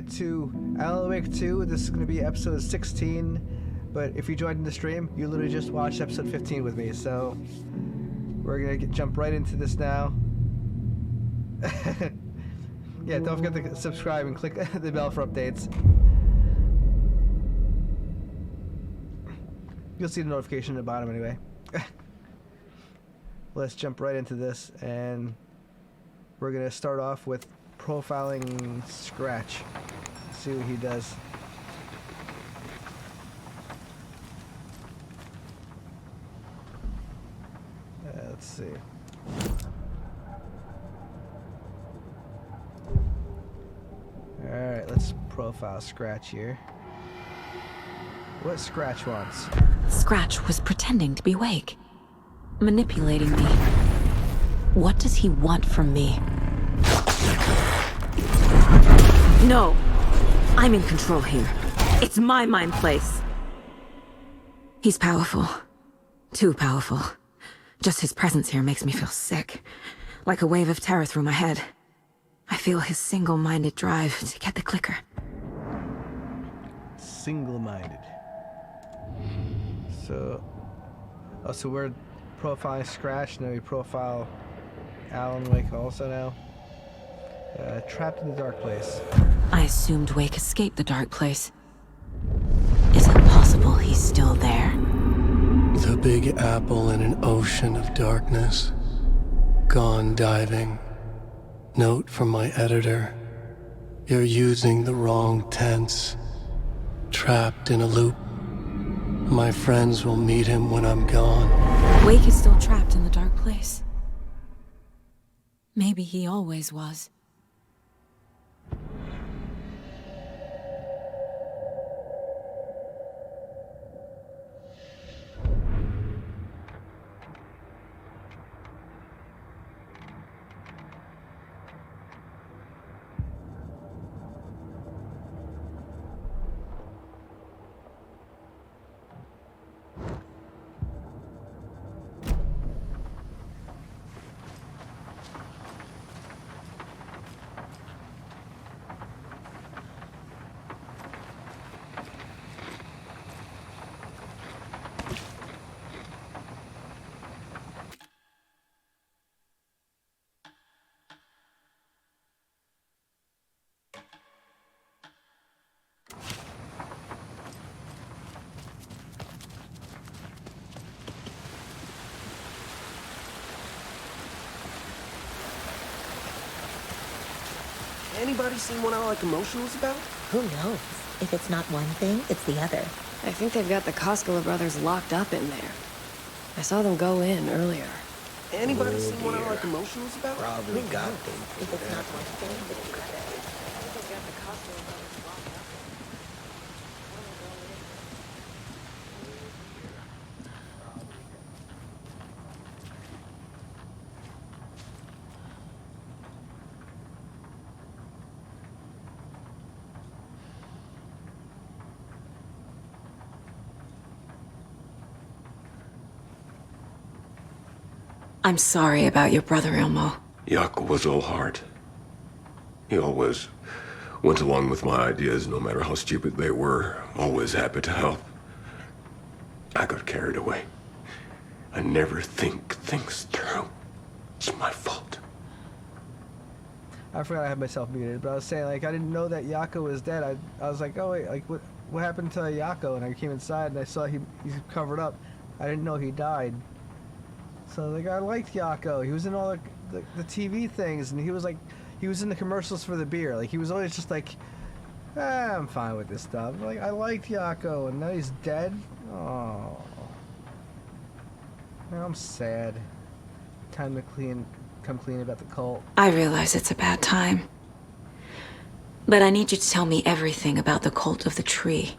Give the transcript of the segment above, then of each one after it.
get to Alan Wake 2. This is going to be episode 16. But if you joined in the stream, you literally just watched episode 15 with me. So we're going to jump right into this now. Yeah, don't forget to subscribe and click the bell for updates. You'll see the notification at the bottom anyway. Let's jump right into this, and we're going to start off with profiling Scratch. See what he does. Let's see. Alright, let's profile Scratch here. What Scratch wants? Scratch was pretending to be awake, manipulating me. What does he want from me? No! I'm in control here. It's my mind place. He's powerful. Too powerful. Just his presence here makes me feel sick. Like a wave of terror through my head. I feel his single-minded drive to get the clicker. Single-minded. So we're profiling Scratch, now we profile Alan Wake also now. Trapped in the dark place. I assumed Wake escaped the dark place. Is it possible he's still there? The Big Apple in an ocean of darkness. Gone diving. Note from my editor. You're using the wrong tense. Trapped in a loop. My friends will meet him when I'm gone. Wake is still trapped in the dark place. Maybe he always was. Anybody seen what I like emotionals about? Who knows? If it's not one thing, it's the other. I think they've got the Koskela brothers locked up in there. I saw them go in earlier. Anybody seen what I like emotionals about? Who knows? If it's not one thing, it's the other. I'm sorry about your brother, Elmo. Jaco was all heart. He always went along with my ideas, no matter how stupid they were. Always happy to help. I got carried away. I never think things through. It's my fault. I forgot I had myself muted, but I was saying, like, I didn't know that Jaco was dead. I was like, oh wait, like, what happened to Jaco? And I came inside and I saw he's covered up. I didn't know he died. So like, I liked Jaco. He was in all the TV things, and he was in the commercials for the beer. Like, he was always just like, I'm fine with this stuff. Like, I liked Jaco, and now he's dead. Oh, now I'm sad. Time to come clean about the cult. I realize it's a bad time. But I need you to tell me everything about the cult of the tree.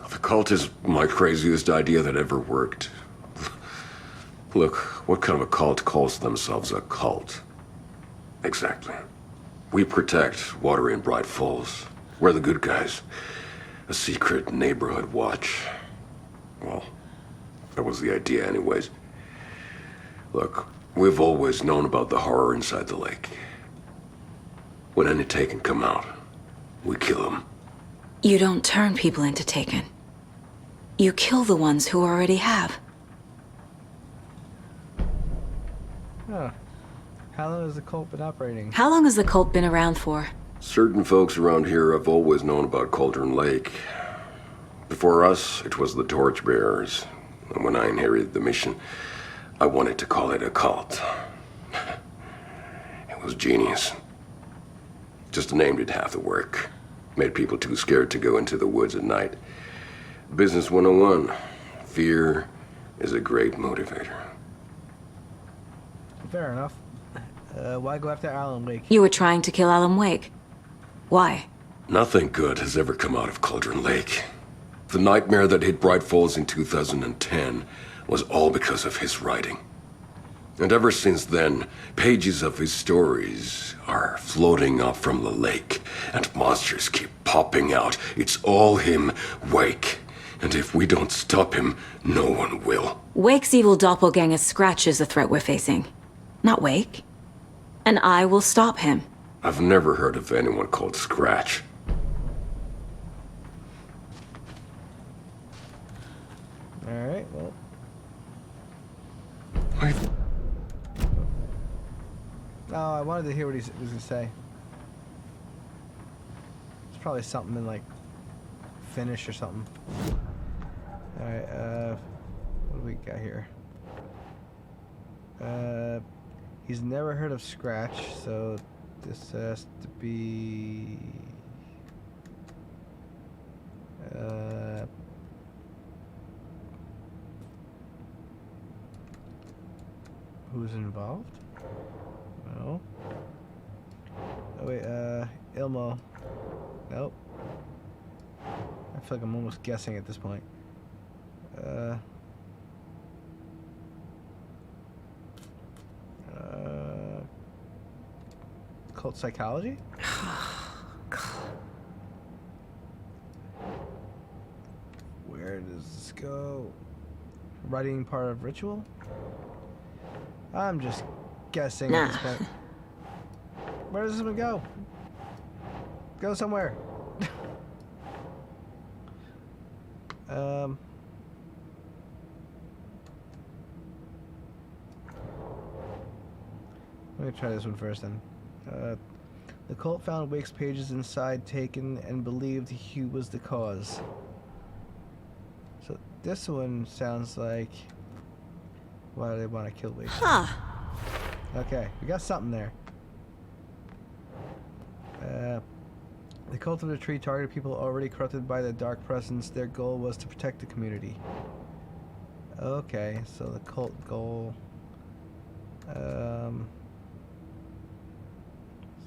The cult is my craziest idea that ever worked. Look, what kind of a cult calls themselves a cult? Exactly. We protect Watery and Bright Falls. We're the good guys. A secret neighborhood watch. Well, that was the idea anyways. Look, we've always known about the horror inside the lake. When any take can come out, we kill them. You don't turn people into Taken. You kill the ones who already have. Huh. How long has the cult been operating? How long has the cult been around for? Certain folks around here have always known about Cauldron Lake. Before us, it was the Torchbearers. And when I inherited the mission, I wanted to call it a cult. It was genius. Just a name did half the work. Made people too scared to go into the woods at night. Business 101. Fear is a great motivator. Fair enough. Why go after Alan Wake? You were trying to kill Alan Wake. Why? Nothing good has ever come out of Cauldron Lake. The nightmare that hit Bright Falls in 2010 was all because of his writing. And ever since then, pages of his stories are floating up from the lake, and monsters keep popping out. It's all him, Wake. And if we don't stop him, no one will. Wake's evil doppelganger Scratch is the threat we're facing. Not Wake. And I will stop him. I've never heard of anyone called Scratch. Alright, well. Oh, I wanted to hear what he was going to say. It's probably something in, like, Finnish or something. Alright, what do we got here? He's never heard of Scratch, so this has to be... who's involved? No. Oh wait, Ilmo. Nope. I feel like I'm almost guessing at this point. Cult psychology? Where does this go? Writing part of ritual? I'm just guessing at this point. Where does this one go? Go somewhere. Let me try this one first then. The cult found Wake's pages inside Taken and believed he was the cause. So this one sounds like... why do they want to kill Wake? Huh. Okay, we got something there. The cult of the tree targeted people already corrupted by the dark presence. Their goal was to protect the community. Okay, so the cult goal...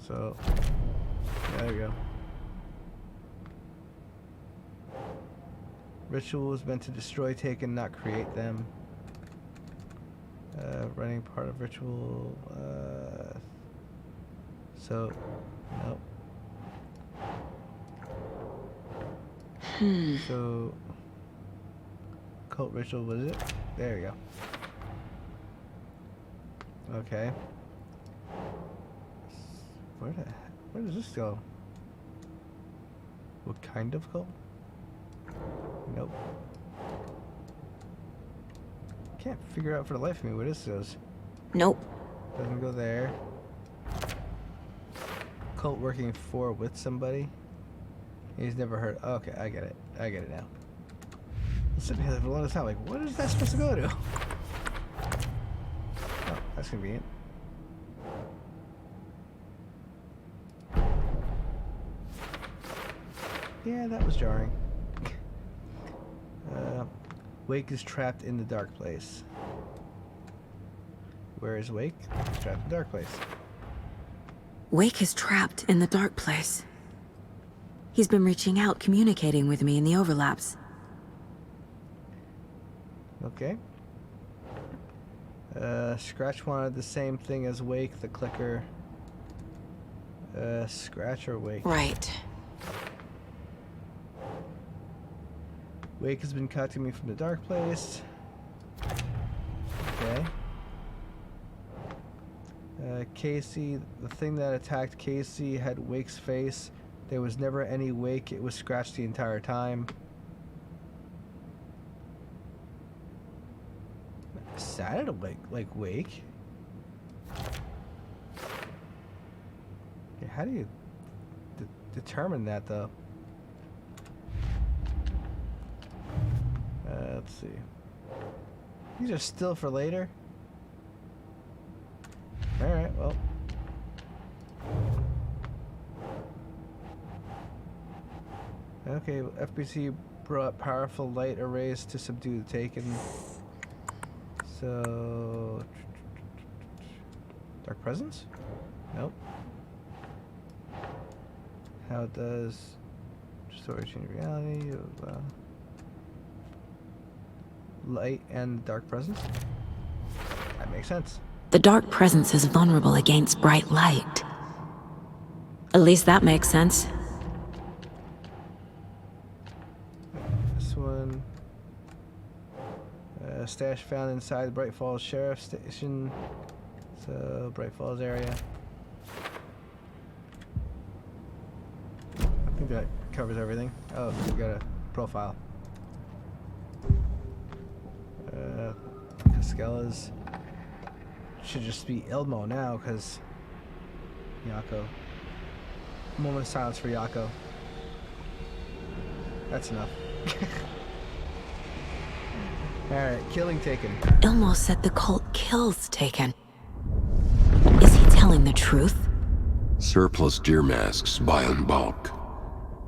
so... there we go. Ritual was meant to destroy Taken, not create them. Running part of ritual, so, nope. So, cult ritual, was it? There we go. Okay. Where does this go? What kind of cult? Nope. Can't figure out for the life of me where this goes. Nope. Doesn't go there. Cult working for with somebody. He's never heard. Okay, I get it. I get it now. I'm sitting here for a long time. Like, what is that supposed to go to? Oh, that's convenient. Yeah, that was jarring. Wake is trapped in the dark place. Where is Wake? He's trapped in the dark place. Wake is trapped in the dark place. He's been reaching out, communicating with me in the overlaps. Okay. Scratch wanted the same thing as Wake, the clicker. Scratch or Wake? Right. Wake has been contacting me from the dark place. Okay. Casey, the thing that attacked Casey had Wake's face. There was never any wake. It was scratched the entire time. Sounded like wake. Yeah, how do you determine that though? Let's see. These are still for later. All right, well. Okay, FBC brought powerful light arrays to subdue the Taken. So... Dark Presence? Nope. How does storage change reality? Light and Dark Presence? That makes sense. The Dark Presence is vulnerable against bright light. At least that makes sense. This one. Stash found inside the Bright Falls Sheriff Station. So, Bright Falls area. I think that covers everything. Oh, we got a profile. Caskella's. Should just be Ilmo now, because Yako. Moment of silence for Yako. That's enough. Alright, killing Taken. Ilmo said the cult kills Taken. Is he telling the truth? Surplus deer masks buy in bulk.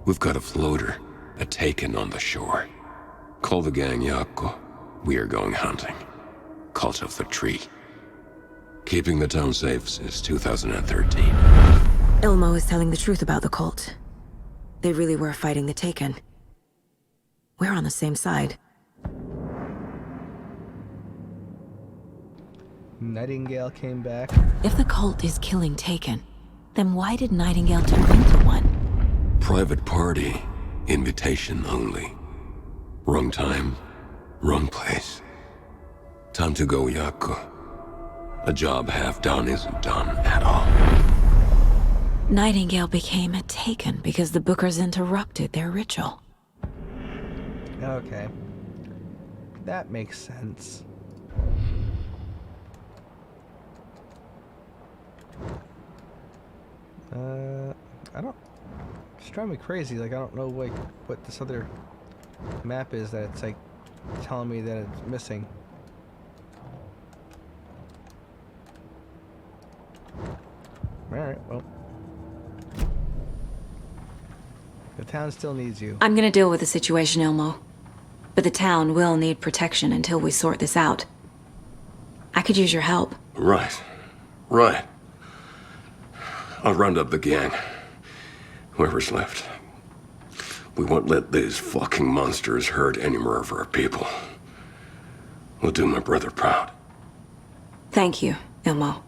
We've got a floater, a Taken on the shore. Call the gang Yako. We are going hunting. Cult of the Tree. Keeping the town safe since 2013. Ilmo is telling the truth about the cult. They really were fighting the Taken. We're on the same side. Nightingale came back. If the cult is killing Taken, then why did Nightingale turn into one? Private party. Invitation only. Wrong time. Wrong place. Time to go, Yako. A job half done isn't done at all. Nightingale became a Taken because the Bookers interrupted their ritual. Okay. That makes sense. I don't... It's driving me crazy. Like, I don't know, like, what this other map is that it's, like, telling me that it's missing. Alright, well. The town still needs you. I'm gonna deal with the situation, Ilmo. But the town will need protection until we sort this out. I could use your help. Right. Right. I'll round up the gang. Whoever's left. We won't let these fucking monsters hurt any more of our people. We'll do my brother proud. Thank you, Ilmo.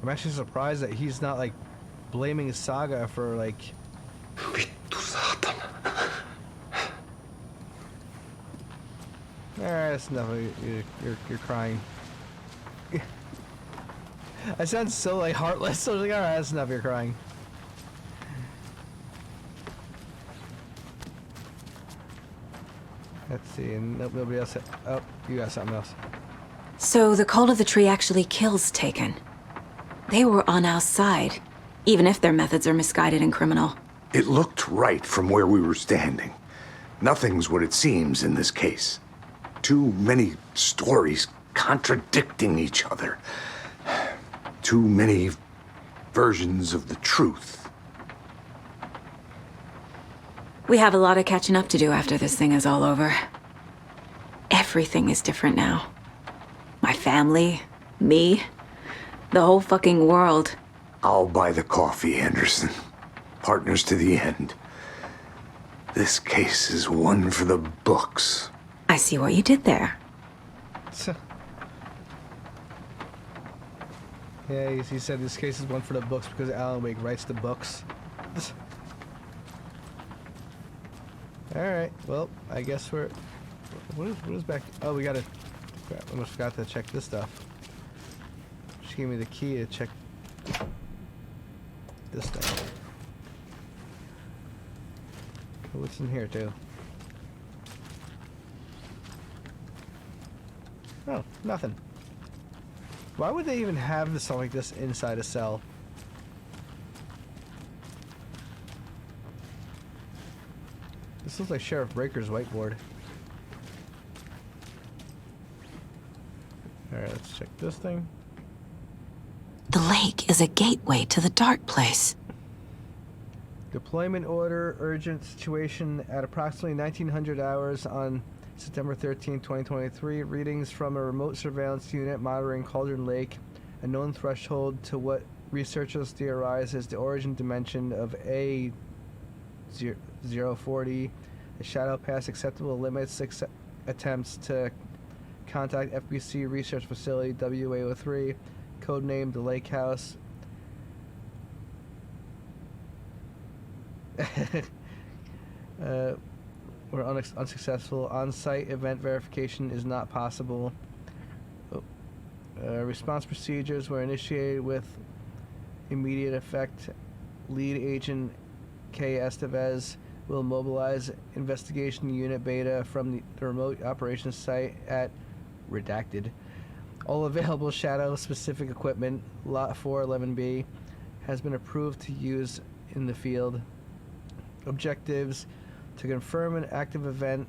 I'm actually surprised that he's not, like, blaming Saga for, like... Alright, that's enough. You're crying. I sound so, like, heartless. So I was like, alright, that's enough. You're crying. Let's see. And nope, nobody else. Oh, you got something else. So the Cult of the Tree actually kills Taken. They were on our side, even if their methods are misguided and criminal. It looked right from where we were standing. Nothing's what it seems in this case. Too many stories contradicting each other. Too many versions of the truth. We have a lot of catching up to do after this thing is all over. Everything is different now. My family, me, the whole fucking world. I'll buy the coffee, Anderson. Partners to the end. This case is one for the books. I see what you did there. So, yeah, he said this case is one for the books because Alan Wake writes the books. Alright, well, I guess we're... What is back... Oh, we gotta... I almost forgot to check this stuff. to give me the key to check this thing. What's in here too? Oh, nothing. Why would they even have this something like this inside a cell? This looks like Sheriff Breaker's whiteboard. Alright, let's check this thing. The lake is a gateway to the dark place. Deployment order, urgent situation at approximately 1900 hours on September 13, 2023. Readings from a remote surveillance unit monitoring Cauldron Lake. A known threshold to what researchers theorize is the origin dimension of A040. A shadow past acceptable limits. 6 attempts to contact FBC Research Facility WA03. Codenamed the Lake House. Were unsuccessful. On-site event verification is not possible. Response procedures were initiated with immediate effect. Lead agent K. Estevez will mobilize investigation unit beta from the remote operations site at redacted. All available shadow-specific equipment, Lot 411B, has been approved to use in the field. Objectives: to confirm an active event.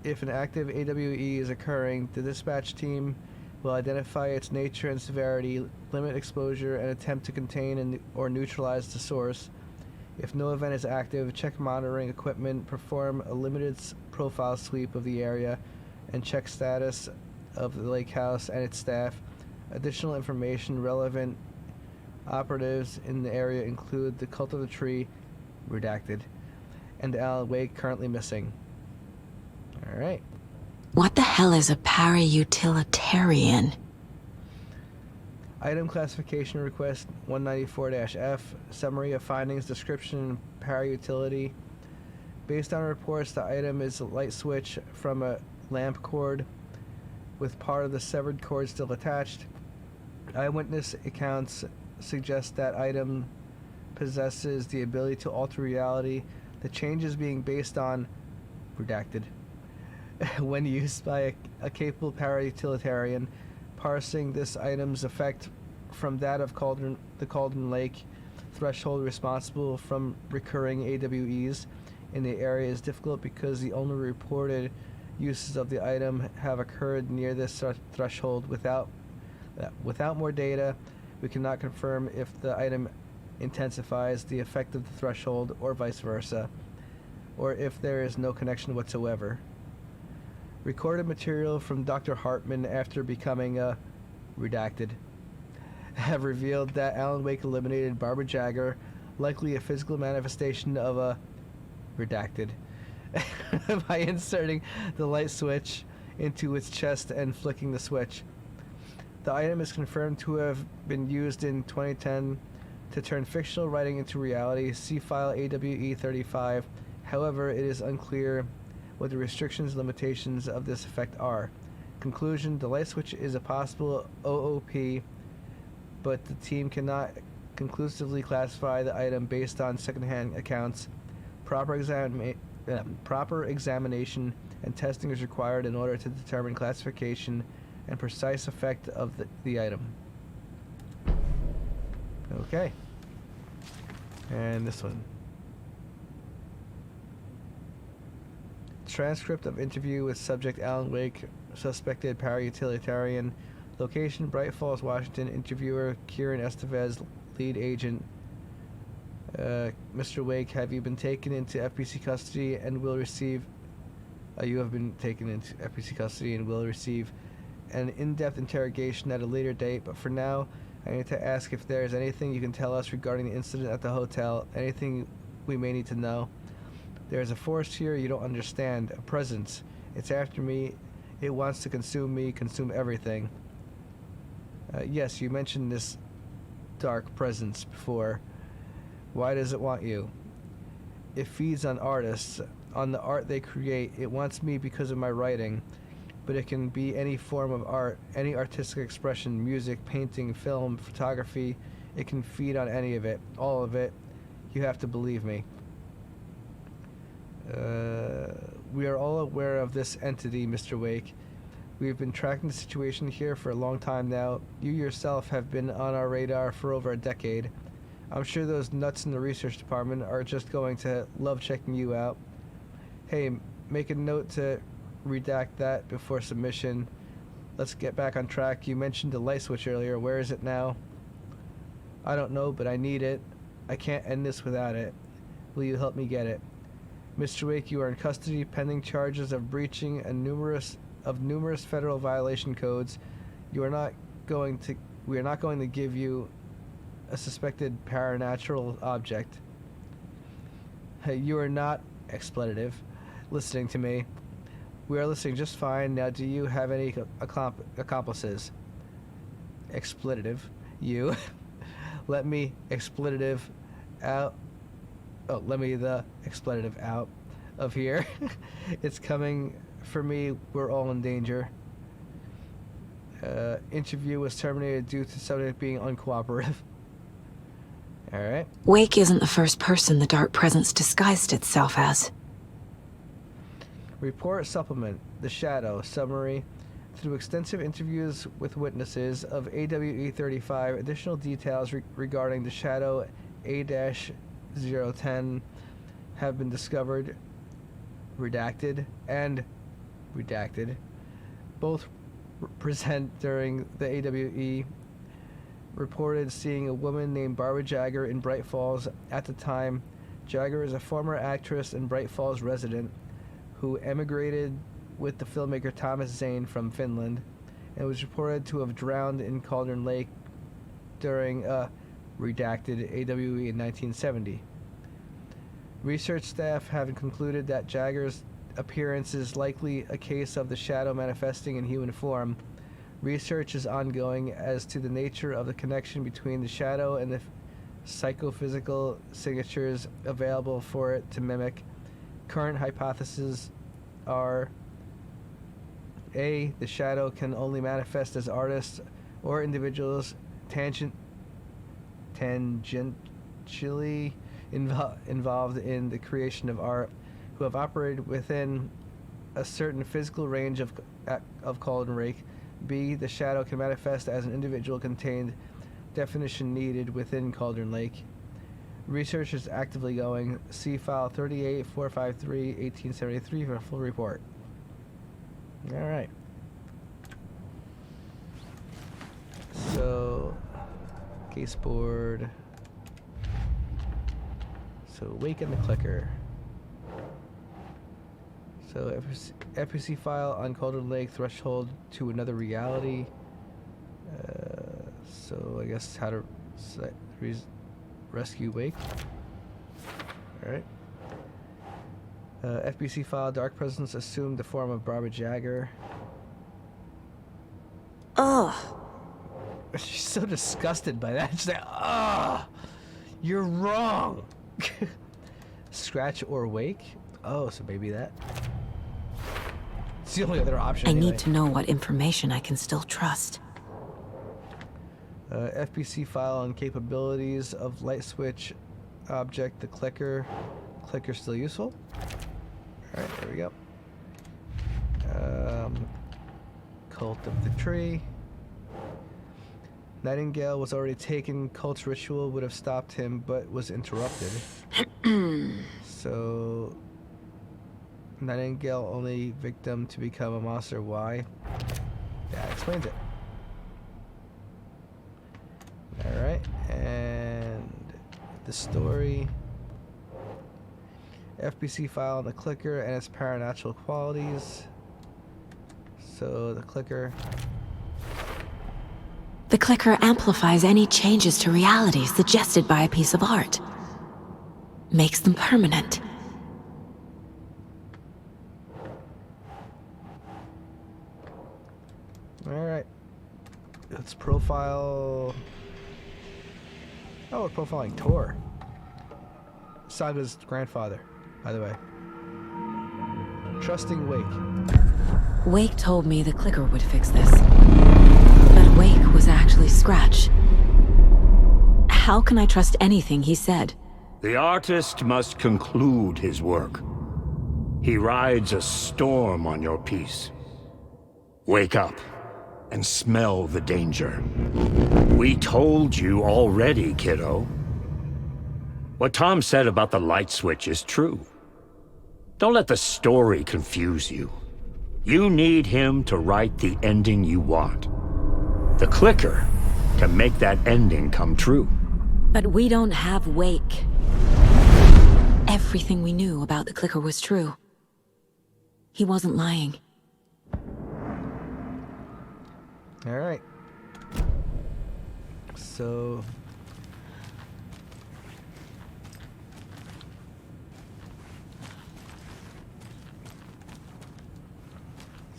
If an active AWE is occurring, the dispatch team will identify its nature and severity, limit exposure, and attempt to contain or neutralize the source. If no event is active, check monitoring equipment, perform a limited profile sweep of the area, and check status of the lake house and its staff. Additional information relevant operatives in the area include the cult of the tree, redacted, and Alan Wake, currently missing. Alright. What the hell is a para-utilitarian? Item classification request 194-F. Summary of findings, description, and para-utility. Based on reports, the item is a light switch from a lamp cord with part of the severed cord still attached. Eyewitness accounts suggest that item possesses the ability to alter reality. The changes being based on redacted when used by a capable para-utilitarian. Parsing this item's effect from that of the Cauldron Lake threshold responsible from recurring AWEs in the area is difficult because the only reported uses of the item have occurred near this threshold. Without more data, we cannot confirm if the item intensifies the effect of the threshold or vice versa, or if there is no connection whatsoever. Recorded material from Dr. Hartman after becoming a redacted have revealed that Alan Wake eliminated Barbara Jagger, likely a physical manifestation of a redacted, by inserting the light switch into its chest and flicking the switch. The item is confirmed to have been used in 2010 to turn fictional writing into reality. See file AWE 35. However, it is unclear what the restrictions and limitations of this effect are. Conclusion: the light switch is a possible OOP, but the team cannot conclusively classify the item based on secondhand accounts. Proper examination and testing is required in order to determine classification and precise effect of the item. Okay. And this one. Transcript of interview with subject Alan Wake, suspected para-utilitarian. Location: Bright Falls, Washington. Interviewer: Kieran Estevez, lead agent. Mr. Wake, have you been taken into FBC custody and will receive... you have been taken into FBC custody and will receive an in-depth interrogation at a later date, but for now, I need to ask if there is anything you can tell us regarding the incident at the hotel, anything we may need to know. There is a force here you don't understand, a presence. It's after me. It wants to consume me, consume everything. Yes, you mentioned this dark presence before. Why does it want you? It feeds on artists, on the art they create. It wants me because of my writing. but it can be any form of art, any artistic expression, music, painting, film, photography. It can feed on any of it, all of it. You have to believe me. We are all aware of this entity, Mr. Wake. We've been tracking the situation here for a long time now. You yourself have been on our radar for over a decade. I'm sure those nuts in the research department are just going to love checking you out. Hey, make a note to redact that before submission. Let's get back on track. You mentioned the light switch earlier. Where is it now? I don't know, but I need it. I can't end this without it. Will you help me get it? Mr. Wake, you are in custody pending charges of breaching numerous federal violation codes. We are not going to give you a suspected paranatural object. You are not expletive listening to me. We are listening just fine. Now, do you have any accomplices? Expletive. You. Let me expletive out. Oh, let me the expletive out of here. It's coming for me. We're all in danger. Interview was terminated due to subject being uncooperative. Alright. Wake isn't the first person the dark presence disguised itself as. Report supplement. The Shadow. Summary. Through extensive interviews with witnesses of AWE 35, additional details regarding the Shadow A-010 have been discovered, redacted, and redacted. Both present during the AWE reported seeing a woman named Barbara Jagger in Bright Falls. At the time, Jagger is a former actress and Bright Falls resident who emigrated with the filmmaker Thomas Zane from Finland and was reported to have drowned in Cauldron Lake during a redacted AWE in 1970. Research staff have concluded that Jagger's appearance is likely a case of the Shadow manifesting in human form. Research is ongoing as to the nature of the connection between the Shadow and the psychophysical signatures available for it to mimic. Current hypotheses are: A, the Shadow can only manifest as artists or individuals tangentially involved in the creation of art who have operated within a certain physical range of Cauldron Lake. B, the Shadow can manifest as an individual contained definition needed within Cauldron Lake. Research is actively going. See file 38-453-1873 for a full report. Alright. So, case board. So, Wake and the Clicker. So, FPC file on Cauldron Lake, threshold to another reality. So, I guess how to rescue Wake. Alright. FBC file, Dark Presence assumed the form of Barbara Jagger. Ugh. She's so disgusted by that. She's like, "Ugh, you're wrong." Scratch or Wake? Oh, so maybe that. It's the only other option. I anyway. need to know what information I can still trust. FPC file on capabilities of light switch object, the clicker. Clicker still useful? Alright, there we go. Cult of the Tree. Nightingale was already taken. Cult's ritual would have stopped him, but was interrupted. So, Nightingale only victim to become a monster. Why? That explains it. Alright, and the story. FBC file on the clicker and its paranatural qualities. So, the clicker. The clicker amplifies any changes to reality suggested by a piece of art. Makes them permanent. Alright. Let's profile... Oh, we're profiling Tor. Saga's grandfather, by the way. Trusting Wake. Wake told me the clicker would fix this. But Wake was actually Scratch. How can I trust anything he said? The artist must conclude his work. He rides a storm on your piece. Wake up and smell the danger. We told you already, kiddo. What Tom said about the light switch is true. Don't let the story confuse you. You need him to write the ending you want. The clicker can make that ending come true. But we don't have Wake. Everything we knew about the clicker was true. He wasn't lying. Alright. So...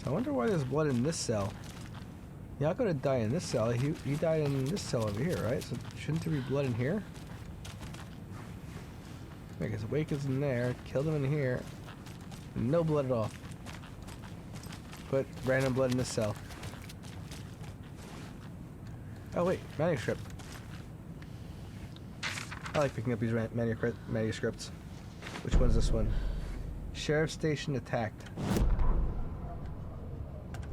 I wonder why there's blood in this cell. Yako didn't die in this cell. He died in this cell over here, right? So shouldn't there be blood in here? I guess Wake is in there. Killed him in here. No blood at all. Put random blood in this cell. Oh wait, manuscript. I like picking up these manuscripts. Which one's this one? Sheriff station attacked.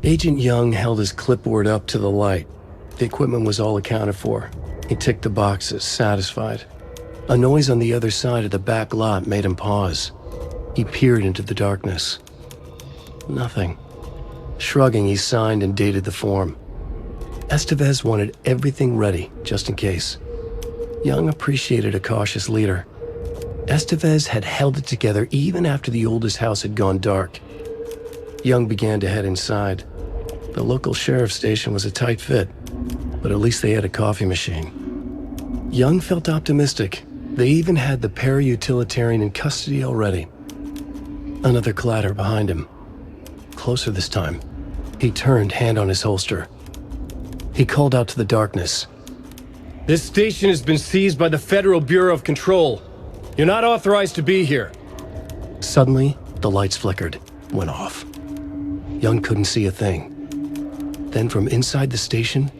Agent Young held his clipboard up to the light. The equipment was all accounted for. He ticked the boxes, satisfied. A noise on the other side of the back lot made him pause. He peered into the darkness. Nothing. Shrugging, he signed and dated the form. Estevez wanted everything ready, just in case. Young appreciated a cautious leader. Estevez had held it together even after the oldest house had gone dark. Young began to head inside. The local sheriff's station was a tight fit, but at least they had a coffee machine. Young felt optimistic. They even had the para-utilitarian in custody already. Another clatter behind him. Closer this time. He turned, hand on his holster. He called out to the darkness. This station has been seized by the Federal Bureau of Control. You're not authorized to be here. Suddenly, the lights flickered, went off. Young couldn't see a thing. Then from inside the station,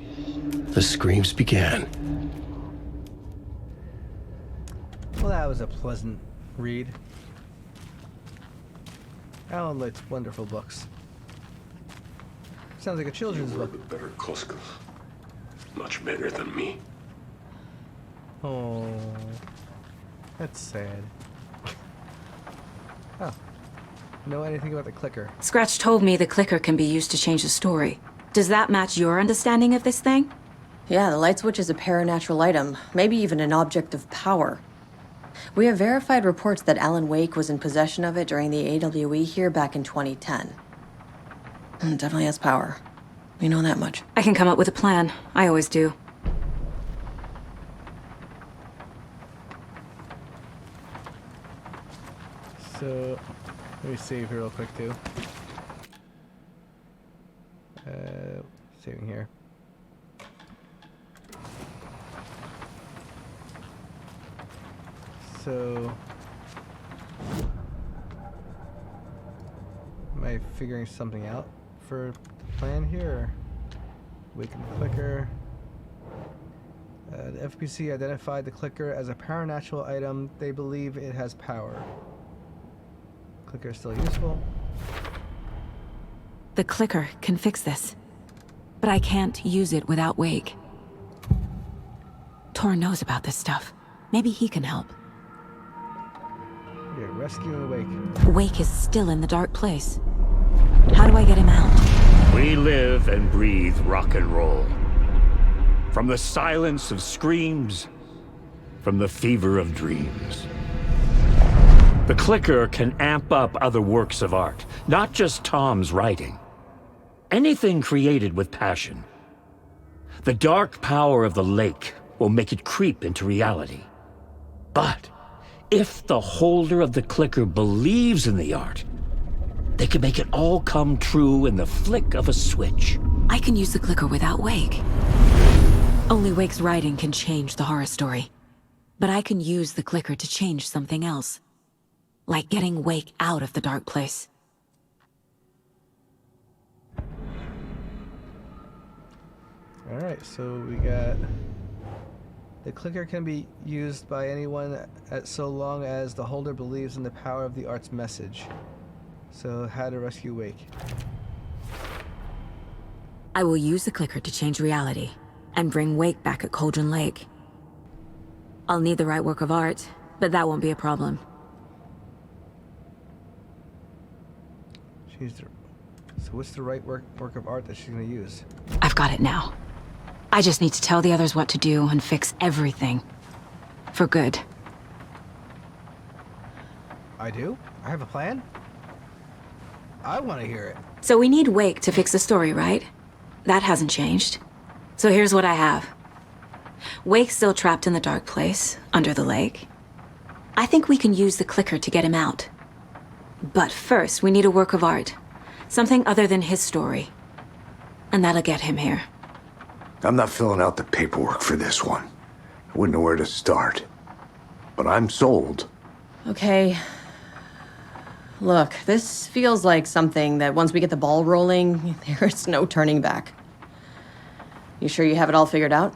the screams began. Well, that was a pleasant read. Alan Light's wonderful books. Sounds like a children's You were book. the better Koska. Much better than me. Oh, that's sad. Oh, know anything about the clicker? Scratch told me the clicker can be used to change the story. Does that match your understanding of this thing? Yeah, the light switch is a paranatural item, maybe even an object of power. We have verified reports that Alan Wake was in possession of it during the AWE here back in 2010. It definitely has power. We know that much. I can come up with a plan. I always do. So, let me save here real quick too. Saving here. So, am I figuring something out for the plan here? Waken the clicker. The FPC identified the clicker as a paranatural item. They believe it has power. Clicker is still useful. The clicker can fix this. But I can't use it without Wake. Tor knows about this stuff. Maybe he can help. You're rescuing Wake. Wake is still in the dark place. How do I get him out? We live and breathe rock and roll. From the silence of screams, from the fever of dreams. The clicker can amp up other works of art, not just Tom's writing. Anything created with passion. The dark power of the lake will make it creep into reality. But if the holder of the clicker believes in the art, they can make it all come true in the flick of a switch. I can use the clicker without Wake. Only Wake's writing can change the horror story. But I can use the clicker to change something else. Like getting Wake out of the dark place. Alright, so we got... The clicker can be used by anyone so long as the holder believes in the power of the art's message. So, how to rescue Wake. I will use the clicker to change reality and bring Wake back at Cauldron Lake. I'll need the right work of art, but that won't be a problem. So what's the right work of art that she's gonna use? I've got it now. I just need to tell the others what to do and fix everything. For good. I do? I have a plan? I want to hear it. So we need Wake to fix the story, right? That hasn't changed. So here's what I have. Wake's still trapped in the dark place, under the lake. I think we can use the clicker to get him out. But first, we need a work of art. Something other than his story. And that'll get him here. I'm not filling out the paperwork for this one. I wouldn't know where to start. But I'm sold. Okay. Look, this feels like something that once we get the ball rolling, there's no turning back. You sure you have it all figured out?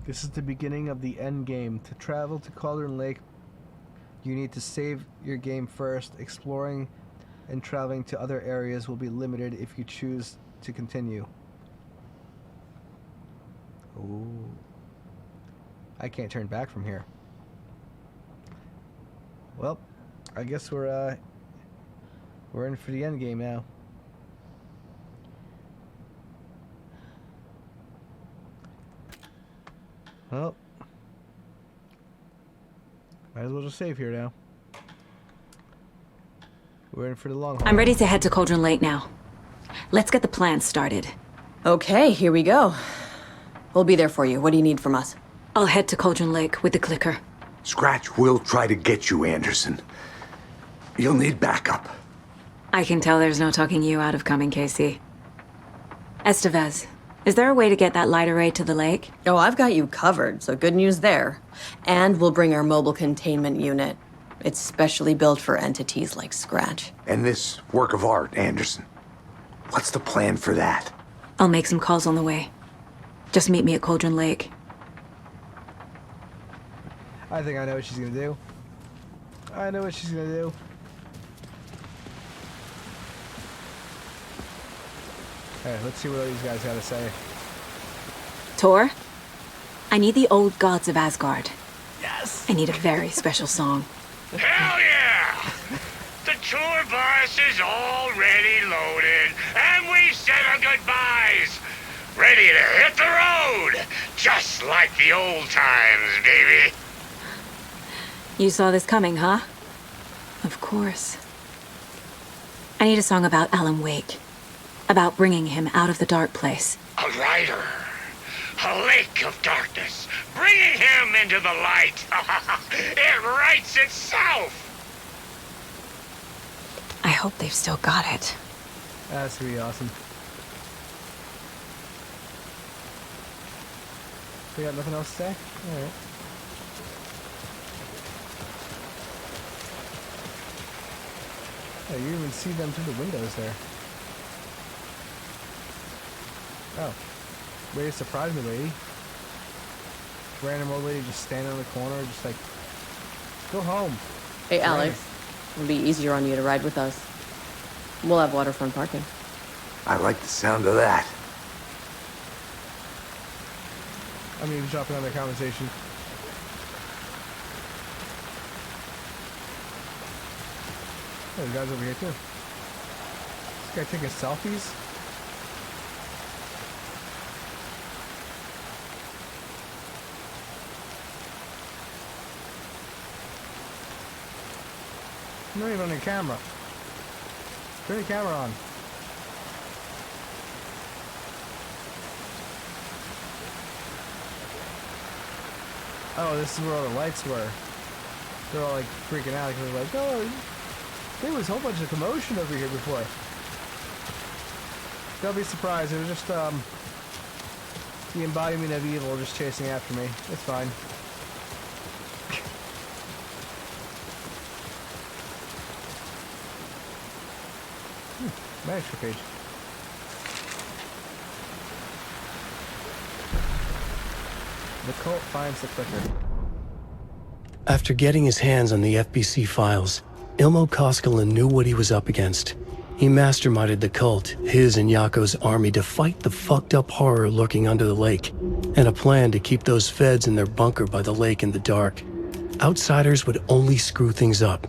This is the beginning of the end game. To travel to Cauldron Lake, you need to save your game first. Exploring and traveling to other areas will be limited if you choose to continue. Ooh. I can't turn back from here. Well, I guess we're in for the end game now. Well, might as well just save here now. We're in for the long haul. I'm ready to head to Cauldron Lake now. Let's get the plan started. Okay, here we go. We'll be there for you. What do you need from us? I'll head to Cauldron Lake with the clicker. Scratch will try to get you, Anderson. You'll need backup. I can tell there's no talking you out of coming, Casey. Estevez, is there a way to get that light array to the lake? Oh, I've got you covered, so good news there. And we'll bring our mobile containment unit. It's specially built for entities like Scratch. And this work of art, Anderson. What's the plan for that? I'll make some calls on the way. Just meet me at Cauldron Lake. I think I know what she's gonna do. I know what she's gonna do. Alright, let's see what all these guys gotta say. Tor, I need the old gods of Asgard. Yes! I need a very special song. Hell yeah! The tour bus is already loaded, and we said our goodbyes. Ready to hit the road, just like the old times, baby. You saw this coming, huh? Of course. I need a song about Alan Wake. About bringing him out of the dark place. A rider, a lake of darkness, bringing him into the light. It writes itself. I hope they've still got it. That's gonna be awesome. We got nothing else to say? Alright. Oh, you even see them through the windows there. Oh. Way to surprise me, lady. Random old lady just standing on the corner, just like, go home. Hey, Alex. It'll be easier on you to ride with us. We'll have waterfront parking. I like the sound of that. I mean, dropping on their conversation. Oh, the guy's over here too. This guy taking selfies? I'm not even on the camera. Turn the camera on. Oh, this is where all the lights were. They're all like freaking out because they're like, oh, there was a whole bunch of commotion over here before. Don't be surprised. It was just the embodiment of evil just chasing after me. It's fine. My extra page. The cult finds the clicker. After getting his hands on the FBC files, Ilmo Koskinen knew what he was up against. He masterminded the cult, his and Yako's army, to fight the fucked up horror lurking under the lake, and a plan to keep those feds in their bunker by the lake in the dark. Outsiders would only screw things up.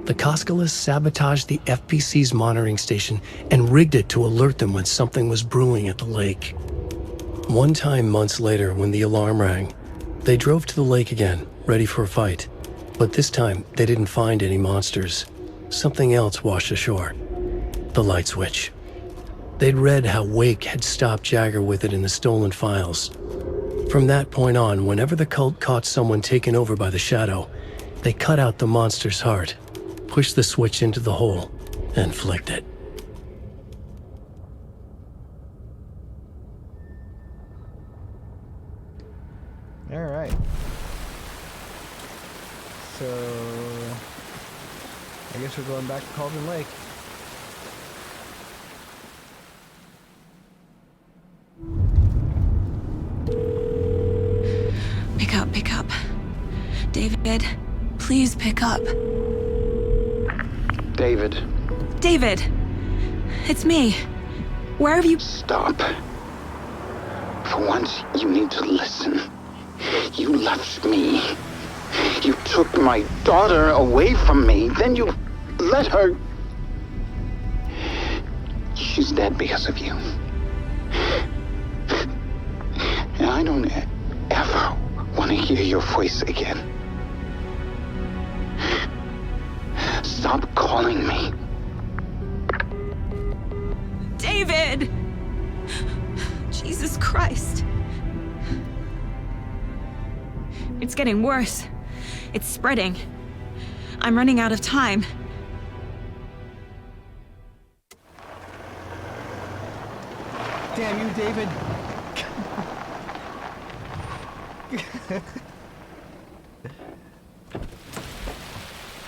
The Koskines sabotaged the FBC's monitoring station and rigged it to alert them when something was brewing at the lake. One time months later, when the alarm rang, they drove to the lake again, ready for a fight. But this time, they didn't find any monsters. Something else washed ashore. The light switch. They'd read how Wake had stopped Jagger with it in the stolen files. From that point on, whenever the cult caught someone taken over by the Shadow, they cut out the monster's heart, pushed the switch into the hole, and flicked it. All right. So, I guess we're going back to Cauldron Lake. Pick up. David, please pick up. David. David! It's me. Where have you... Stop. For once, you need to listen. You left me. You took my daughter away from me. Then you let her... She's dead because of you. And I don't ever want to hear your voice again. Stop calling me. David! Jesus Christ. It's getting worse. It's spreading. I'm running out of time. Damn you, David.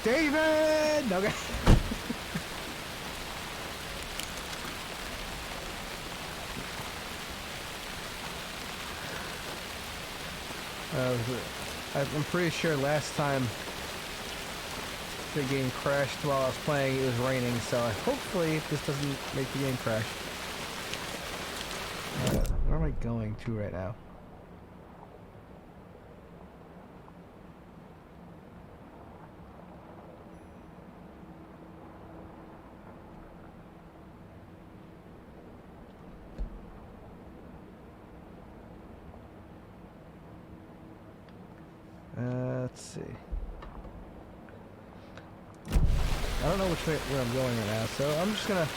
David! Okay. I'm pretty sure last time the game crashed while I was playing, it was raining, so hopefully this doesn't make the game crash. Where am I going to right now? Let's see. I don't know which way where I'm going right now, so I'm just gonna...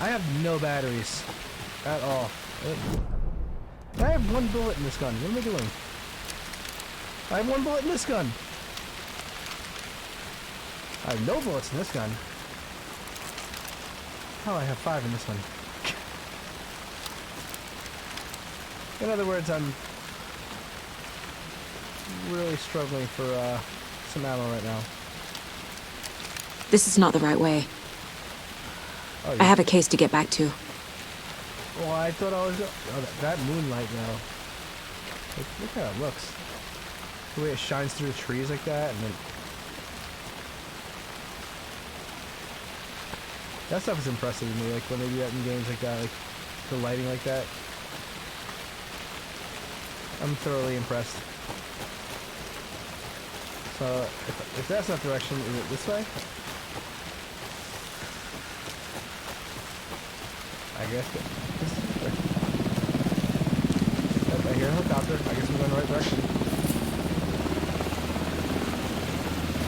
I have no batteries at all. I have one bullet in this gun. What am I doing? I have one bullet in this gun. I have no bullets in this gun. Oh, I have 5 in this one. In other words, I'm really struggling for some ammo right now. This is not the right way. Oh, yeah. I have a case to get back to. Well, I thought I was... Oh, that moonlight now. Look how it looks. The way it shines through the trees like that, and then... That stuff is impressive to me, like when they do that in games like that, like the lighting like that. I'm thoroughly impressed. So, if that's not direction, is it this way? I guess this is the direction. Yep, I hear a helicopter. I guess I'm going the right direction.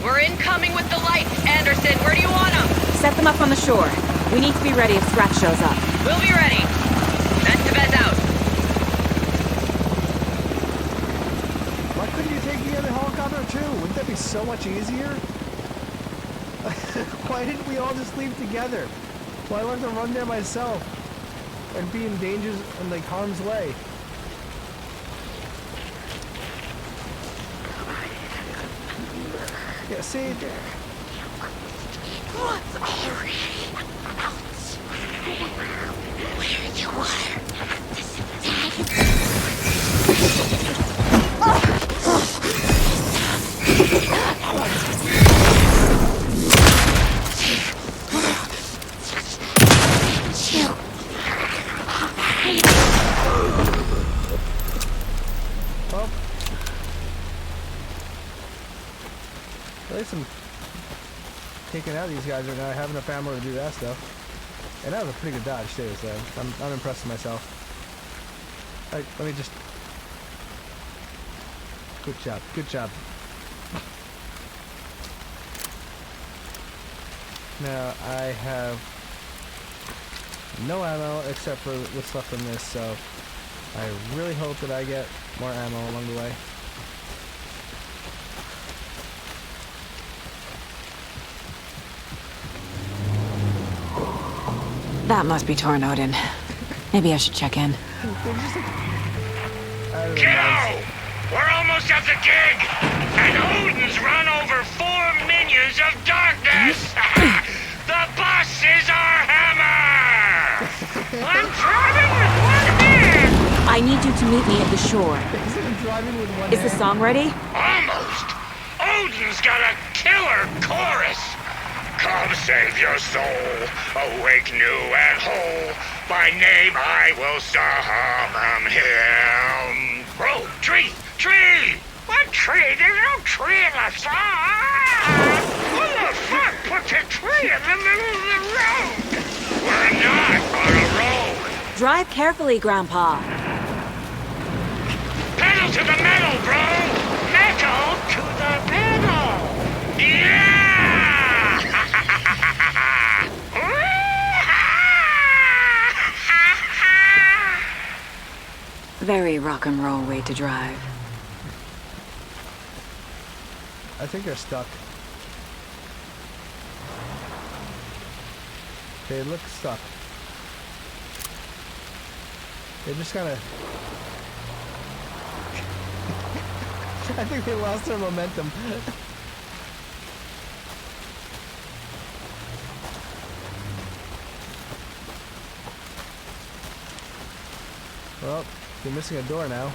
We're incoming with the lights, Anderson. Where do you want them? Set them up on the shore. We need to be ready if Scratch shows up. We'll be ready. Estevez out. Why couldn't you take the other helicopter too? Wouldn't that be so much easier? Why didn't we all just leave together? Why do I have to run there myself and be in danger and like harm's way? Yeah, see? What's already outside? Where you are? This is At least I'm taking out these guys right now. I have enough ammo to do that stuff. And that was a pretty good dodge too, so I'm impressed with myself. Alright, let me just... Good job, good job. Now, I have no ammo except for what's left from this, so I really hope that I get more ammo along the way. That must be Tornodin. Maybe I should check in. Kiddo! We're almost at the gig! And Odin's run over 4 minions of darkness! The boss is our hammer! I'm driving with one hand! I need you to meet me at the shore. Is the song ready? Almost! Odin's got a killer chorus! Come save your soul, awake new and whole. By name I will summon him. Oh, tree! What tree? There's no tree in the song! Who the fuck puts a tree in the middle of the road? We're not on a road. Drive carefully, Grandpa. Pedal to the metal, bro! Metal to the pedal! Yeah! Very rock and roll way to drive. I think they're stuck. They look stuck. They're just kind of... I think they lost their momentum. Well, you're missing a door now.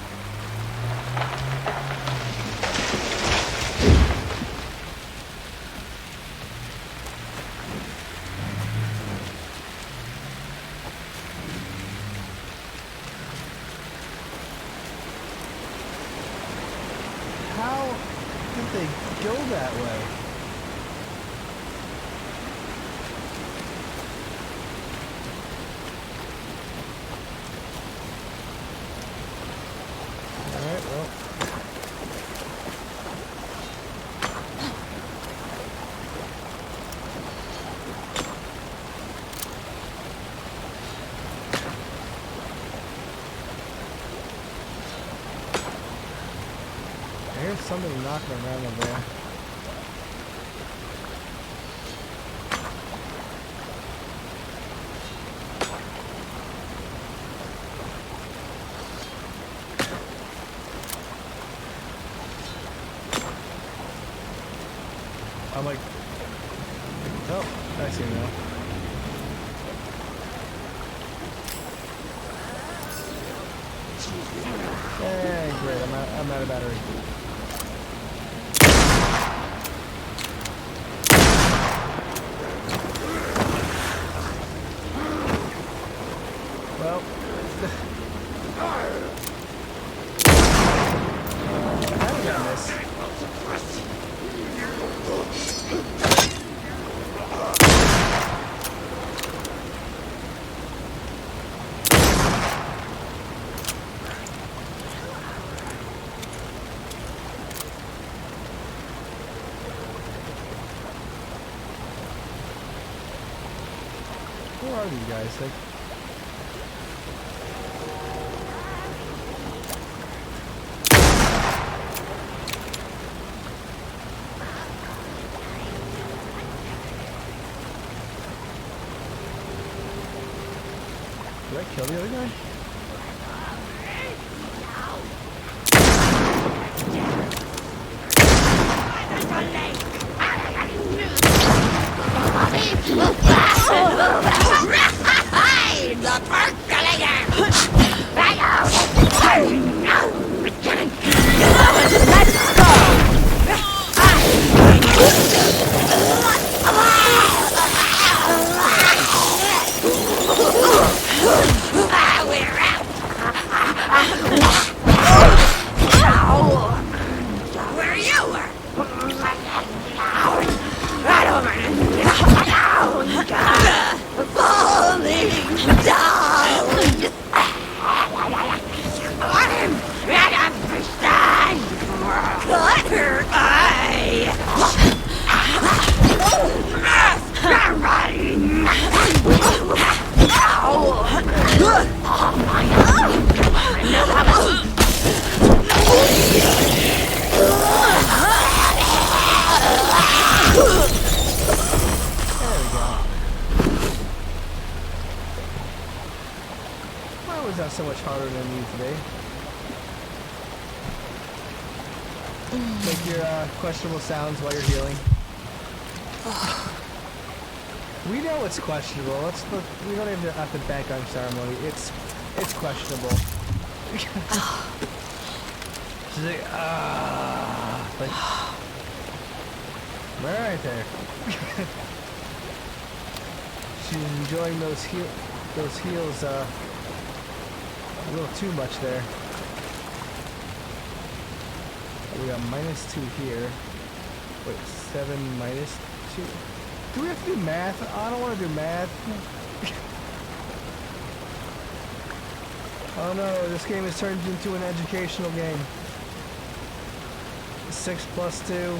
How did they go that way? Alright, well. There's something knocking around over there. I'm like, oh, I see now. Hey, great, I'm out of battery. Well, how did I miss? Who are these guys? Like, did I kill the other guy? Where you were? Why was that so much harder than you today? Make your questionable sounds while you're healing. We know it's questionable. Let's look. We don't even have to bank on ceremony. It's questionable. She's like, like, right there. She's enjoying those heals a little too much there. We got -2 here. Wait, 7 minus 2. Do we have to do math? I don't want to do math. Oh no, this game has turned into an educational game. 6 plus 2.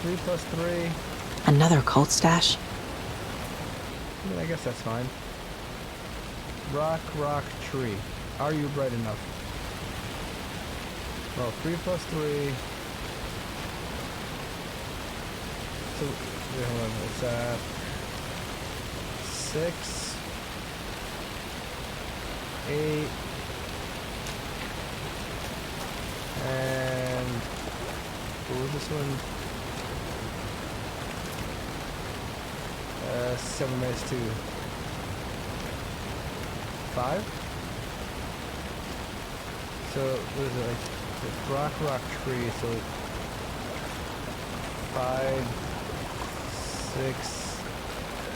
3 plus 3. Another cult stash? I guess that's fine. Rock, tree. Are you bright enough? Well, 3 plus 3. So, wait, hold on. It's 6, 8, and what was this one? 7 minus 2. 5? So, what is it, like, it's rock, tree, so 5, 6,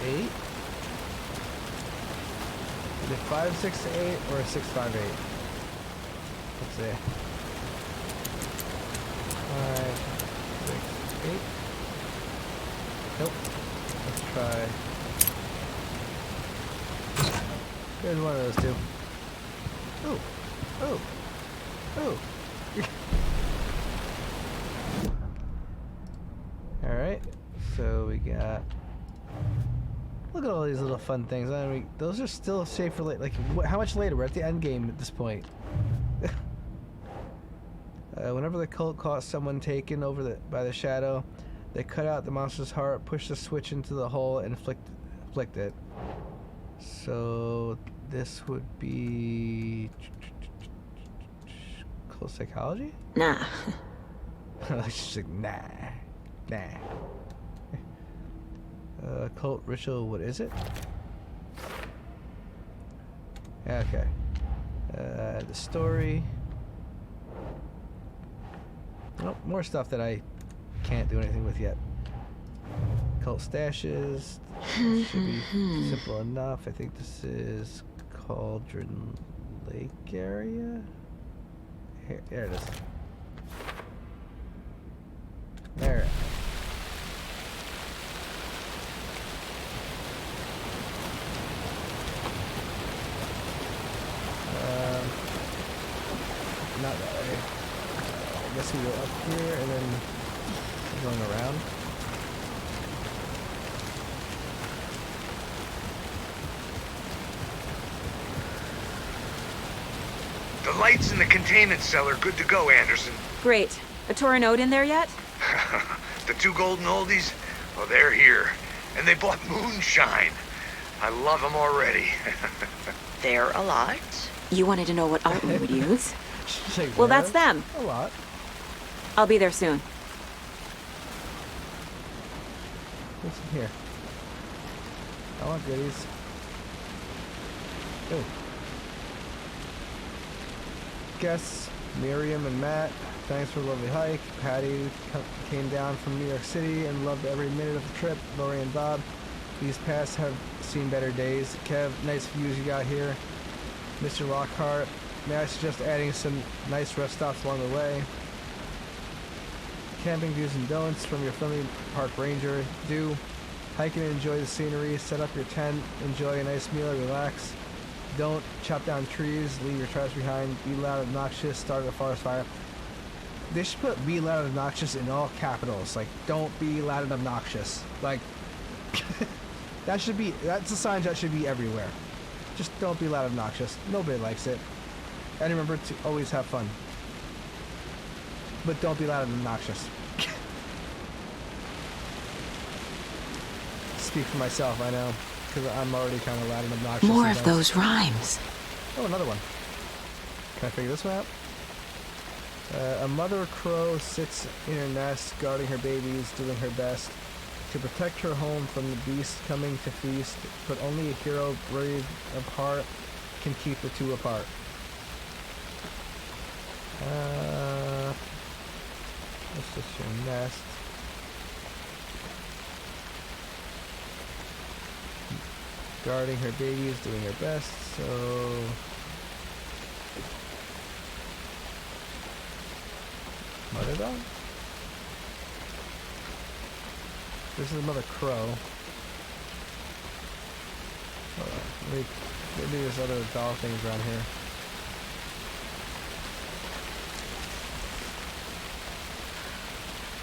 8? Is it 5, 6, 8, or 6, 5, 8? Let's see. 5, 6, 8? Nope. Let's try. There's one of those two. Oh. Alright, so we got... Look at all these little fun things. I mean, those are still safe for later. Like, how much later? We're at the end game at this point. Whenever the cult caught someone taken over by the shadow, they cut out the monster's heart, push the switch into the hole, and inflict it. So this would be cult psychology? Nah. She's like, nah. Cult ritual, what is it? Okay. The story. Nope, more stuff that I can't do anything with yet. Cult stashes. Should be simple enough. I think this is Cauldron Lake area. Here, there it is. There. Not that way. I guess we go up here and then going around. The lights in the containment cell are good to go, Anderson. Great. A Torinode in there yet? The 2 golden oldies? Oh, they're here. And they bought moonshine. I love them already. They're a lot. You wanted to know what art we would use? Like, Well, that's them. a lot. I'll be there soon. What's in here? I want goodies. Oh. Guests, Miriam and Matt, thanks for the lovely hike. Patty came down from New York City and loved every minute of the trip. Lori and Bob, these past have seen better days. Kev, nice views you got here. Mr. Lockhart, may I suggest adding some nice rest stops along the way? camping do's and don'ts from your friendly park ranger. Do. Hike and enjoy the scenery. Set up your tent. Enjoy a nice meal. Relax. Don't chop down trees. Leave your trash behind. Be loud, obnoxious. Start a forest fire. They should put be loud, obnoxious in all capitals. Like, don't be loud and obnoxious. Like, that's a sign that should be everywhere. Just don't be loud and obnoxious. Nobody likes it. And remember to always have fun. But don't be loud and obnoxious. Speak for myself, I know. Because I'm already kind of loud and obnoxious. More of those rhymes. Oh, another one. Can I figure this one out? A mother crow sits in her nest, guarding her babies, doing her best to protect her home from the beast coming to feast, but only a hero brave of heart can keep the two apart. That's just your nest. Guarding her babies, doing her best, so... Mother dog? This is Mother Crow. Maybe there's other doll things around here.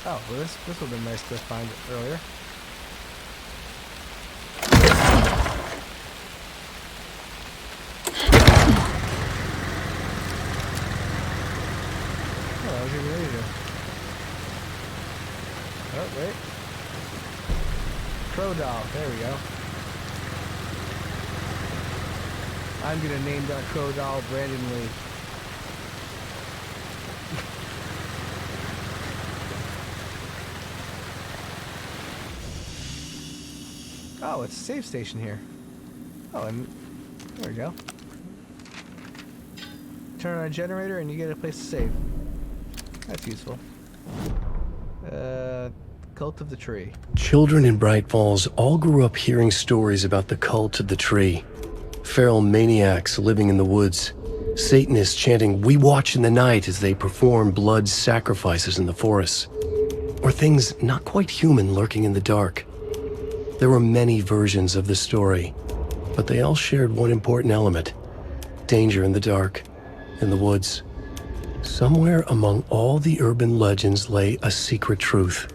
Oh, well this would have been nice to find earlier. Oh, that was even easier. Oh, wait. Crow doll, there we go. I'm gonna name that crow doll Brandon Lee. Oh, it's a save station here. Oh, and there we go. Turn on a generator and you get a place to save. That's useful. Cult of the Tree. Children in Bright Falls all grew up hearing stories about the cult of the tree. Feral maniacs living in the woods. Satanists chanting, "We watch in the night," as they perform blood sacrifices in the forests. Or things not quite human lurking in the dark. There were many versions of the story, but they all shared one important element: danger in the dark, in the woods. Somewhere among all the urban legends lay a secret truth.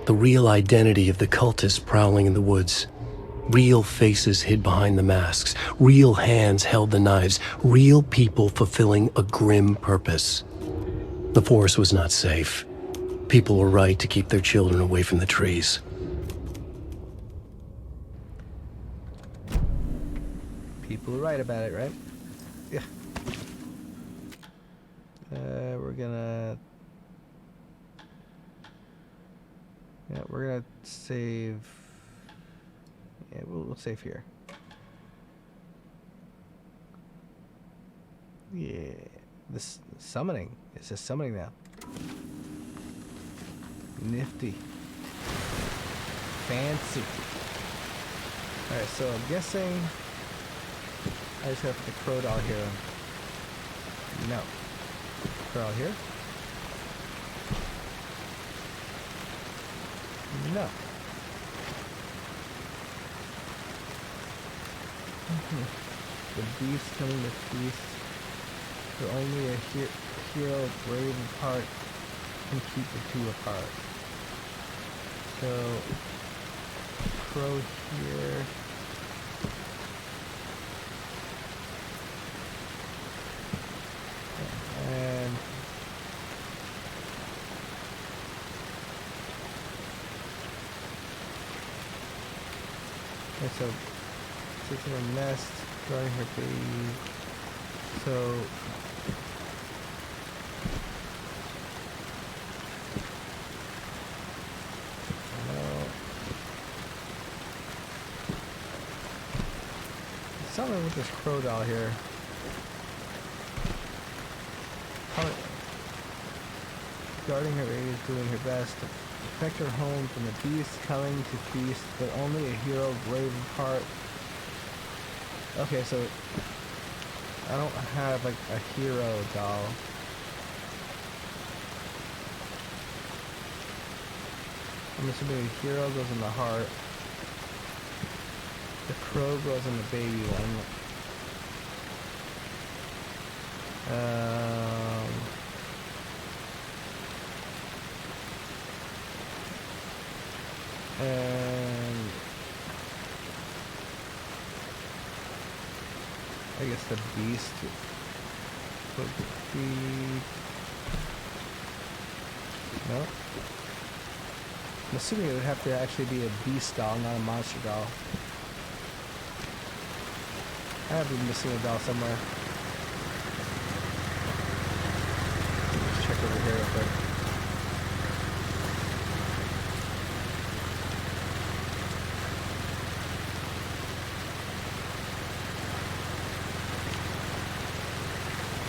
The real identity of the cultists prowling in the woods. Real faces hid behind the masks. Real hands held the knives. Real people fulfilling a grim purpose. The forest was not safe. People were right to keep their children away from the trees. People are right about it, right? Yeah. We're gonna... Yeah, we're gonna save... Yeah, we'll save here. Yeah. This summoning. It says summoning now. Nifty. Fancy. Alright, so I'm guessing... I just have to put the crow doll here. No. Crow doll here? No. The beast coming to feast. For only a hero brave of heart can keep the two apart. So, crow here. And okay, so sits in a nest, guarding her baby. So something with this crow doll here. Guarding her baby, doing her best to protect her home from the beast coming to feast, but only a hero brave of heart. Okay, so I don't have like a hero doll. I'm assuming the hero goes in the heart. The crow goes in the baby one. And I guess the beast would be no. I'm assuming it would have to actually be a beast doll, not a monster doll. I have been missing a doll somewhere. Let's check over here real quick.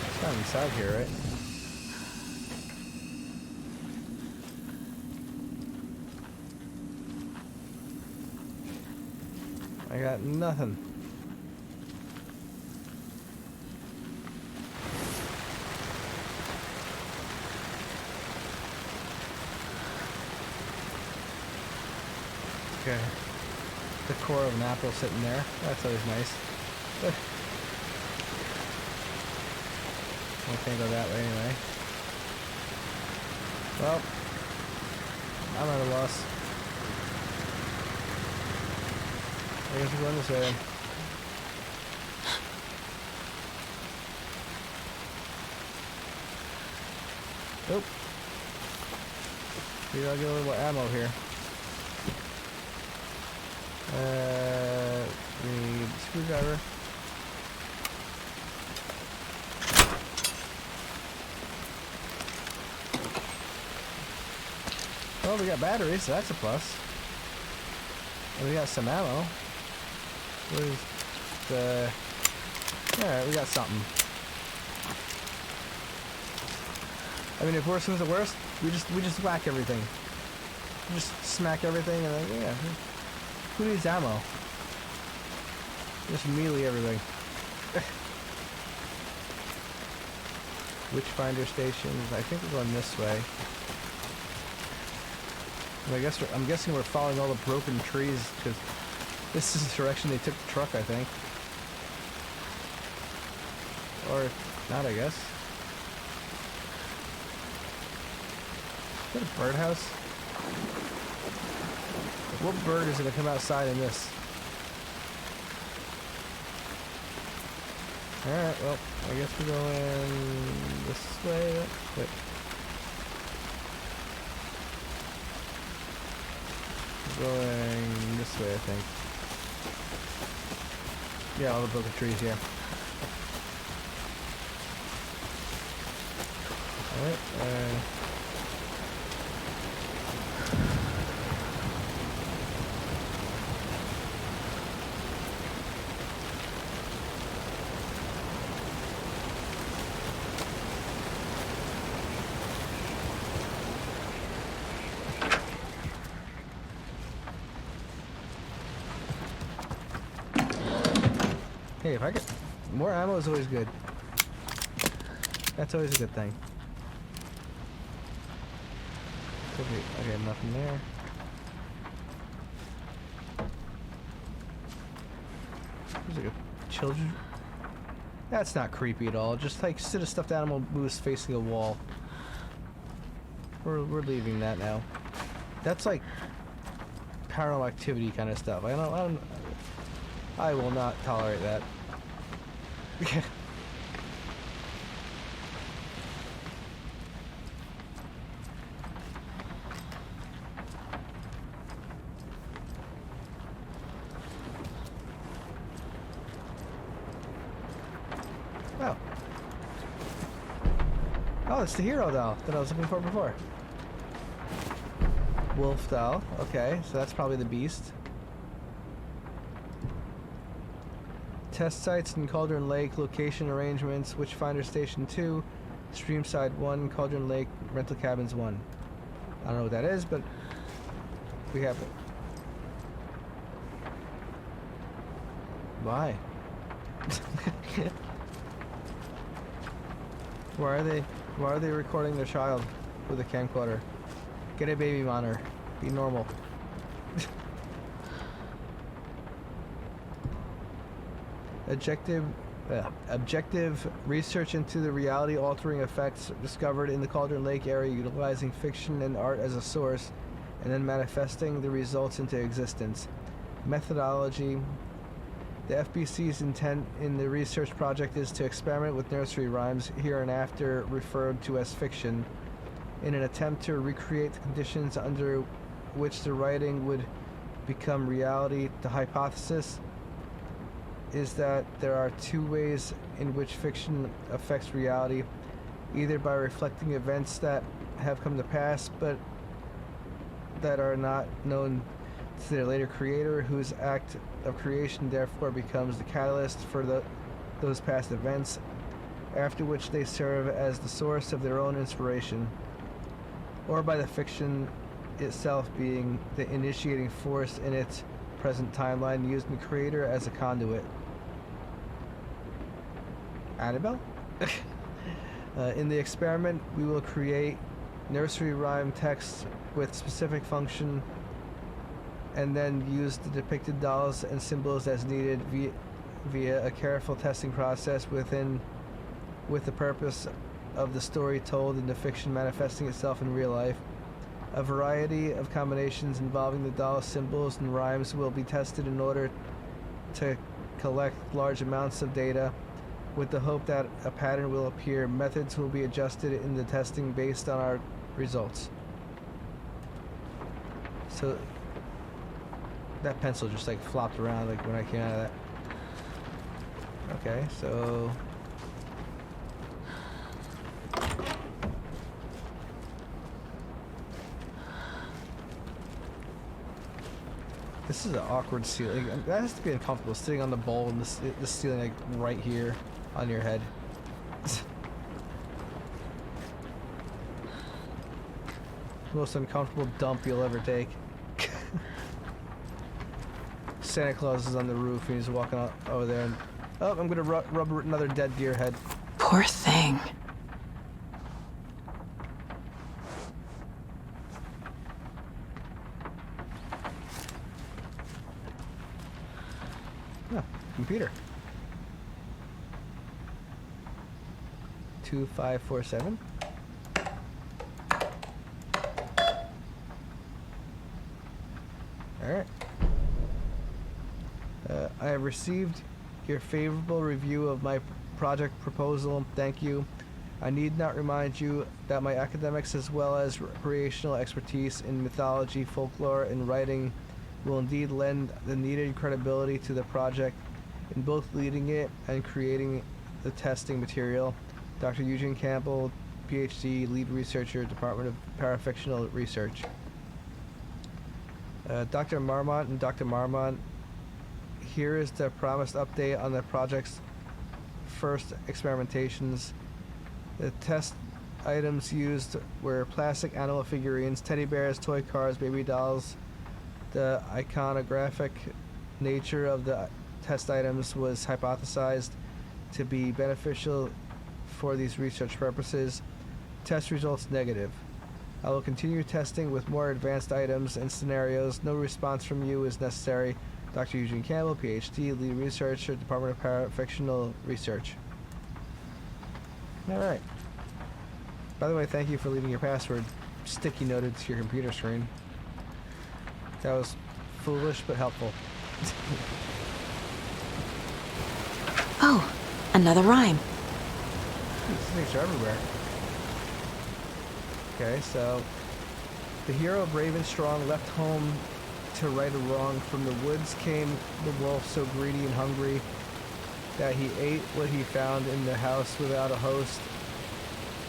It's not inside here, right? I got nothing. Okay. The core of an apple sitting there. That's always nice. I can't go that way anyway. Well, I'm at a loss. I guess we're going this way then. Nope. We gotta get a little more ammo here. We need a screwdriver. Well, we got batteries, so that's a plus. And we got some ammo. Where's the... Alright, we got something. I mean, if worse comes to worst, we just whack everything. We just smack everything and then, yeah. Who needs ammo? Just melee everything. Witchfinder stations. I think we're going this way. And I'm guessing we're following all the broken trees because this is the direction they took the truck, I think. Or not, I guess. Is that a birdhouse? What bird is going to come outside in this? Alright, well, I guess we're going this way. Wait. We're going this way, I think. Yeah, all the broken trees here. Alright, hey, if I get more ammo is always good. That's always a good thing. Okay, nothing there. There's like a children. That's not creepy at all. Just like sit a stuffed animal moose facing a wall. We're leaving that now. That's like paranormal activity kind of stuff. I will not tolerate that. Oh. Oh, it's the hero doll that I was looking for before. Wolf doll. Okay, so that's probably the beast. Test sites in Cauldron Lake, location arrangements, Witchfinder Station 2, Streamside 1, Cauldron Lake, Rental Cabins 1. I don't know what that is, but we have it. Why? Why are they recording their child with a camcorder? Get a baby monitor. Be normal. Objective research into the reality-altering effects discovered in the Cauldron Lake area, utilizing fiction and art as a source, and then manifesting the results into existence. Methodology. The FBC's intent in the research project is to experiment with nursery rhymes, hereinafter referred to as fiction, in an attempt to recreate the conditions under which the writing would become reality. The hypothesis is that there are two ways in which fiction affects reality, either by reflecting events that have come to pass but that are not known to their later creator, whose act of creation therefore becomes the catalyst for those past events, after which they serve as the source of their own inspiration, or by the fiction itself being the initiating force in its present timeline, using the creator as a conduit. Annabelle? In the experiment, we will create nursery rhyme texts with specific function and then use the depicted dolls and symbols as needed via a careful testing process with the purpose of the story told in the fiction manifesting itself in real life. A variety of combinations involving the doll symbols and rhymes will be tested in order to collect large amounts of data, with the hope that a pattern will appear. Methods will be adjusted in the testing based on our results. So that pencil just like flopped around like when I came out of that. Okay, so this is an awkward ceiling. That has to be uncomfortable, sitting on the bowl and the ceiling like right here on your head. Most uncomfortable dump you'll ever take. Santa Claus is on the roof and he's walking over there and... Oh, I'm gonna rub another dead deer head. Poor thing. Oh, computer. 2547. Alright. I have received your favorable review of my project proposal. Thank you. I need not remind you that my academics as well as recreational expertise in mythology, folklore, and writing will indeed lend the needed credibility to the project in both leading it and creating the testing material. Dr. Eugene Campbell, PhD, lead researcher, Department of Parafictional Research. Dr. Marmont and Dr. Marmont, here is the promised update on the project's first experimentations. The test items used were plastic animal figurines, teddy bears, toy cars, baby dolls. The iconographic nature of the test items was hypothesized to be beneficial for these research purposes. Test results negative. I will continue testing with more advanced items and scenarios. No response from you is necessary. Dr. Eugene Campbell, PhD, lead researcher, Department of Parafictional Research. Alright. By the way, thank you for leaving your password sticky noted to your computer screen. That was foolish but helpful. Oh, another rhyme. These things are everywhere. Okay, so the hero brave and strong left home to right a wrong. From the woods came the wolf, so greedy and hungry that he ate what he found in the house without a host.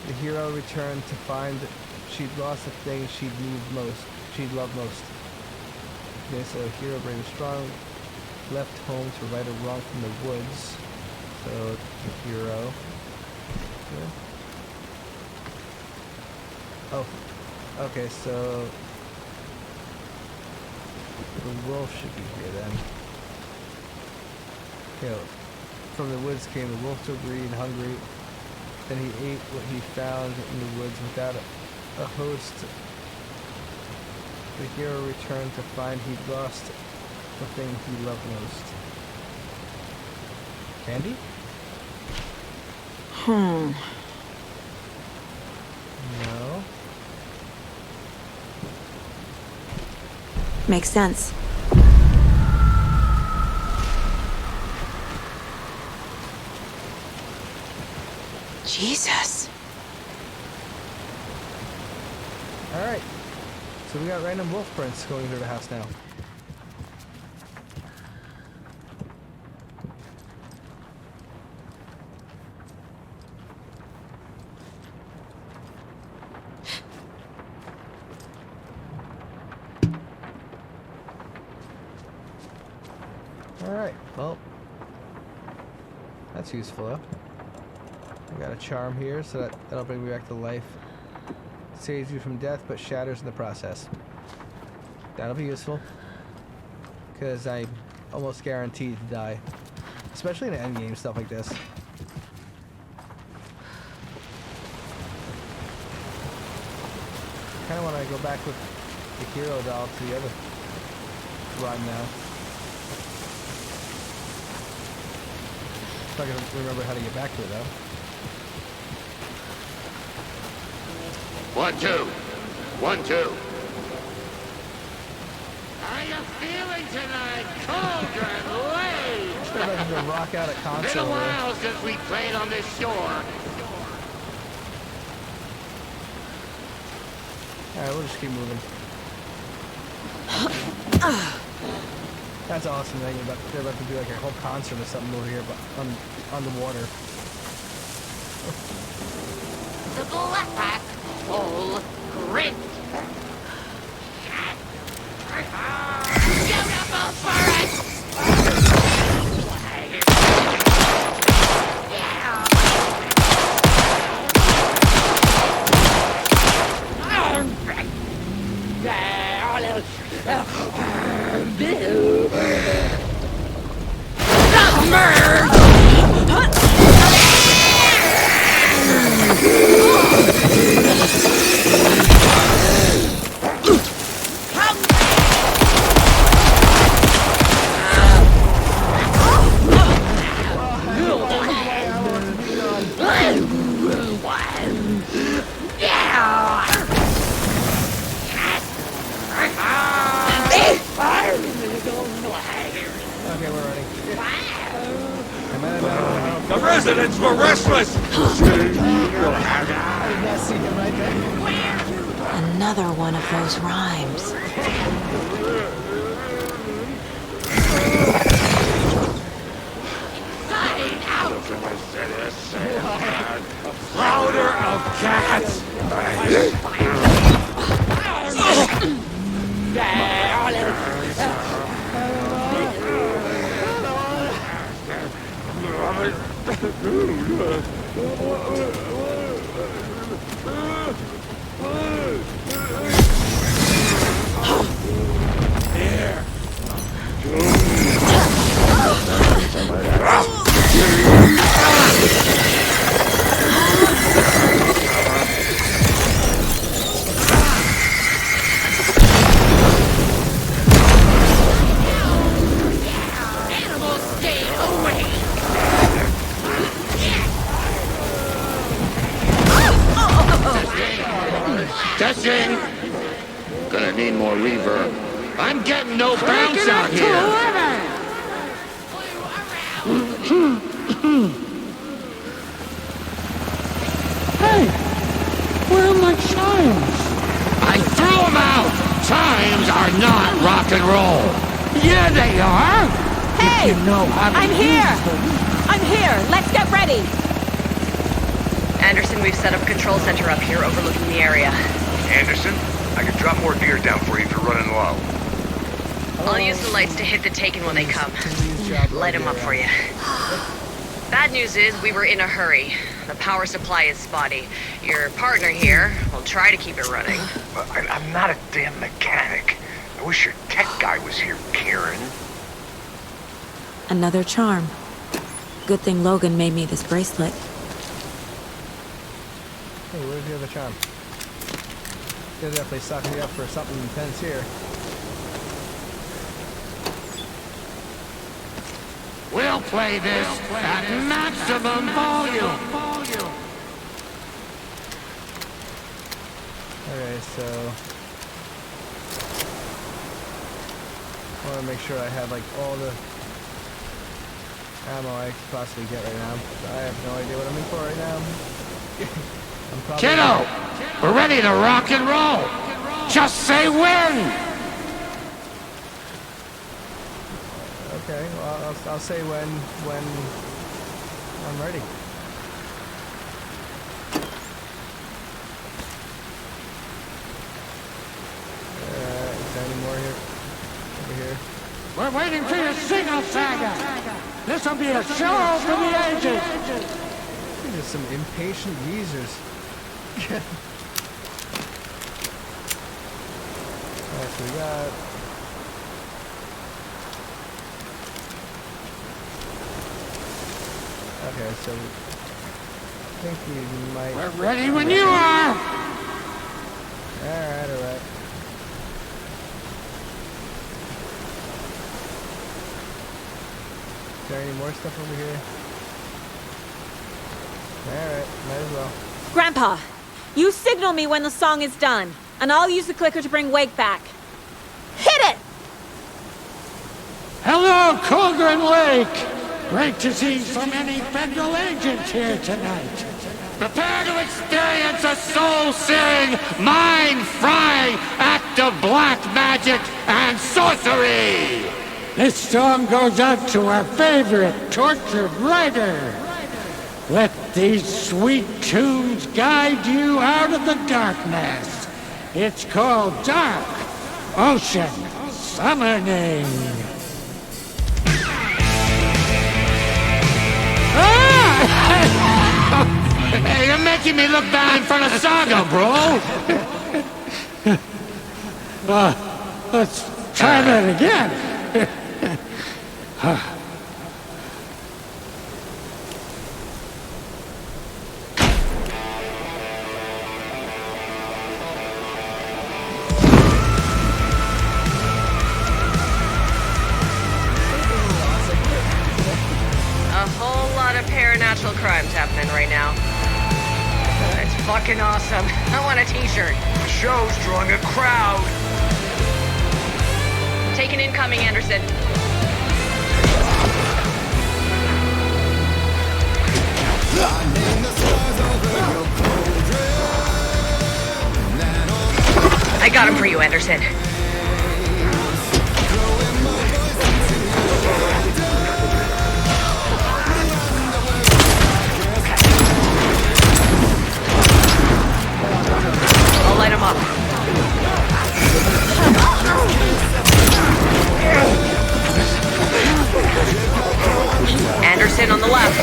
The hero returned to find she'd lost the thing she'd loved most. Okay, so hero brave and strong left home to right a wrong from the woods. So the hero. Okay. Oh, okay, so the wolf should be here then. Okay, from the woods came the wolf, so greedy and hungry. Then he ate what he found in the woods without a host. The hero returned to find he'd lost the thing he loved most. Candy? No. Makes sense. Jesus. Alright. So we got random wolf prints going through the house now. Alright, well, that's useful though. I got a charm here, so that'll bring me back to life. Saves you from death, but shatters in the process. That'll be useful. Because I'm almost guaranteed to die. Especially in endgame stuff like this. Kinda wanna go back with the hero doll to the other run now. I'm not gonna remember how to get back to it though. 1, 2. 1, 2. How you feeling tonight? Cauldron Lake! Should have to rock out a console. Been a while since we played on this shore. Alright, we'll just keep moving. That's awesome. They're about to do like a whole concert or something over here, but on the water. The black hole grit. Beautiful forest! Okay, we're running. The residents were restless! I did not see him right there. Another one of those rhymes. Sign out! Louder of cats! Testing. Gonna need more reverb. I'm getting no bounce out here. Hey, where are my chimes? I threw them out. Chimes are not rock and roll. Yeah, they are. Hey! If you know how to I'm use here! them. I'm here! Let's get ready! Anderson, we've set up a control center up here overlooking the area. Anderson, I can drop more gear down for you if you're running low. I'll use the lights to hit the Taken when they come. Light them up for you. Bad news is we were in a hurry. The power supply is spotty. Your partner here will try to keep it running. I'm not a damn mechanic. I wish your tech guy was here, Karen. Another charm. Good thing Logan made me this bracelet. Hey, where's the other charm? They're definitely sucking me up for something intense here. We'll play this at maximum volume. Okay, so I want to make sure I have like all the ammo I could possibly get right now. I have no idea what I'm in for right now. I'm probably Kiddo, we're ready to rock and roll. Just say when. Okay, well I'll say when I'm ready. Is there any more here? Over here. We're waiting for your signal, Saga. This will be a show for the ages. These are some impatient geezers. Alright, so we got... Okay, so I think we might... We're ready when you are. Alright, alright. Is there any more stuff over here? Alright, might as well. Grandpa, you signal me when the song is done, and I'll use the clicker to bring Wake back. Hit it! Hello, Colgren Lake. Great to see so many federal agents here tonight. Prepare to experience a soul-searing, mind-frying act of black magic and sorcery! This song goes out to our favorite tortured writer. Let these sweet tunes guide you out of the darkness. It's called Dark Ocean Summoning. Hey, you're making me look bad in front of Saga, bro. Let's try that again. A whole lot of paranatural crimes happening right now. It's fucking awesome. I want a t-shirt. The show's drawing a crowd. Take an incoming, Anderson. I got him for you, Anderson. I'll light him up. Anderson on the left.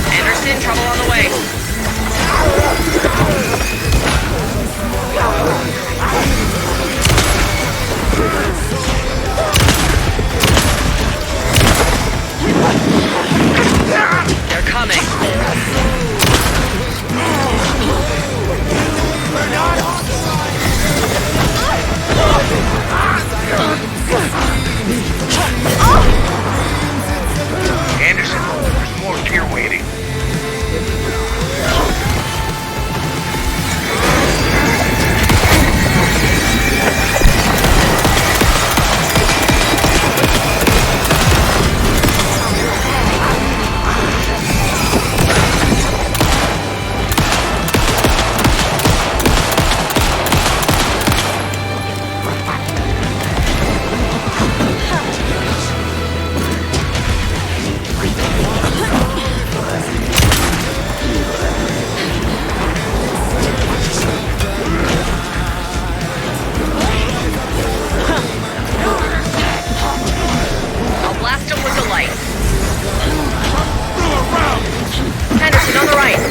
Anderson, trouble on the way. They're coming. Anderson, there's more gear waiting. I'll blast him with the light. Henderson on the right.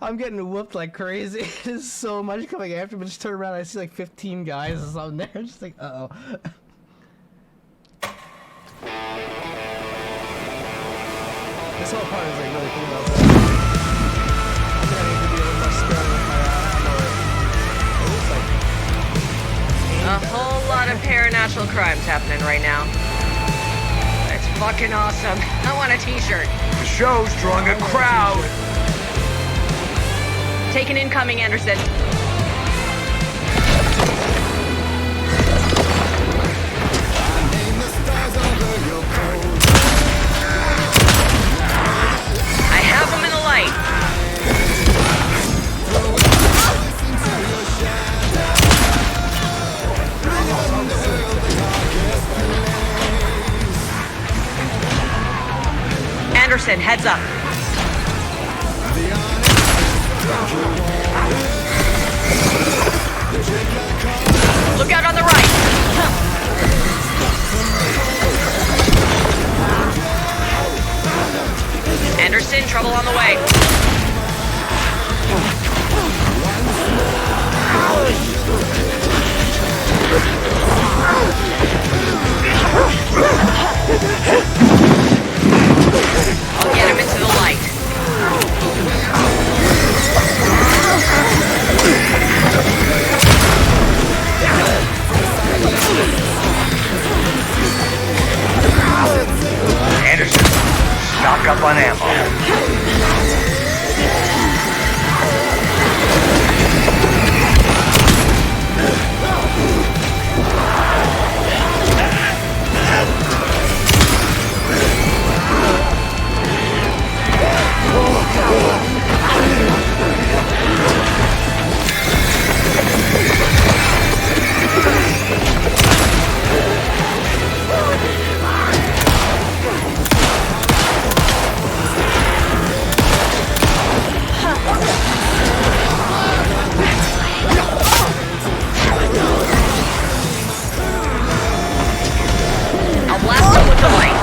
I'm getting whooped like crazy. There's so much coming after me. Just turn around and I see like 15 guys or something there. Just like, uh-oh. This whole part is like really cool about that. I think I need to be a little more sparing with my ammo. It looks like A whole lot of paranormal crimes happening right now. It's fucking awesome. I want a t-shirt. The show's drawing a crowd. Take an incoming, Anderson. I have him in the light. Anderson, heads up. Look out on the right. Anderson, trouble on the way. I'll get him into the light. Anderson, stock up on ammo. I'll blast him with the light.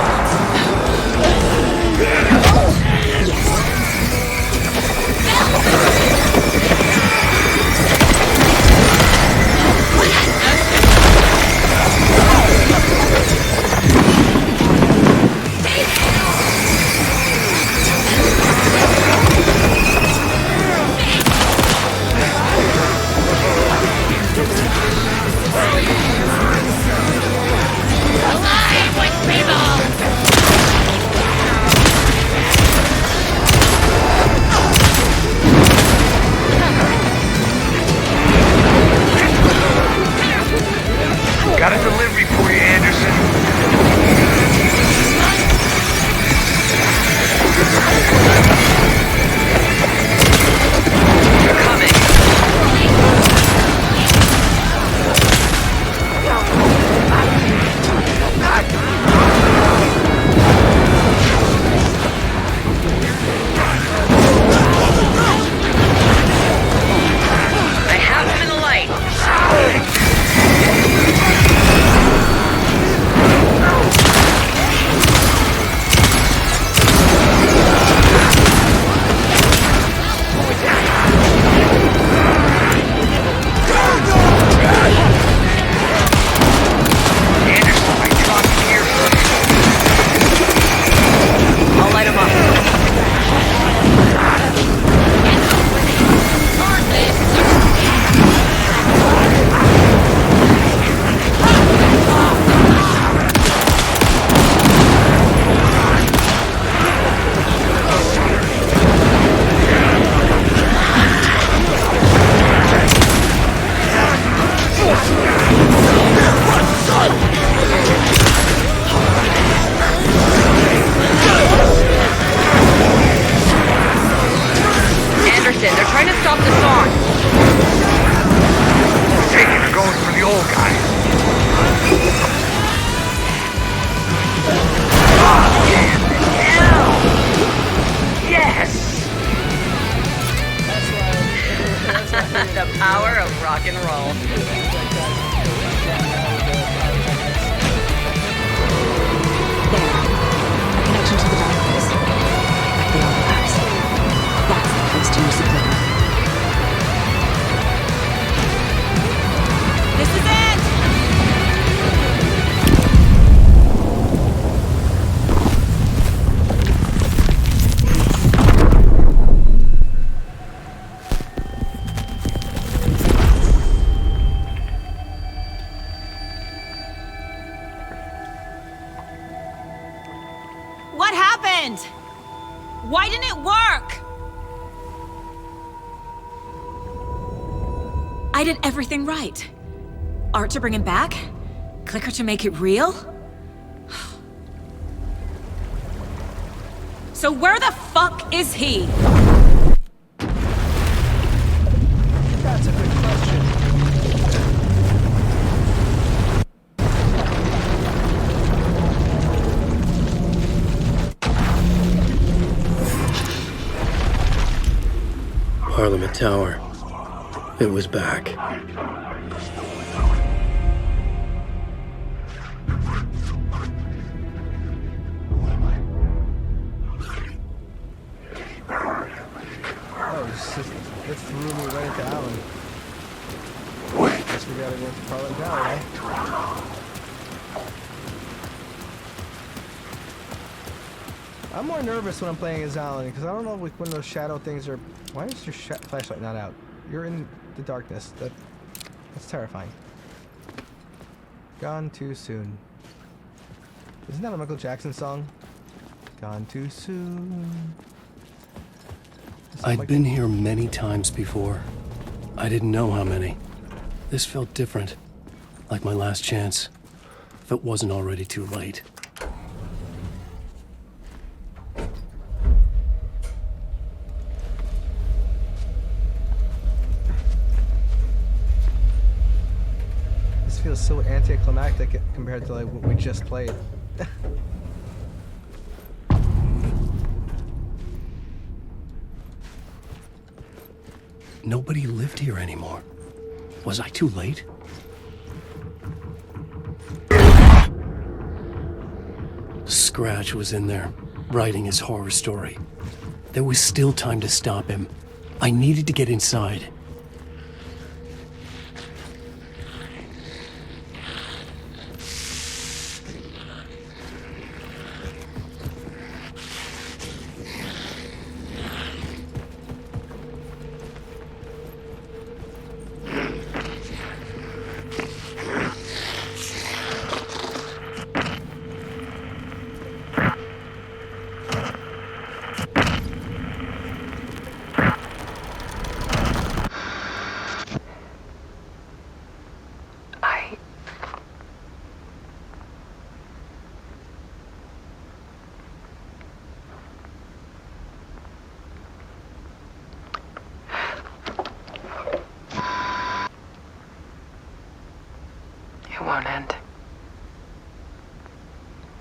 Got a delivery for you, Anderson. You're coming. I have him in the light. happened? Why didn't it work? I did everything right. Art to bring him back? Clicker to make it real? So where the fuck is he? That's a good question. Parliament Tower. It was back. Oh, it threw me right into Alan. Guess we gotta go to Parliament Tower, eh? I'm more nervous when I'm playing as Alan, because I don't know like, when those shadow things are... Why is your flashlight not out? You're in the darkness. That's terrifying. Gone too soon. Isn't that a Michael Jackson song? Gone too soon. I'd been here many times before. I didn't know how many. This felt different. Like my last chance. If it wasn't already too late. This feels so anticlimactic compared to like what we just played. Nobody lived here anymore. Was I too late? Scratch was in there, writing his horror story. There was still time to stop him. I needed to get inside. It won't end.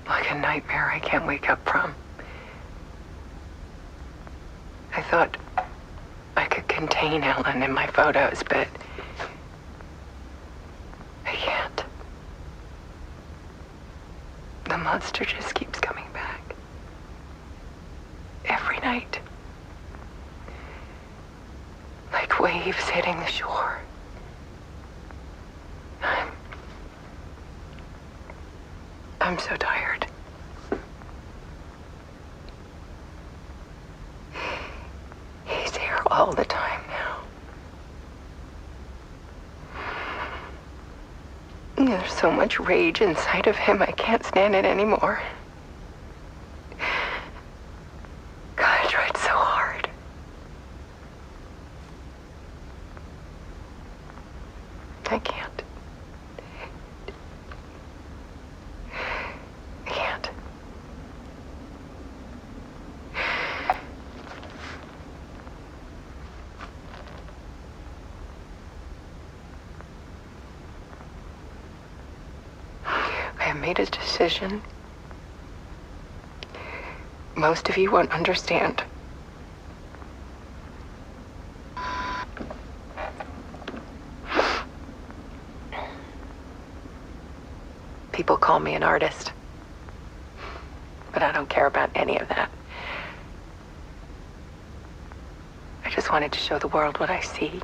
Like a nightmare I can't wake up from. I thought I could contain Ellen in my photos, but I can't. The monster just keeps coming back. Every night. Like waves hitting the shore. I'm so tired. He's here all the time now. There's so much rage inside of him, I can't stand it anymore. God, I tried so hard. I can't. I made a decision. Most of you won't understand. People call me an artist, but I don't care about any of that. I just wanted to show the world what I see.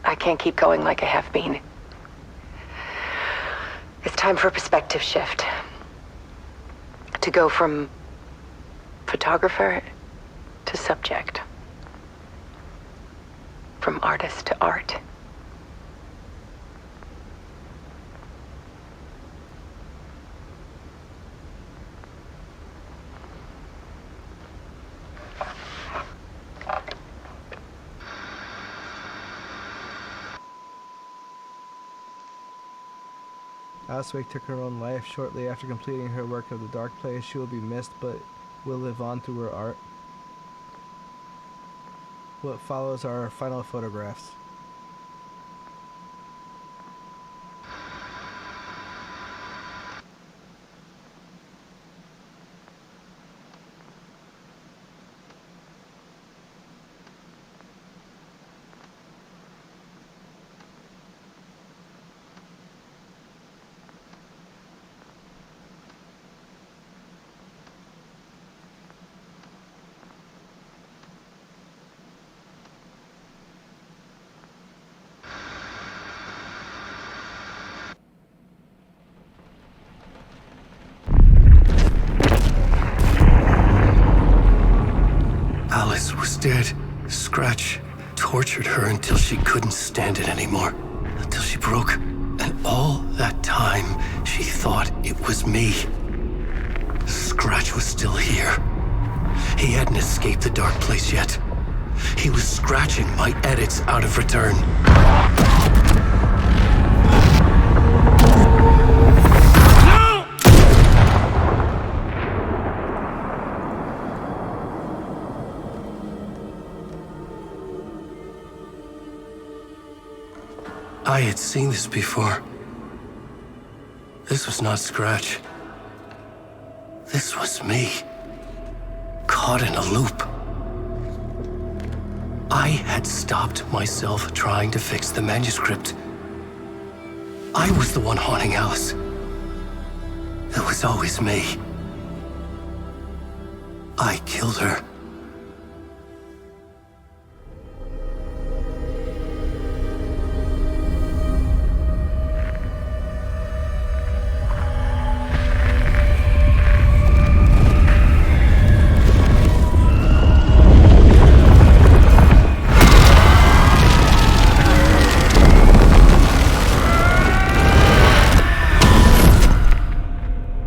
I can't keep going like I have been. It's time for a perspective shift. To go from photographer to subject. From artist to art. Alice Wake took her own life shortly after completing her work of the Dark Place. She will be missed, but will live on through her art. What follows are final photographs. Alice was dead. Scratch tortured her until she couldn't stand it anymore. Until she broke. And all that time, she thought it was me. Scratch was still here. He hadn't escaped the Dark Place yet. He was scratching my edits out of return. I had seen this before. This was not Scratch. This was me. Caught in a loop. I had stopped myself trying to fix the manuscript. I was the one haunting Alice. It was always me. I killed her.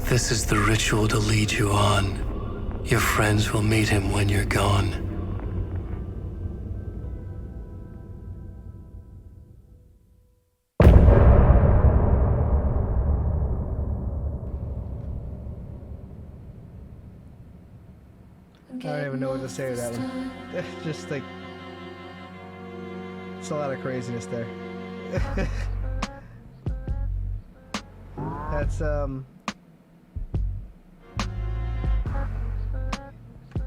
This is the ritual to lead you on. Your friends will meet him when you're gone. I don't even know what to say to that one. Just like, it's a lot of craziness there. That's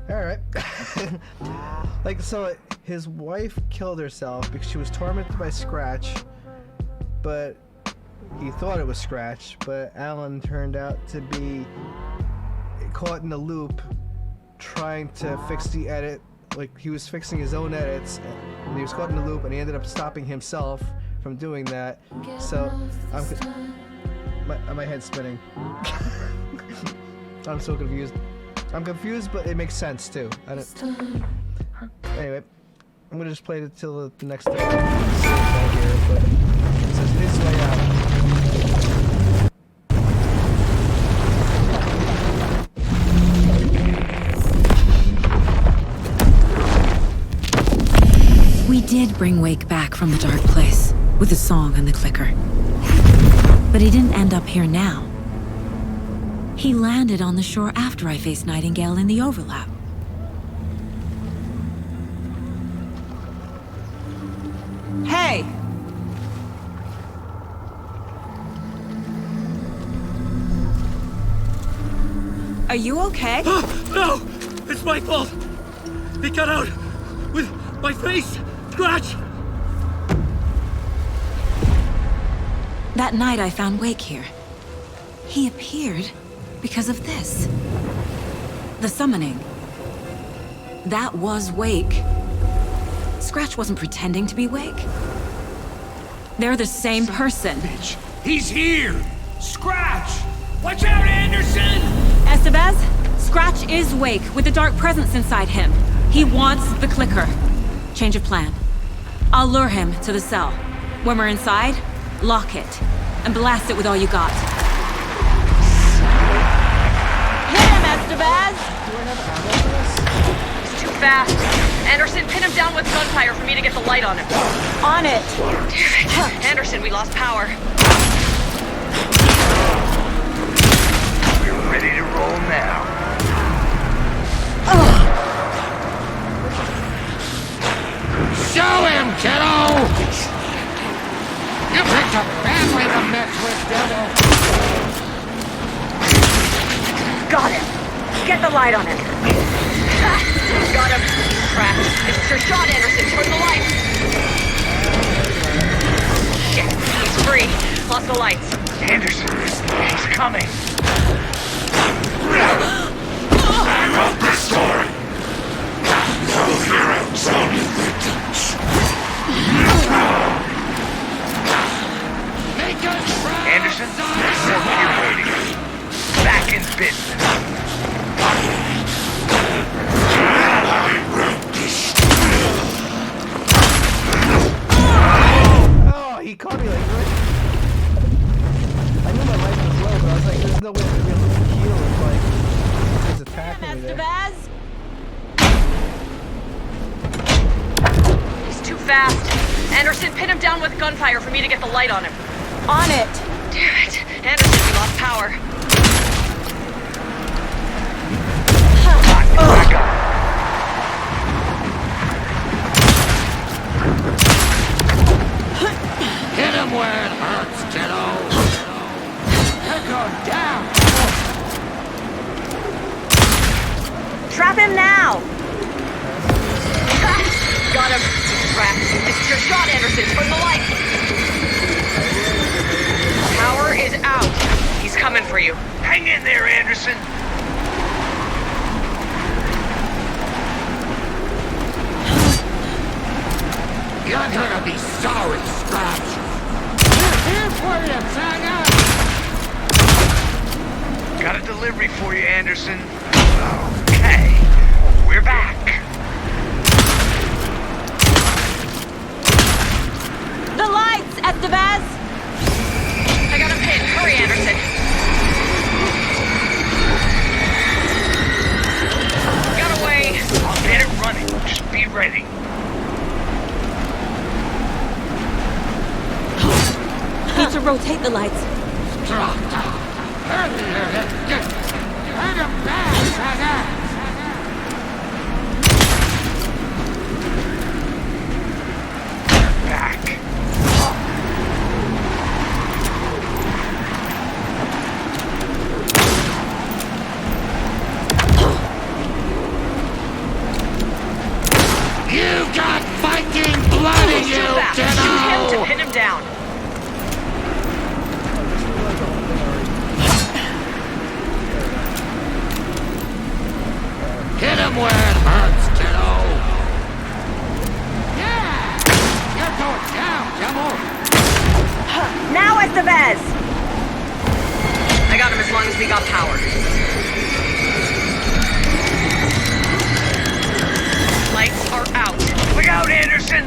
alright. Like, so his wife killed herself because she was tormented by Scratch, but he thought it was Scratch, but Alan turned out to be caught in a loop trying to fix the edit. Like, he was fixing his own edits and he was caught in a loop and he ended up stopping himself from doing that. So my head's spinning. I'm so confused. I'm confused, but it makes sense too. I don't. Anyway, I'm gonna just play it till the next thing. But it says this way out. We did bring Wake back from the Dark Place with the song and the clicker. But he didn't end up here now. He landed on the shore after I faced Nightingale in the overlap. Hey! Are you okay? No! It's my fault! It got out with my face! Scratch! That night I found Wake here. He appeared because of this. The summoning. That was Wake. Scratch wasn't pretending to be Wake. They're the same person. Bitch, he's here! Scratch! Watch out, Anderson! Estevez, Scratch is Wake with the dark presence inside him. He wants the clicker. Change of plan. I'll lure him to the cell. When we're inside, lock it and blast it with all you got. Estevez! He's too fast. Anderson, pin him down with gunfire for me to get the light on him. On it! Damn it. Anderson, we lost power. Ready to roll now. Show him, kiddo! You picked a family to mess with, devil! Got him. Get the light on him. Got him. Crap. This is your shot, Anderson. Turn the lights. Shit. He's free. Lost the lights. Anderson, he's coming. I wrote this story. No heroes, only victims. Anderson, you're waiting. Back in business. I wrote this. Oh, he caught me like right. I knew my life was low, but I was like, there's no way to be able to heal if like he's attacking me there. He's too fast. Anderson, pin him down with gunfire for me to get the light on him. On it! Damn it. Anderson, we lost power. I got it. Hit him where it hurts, kiddo. You're going down. Trap him now. Got him. Crap. This is your shot, Anderson. Turn the light. Power is out. He's coming for you. Hang in there, Anderson. You're gonna be sorry, Scratch. We're here for you, Saga. Got a delivery for you, Anderson. Okay. We're back. The lights, Estevez! I got him pinned. Hurry, Anderson. Got away. I'll get it running. Just be ready. Need to rotate the lights. Drop down. Hurt him back, Saga. Back. You got Viking blood in He's you, too fast. kiddo! Shoot him to pin him down. Hit him where it hurts, kiddo! Yeah! You're going down, devil! Now, Estevez! I got him as long as we got power. Lights are out. Look out, Anderson!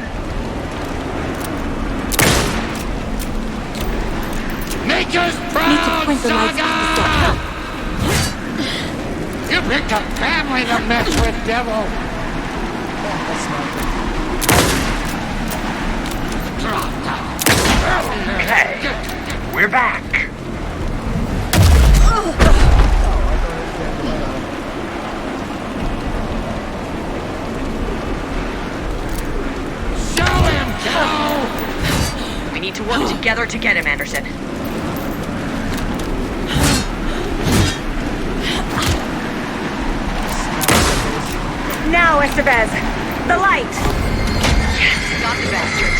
Make us Need to proud, point the lights Saga! You picked a family to mess with, devil! Drop down. Okay. We're back. Show him, kiddo! We need to work together to get him, Anderson. Now, Estevez! The light! Yes, got the bastard.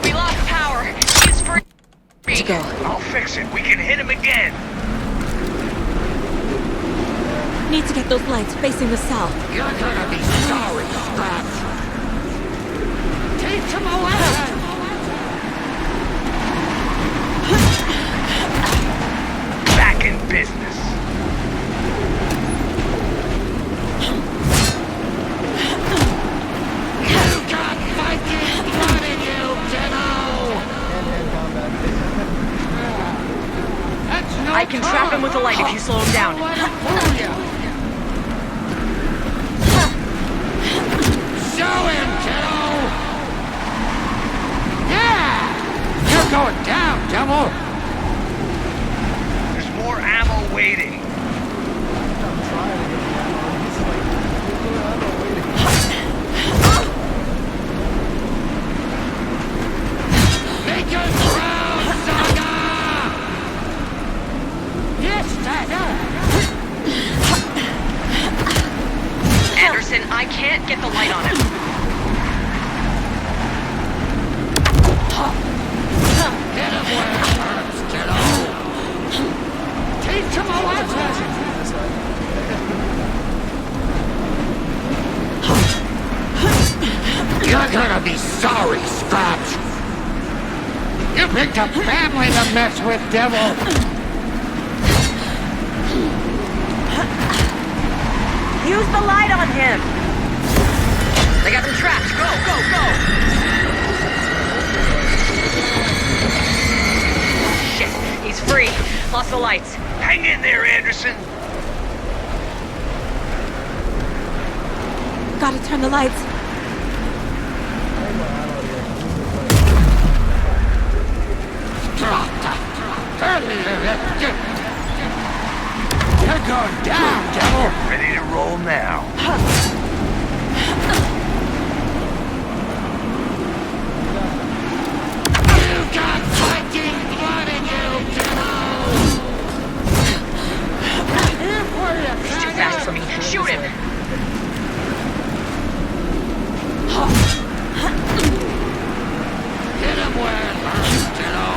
We lost power. He's free. To go. I'll fix it. We can hit him again. Need to get those lights facing the south. You're gonna be sorry, Scratch! Teach him a lesson! Back in business. You got Viking blood in you, kiddo! Hand-to-hand combat. That's no I can trap him with the light if you slow him down. Let him fool you. Show him, kiddo! Yeah! You're going light on him. Get him where it hurts, kiddo! Teach him a lesson! You're gonna be sorry, Scratch! You picked a family to mess with, devil! Use the light on him! They got him trapped. Go, go, go! Shit, he's free. Lost the lights. Hang in there, Anderson. Gotta turn the lights. You're going down, devil! Ready to roll now. You got fighting blood in you, kiddo! Here for you, He's too fast for me. Shoot him! Hit him where it hurts, kiddo!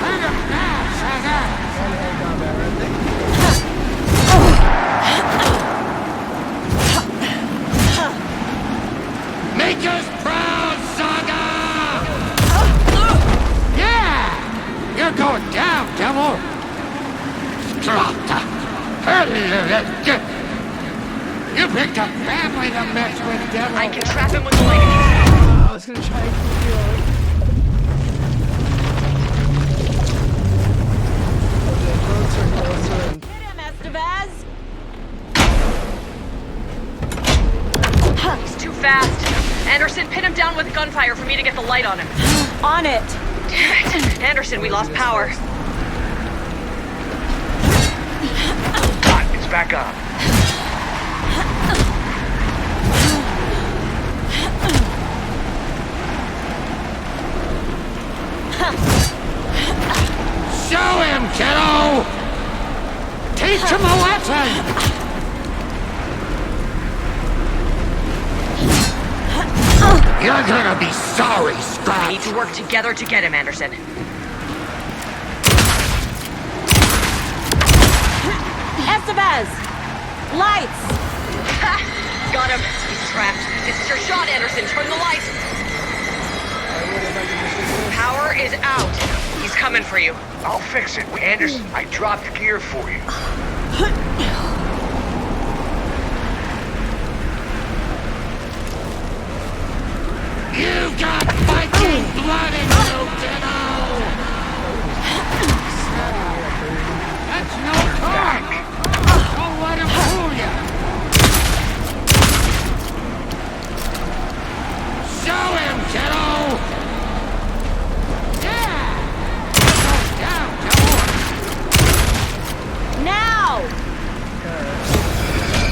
Hang him now, Saga! Make us proud, Saga! Yeah! You're going down, devil! You picked a family to mess with, devil! I can trap him with the light. I was gonna try and keep going. Hit him, Estevez! He's too fast. Anderson, pin him down with gunfire for me to get the light on him. On it! Damn it. Anderson, we lost power. It's back on. Show him, kiddo! Teach him a lesson! You're gonna be sorry, We Scratch! need to work together to get him, Anderson. Estevez! Lights! Ha! Got him. He's trapped. This is your shot, Anderson. Turn the lights. Power is out. He's coming for you. I'll fix it. Anderson, I dropped gear for you. You've got fighting blood in you, kiddo! That's no talk! Don't let him fool you! Show him, kiddo! Yeah! Go down, devil! Now!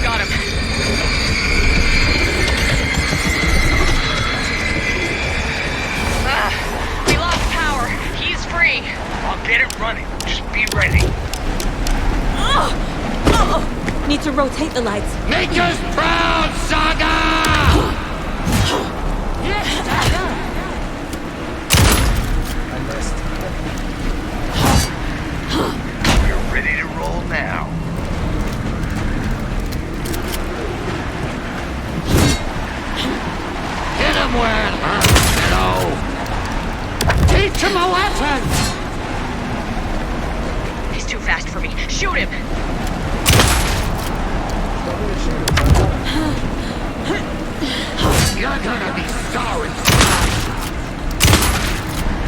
Got him. We lost power. He's free. I'll get it running. Just be ready. Need to rotate the lights. Make us proud, Saga! Yes, Saga! I missed. You're ready to roll now. Hit him where it hurts, kiddo! Teach him a lesson! He's too fast for me. Shoot him. You're gonna be sorry, Scratch!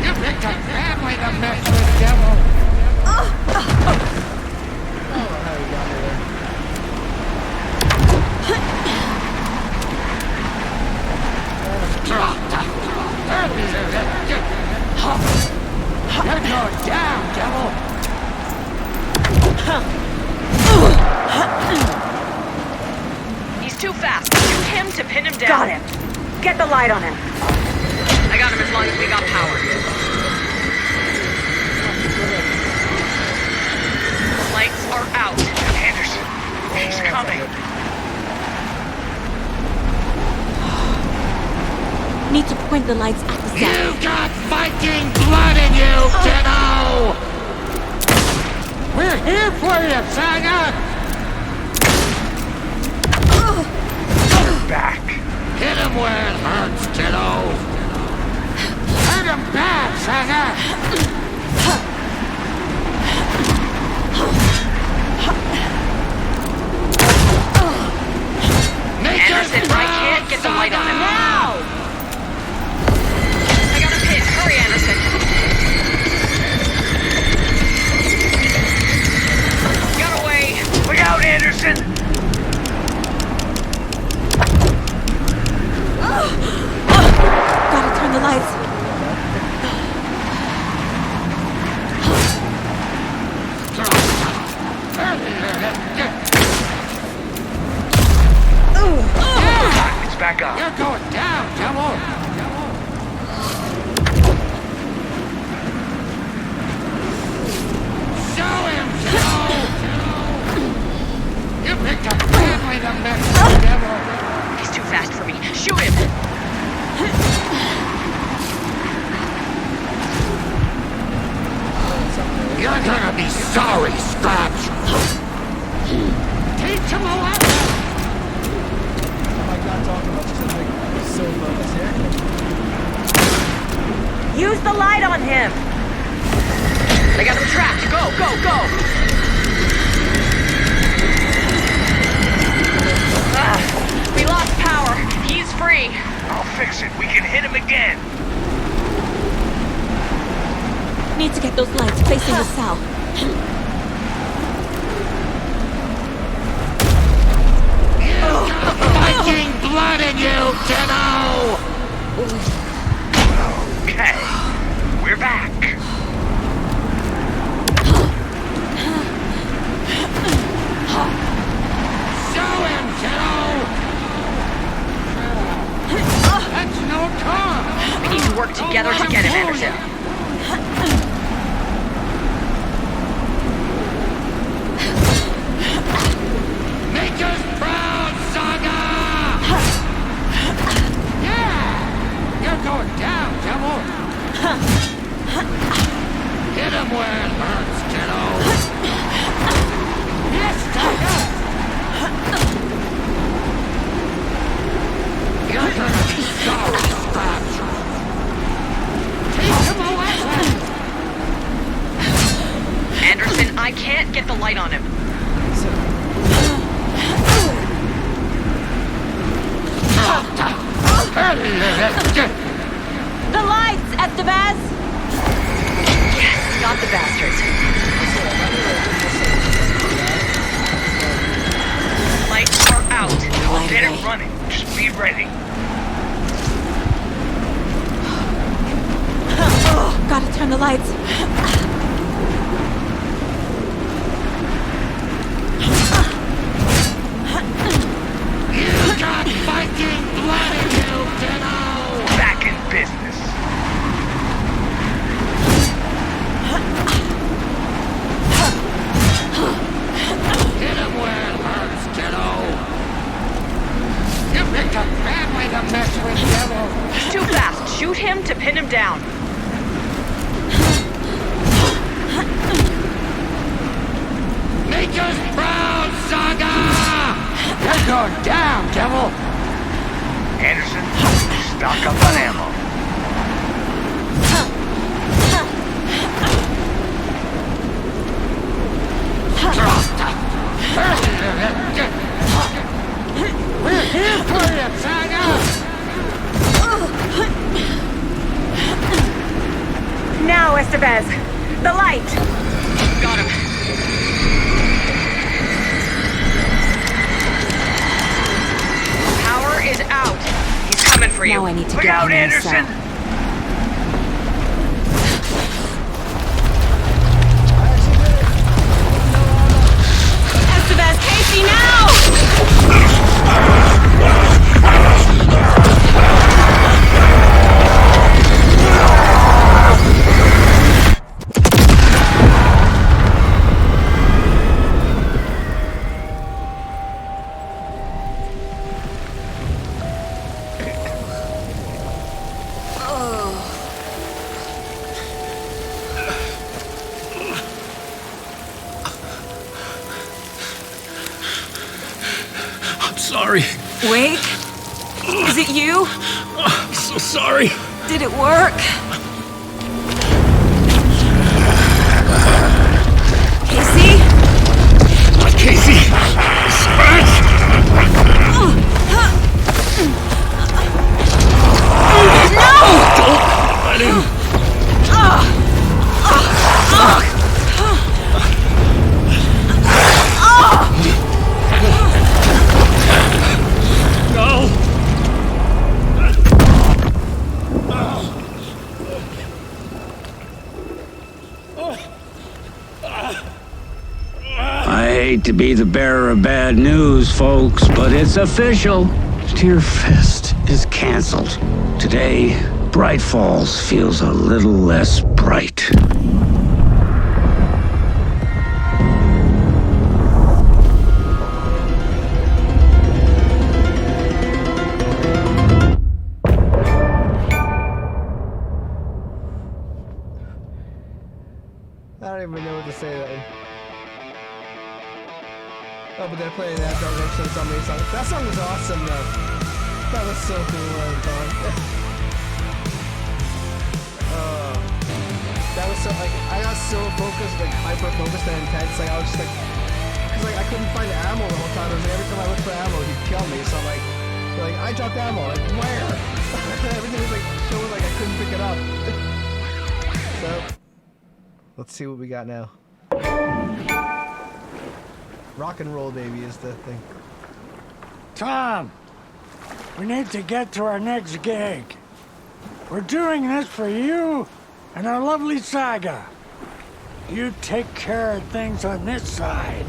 You picked a family to mess with, devil! You're going down, devil! He's too fast. Shoot him to pin him down. Got him. Get the light on him. I got him as long as we got power. The lights are out. Anderson, he's coming. Need to point the lights at the cell. You got Viking blood in you, kiddo! We're here for you, Saga! Go back. Hit him where it hurts, kiddo! Hurt him bad, Saga! Anderson, I can't get the light on him. Now! I got him hit. Hurry, Anderson. Got away. Look out, Anderson! Gotta turn the lights. It's back up. You're going down, devil! Show him, kiddo! You picked a family to mess with, devil! He's too fast for me. Shoot him! You're gonna be sorry, Scratch! Teach him a lesson! I'm like not talking about just like so focused here. Use the light on him! They got him trapped. Go, go, go! We lost power. He's free. I'll fix it. We can hit him again. Need to get those lights facing the cell. Viking blood in you, kiddo! Okay. We're back. Show him, kiddo! That's no car! We need to work together to get him, Anderson. Make us proud, Saga! Yeah! You're going down, devil! Hit him where it hurts, kiddo! Yes, Saga! You're gonna be sorry, Scratch! Teach him a lesson! Anderson, I can't get the light on him. The lights, Estevez! Yes, got the bastards. Lights are out. I'll get it running. Just be ready. Gotta turn the lights. You got Viking blood in you, kiddo! Back in business. Hit him where it hurts, kiddo! You picked a family to mess with, devil! He's too fast. Shoot him to pin him down. Make us proud, Saga! You're going down, devil! Anderson, stock up on ammo. We're here for you, Saga! Now, Estevez. The light. Got him. Power is out. He's coming for you. Now I need to Look get out, him in the Anderson! cell. Estevez, Casey, now! sorry. Wake? Is it you? I'm so sorry. Did it work? Casey? Not Casey. Scratch! Don't let him. No. I hate to be the bearer of bad news, folks, but it's official. Tear Fest is canceled. Today, Bright Falls feels a little less bright. I don't even know what to say to that. Oh, but they're playing that Dark Ocean Zombie song. That song was awesome, though. That was so cool. That was so, like, I got so focused, like, hyper-focused and intense, like, I was just, like, because, like, I couldn't find ammo the whole time. It was like, every time I looked for ammo, he'd kill me, so I'm like, I dropped ammo, like, where? Everything was, like, showing like I couldn't pick it up. So, let's see what we got now. Rock and roll, baby, is the thing. Tom, we need to get to our next gig. We're doing this for you and our lovely Saga. You take care of things on this side.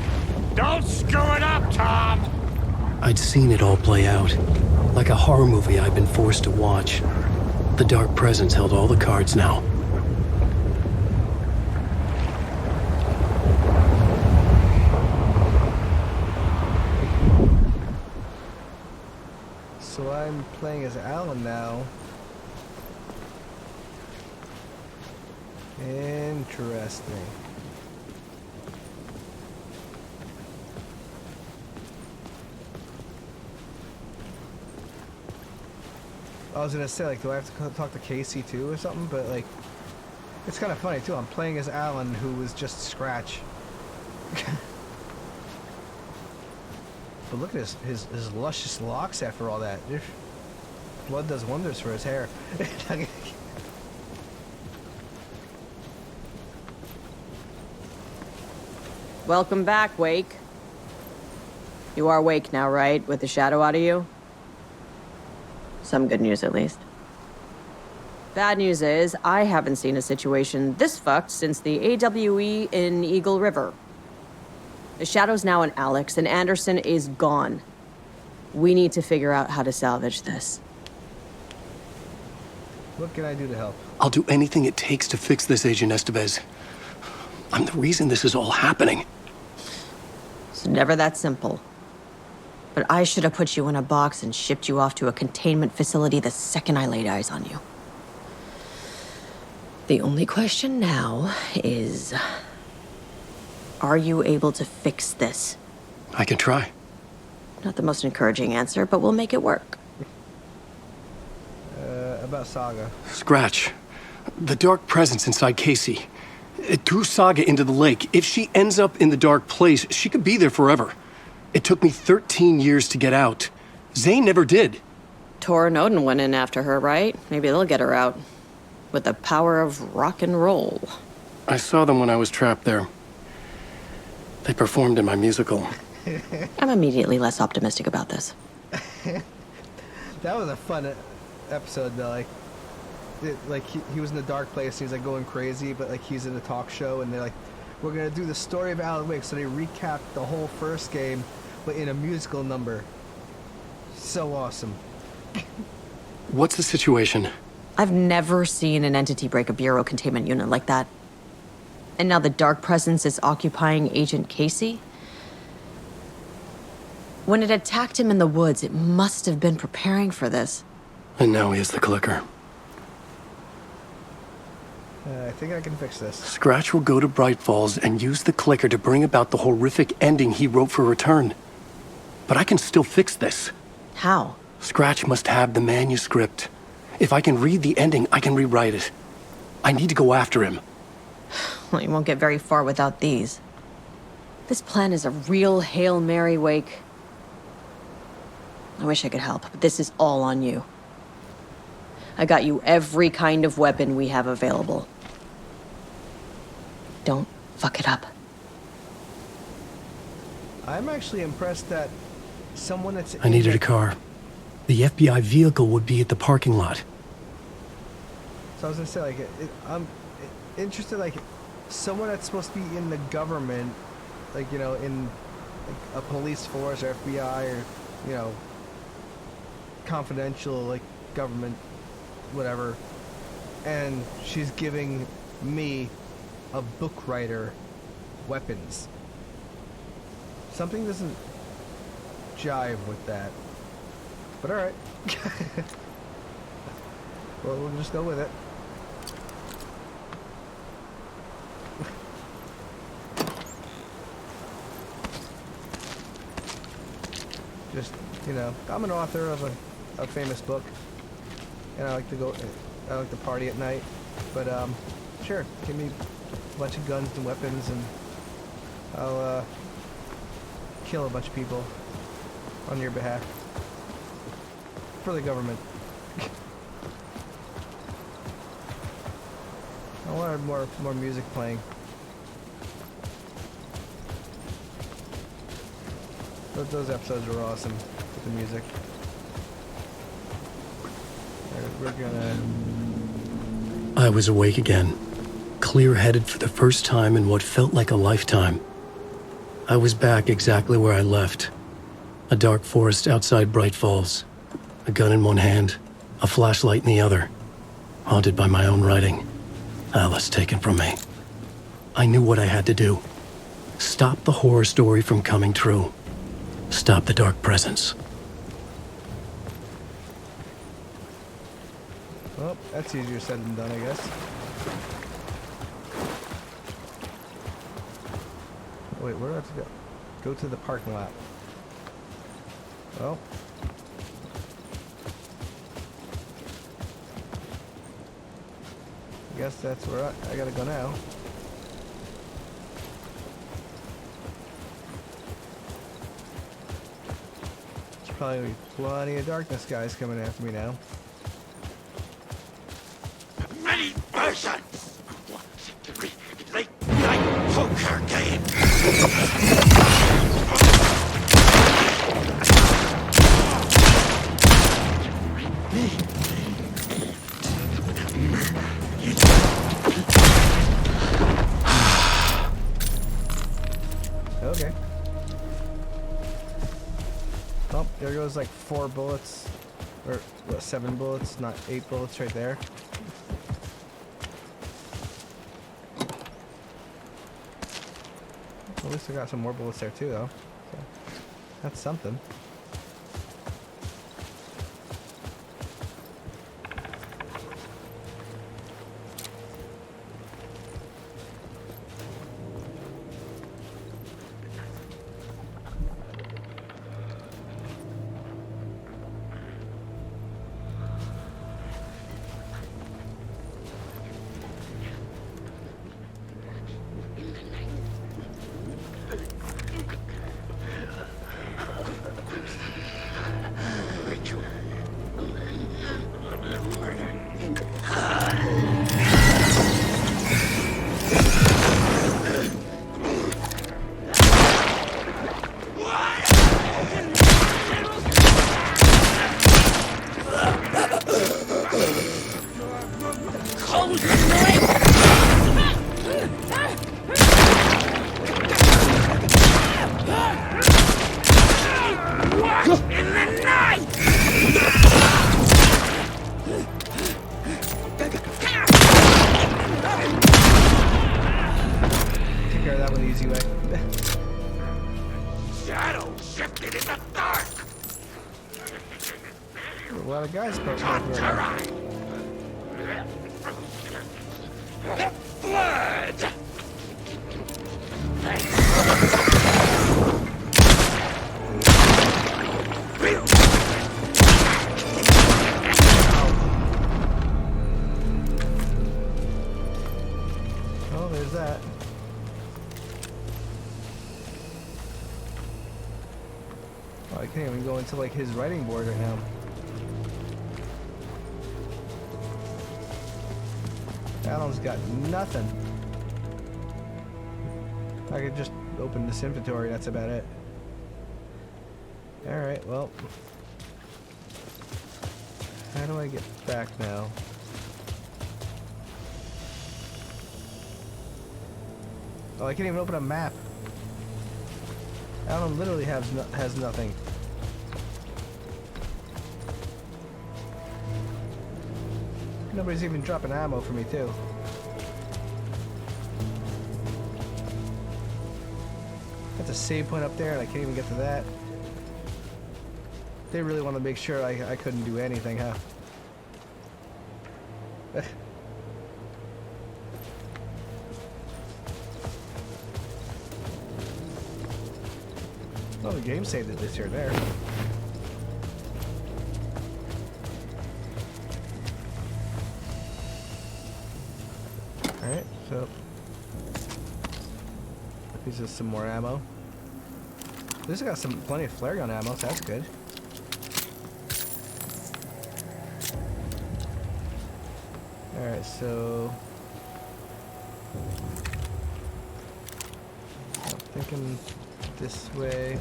Don't screw it up, Tom! I'd seen it all play out. Like a horror movie I'd been forced to watch. The Dark Presence held all the cards now. So I'm playing as Alan now. Interesting. I was gonna say, like, do I have to talk to Casey too or something? But, like, it's kind of funny too. I'm playing as Alan, who was just Scratch. But look at his luscious locks after all that. Blood does wonders for his hair. Welcome back, Wake. You are Wake now, right? With the shadow out of you? Some good news, at least. Bad news is, I haven't seen a situation this fucked since the AWE in Eagle River. The shadow's now in Alex, and Anderson is gone. We need to figure out how to salvage this. What can I do to help? I'll do anything it takes to fix this, Agent Estevez. I'm the reason this is all happening. It's never that simple. But I should have put you in a box and shipped you off to a containment facility the second I laid eyes on you. The only question now is... are you able to fix this? I can try. Not the most encouraging answer, but we'll make it work. About Saga. Scratch. The Dark Presence inside Casey. It threw Saga into the lake. If she ends up in the Dark Place, she could be there forever. It took me 13 years to get out. Zane never did. Tor and Odin went in after her, right? Maybe they'll get her out. With the power of rock and roll. I saw them when I was trapped there. They performed in my musical. I'm immediately less optimistic about this. That was a fun episode, though. Like, he was in the dark place. He was like going crazy, but like he's in a talk show, and they're like, "We're gonna do the story of Alan Wake." So they recapped the whole first game, but in a musical number. So awesome. What's the situation? I've never seen an entity break a bureau containment unit like that. And now the Dark Presence is occupying Agent Casey? When it attacked him in the woods, it must have been preparing for this. And now he has the clicker. I think I can fix this. Scratch will go to Bright Falls and use the clicker to bring about the horrific ending he wrote for Return. but I can still fix this. How? Scratch must have the manuscript. If I can read the ending, I can rewrite it. I need to go after him. Well, you won't get very far without these. This plan is a real Hail Mary, Wake. I wish I could help, but this is all on you. I got you every kind of weapon we have available. Don't fuck it up. I'm actually impressed that someone that's... I needed a car. The FBI vehicle would be at the parking lot. So I was gonna say, like, I'm interested, like, someone that's supposed to be in the government, like, you know, in like a police force or FBI or, you know, confidential, like, government, whatever, and she's giving me, a book writer, weapons. Something doesn't jive with that. But alright. Well, we'll just go with it. Just, you know, I'm an author of a famous book. And I like to party at night. But, sure, give me a bunch of guns and weapons and I'll, kill a bunch of people on your behalf. For the government. I wanted more music playing. Those episodes were awesome with the music. We're gonna... I was awake again, clear-headed for the first time in what felt like a lifetime. I was back exactly where I left. A dark forest outside Bright Falls. A gun in one hand, a flashlight in the other. Haunted by my own writing. Alice taken from me. I knew what I had to do. Stop the horror story from coming true. Stop the dark presence. Well, that's easier said than done, I guess. Wait, where do I have to go? Go to the parking lot. Well. I guess that's where I gotta go now. There's probably gonna be plenty of darkness guys coming after me now. Many versions! Late night poker game! Okay. Oh, there goes like 4 bullets. Or, what, 7 bullets, not 8 bullets right there. At least I got some more bullets there too, though. So, that's something. Guys, but blood! Oh, there's that. Oh, I can't even go into like his writing board right now. Alan's got nothing. I could just open this inventory, that's about it. Alright, well. How do I get back now? Oh, I can't even open a map. Alan literally has nothing. Nobody's even dropping ammo for me, too. That's a save point up there, and I can't even get to that. They really want to make sure I couldn't do anything, huh? Well, the game saved it this year there. Alright, so this is some more ammo. This has got plenty of flare gun ammo, so that's good. Alright, so I'm thinking this way.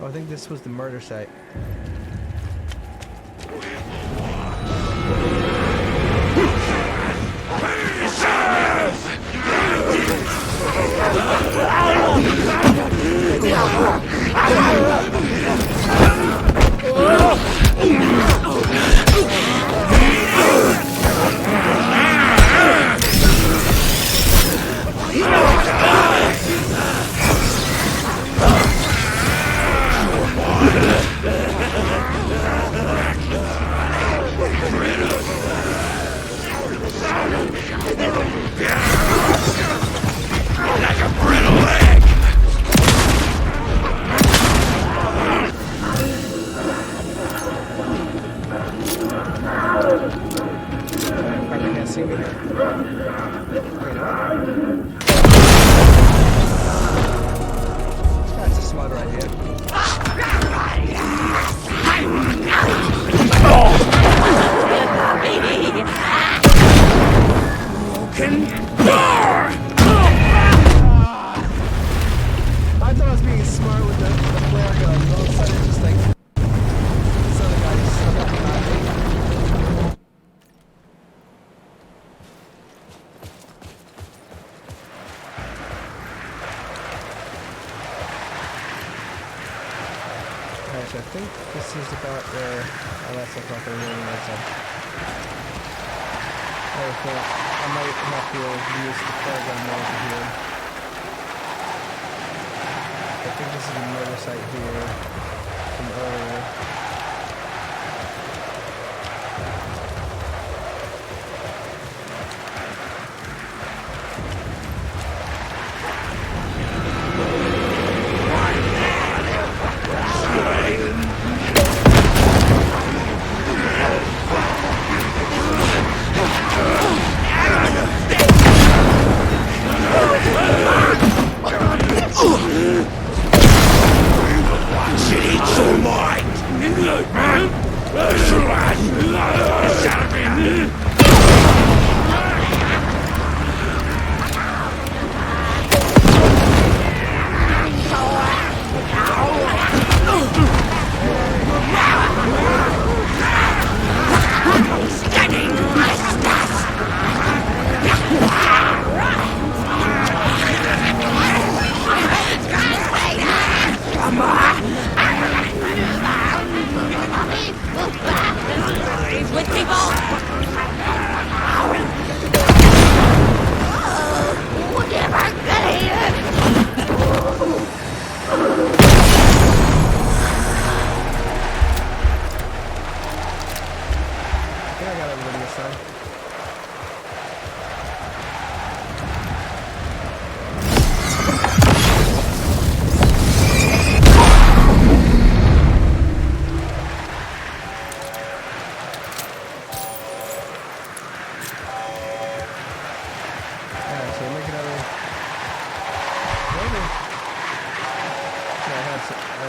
Oh, I think this was the murder site. That's a smarter idea. I thought I was being smart with the flare gun, but all of a sudden it's just like this other guy just stuck up behind me. Alright, so I think this is about where... Oh, that's not going to be on the right side. Okay, I might not be able to use the flare gun over here. I think this is the murder site here from earlier. With people!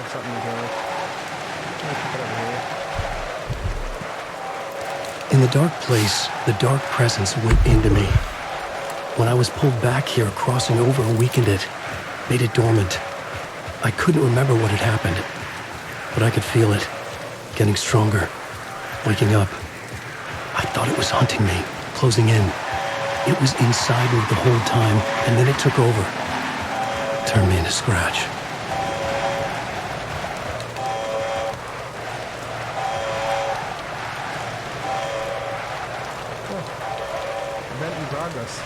something to carry. Let me put it over here. In the dark place, the dark presence went into me. When I was pulled back here, crossing over weakened it, made it dormant. I couldn't remember what had happened, but I could feel it, getting stronger, waking up. I thought it was hunting me, closing in. It was inside me the whole time, and then it took over. Turned me into Scratch. Event in progress.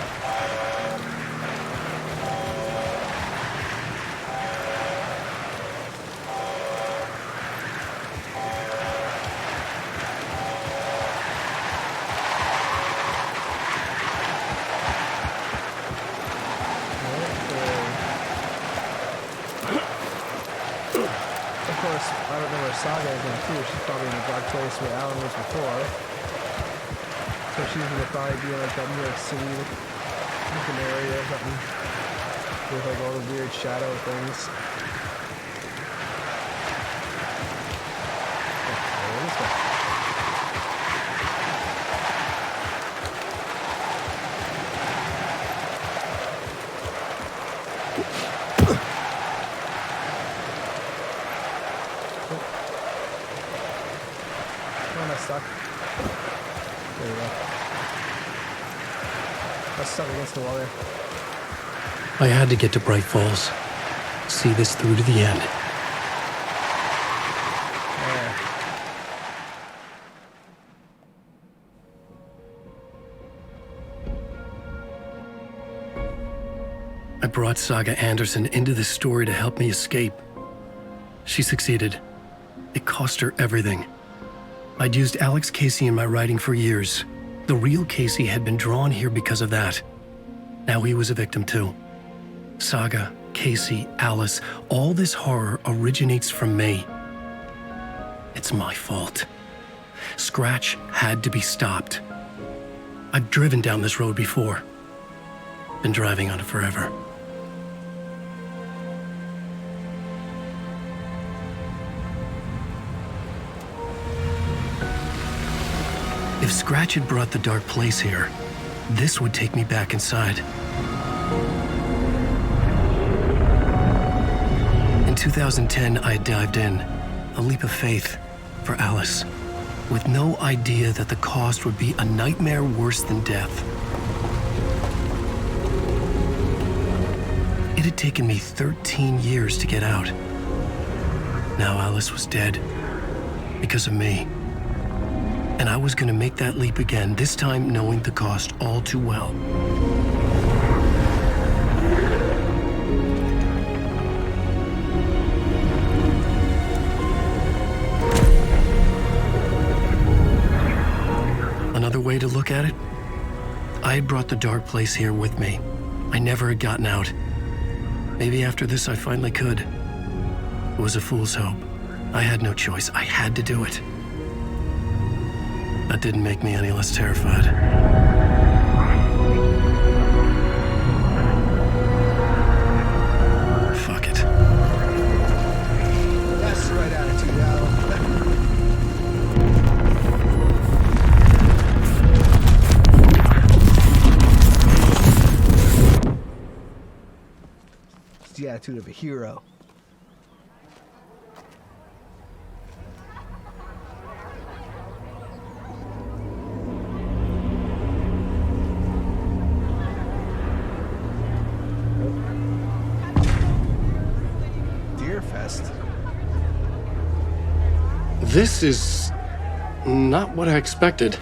Of course, I don't know where Saga is now too. She's probably in the dark place where Alan was before. So she's gonna probably be in like that New York City looking area or something. With like all the weird shadow things. Okay, let's go. Oh, I'm stuck. There you go. I was stuck against the wall there. I had to get to Bright Falls. See this through to the end. I brought Saga Anderson into this story to help me escape. She succeeded. It cost her everything. I'd used Alex Casey in my writing for years. The real Casey had been drawn here because of that. Now he was a victim too. Saga, Casey, Alice, all this horror originates from me. It's my fault. Scratch had to be stopped. I've driven down this road before. Been driving on it forever. If Scratch had brought the dark place here, this would take me back inside. In 2010, I had dived in, a leap of faith for Alice, with no idea that the cost would be a nightmare worse than death. It had taken me 13 years to get out. Now Alice was dead, because of me. And I was gonna make that leap again, this time knowing the cost all too well. Another way to look at it? I had brought the dark place here with me. I never had gotten out. Maybe after this I finally could. It was a fool's hope. I had no choice. I had to do it. That didn't make me any less terrified. Fuck it. That's the right attitude, Al. It's the attitude of a hero. This is not what I expected.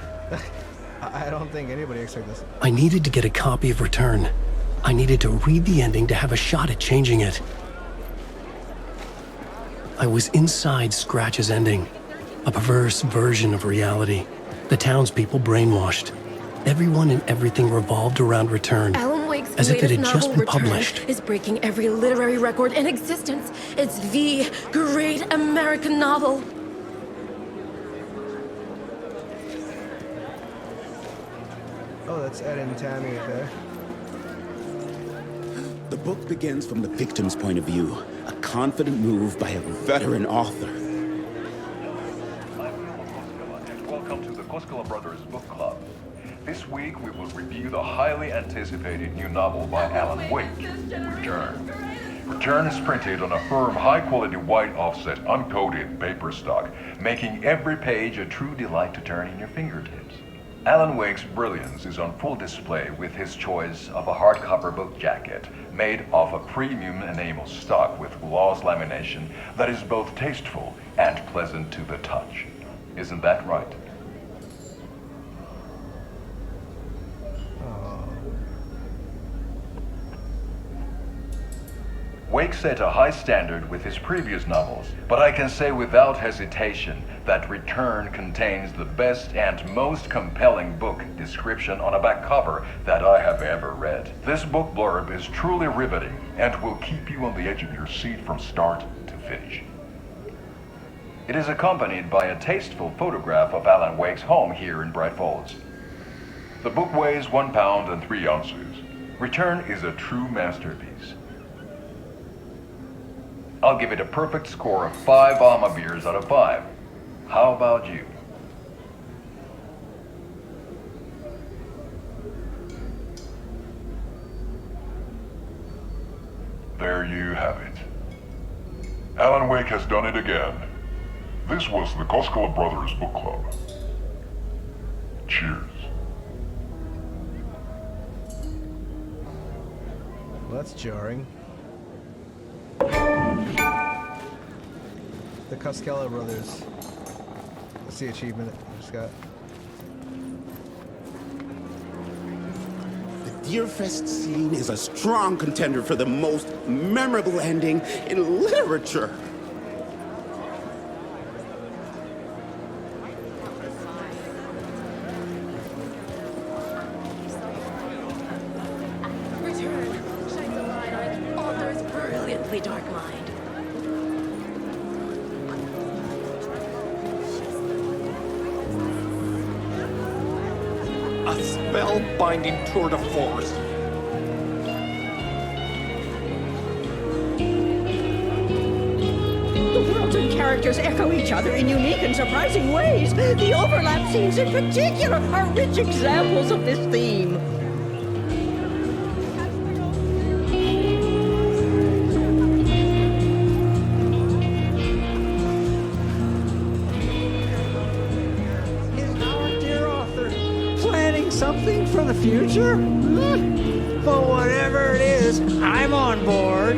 I don't think anybody expected this. I needed to get a copy of Return. I needed to read the ending to have a shot at changing it. I was inside Scratch's ending, a perverse version of reality. The townspeople brainwashed. Everyone and everything revolved around Return, Alan Wake's as if it latest had just novel, been Return, published. is breaking every literary record in existence. It's the great American novel. Oh, that's Ed and Tammy there. The book begins from the victim's point of view, a confident move by a veteran author. Welcome to the Koskela Brothers Book Club. This week we will review the highly anticipated new novel by Alan Wake, Return. Return is printed on a firm, high-quality white offset, uncoated paper stock, making every page a true delight to turn in your fingertips. Alan Wake's brilliance is on full display with his choice of a hardcover book jacket made of a premium enamel stock with gloss lamination that is both tasteful and pleasant to the touch. Isn't that right? Wake set a high standard with his previous novels, but I can say without hesitation that Return contains the best and most compelling book description on a back cover that I have ever read. This book blurb is truly riveting and will keep you on the edge of your seat from start to finish. It is accompanied by a tasteful photograph of Alan Wake's home here in Bright Falls. The book weighs 1 pound and 3 ounces. Return is a true masterpiece. I'll give it a perfect score of 5 Alma beers out of 5. How about you? There you have it. Alan Wake has done it again. This was the Koskela Brothers Book Club. Cheers. Well, that's jarring. The Koskela Brothers. That's the achievement I just got. The Deerfest scene is a strong contender for the most memorable ending in literature. Return. Shine the light on its author's brilliantly dark mind. A spellbinding tour de force. The worlds and characters echo each other in unique and surprising ways. The overlap scenes in particular are rich examples of this theme. Something for the future? But whatever it is, I'm on board.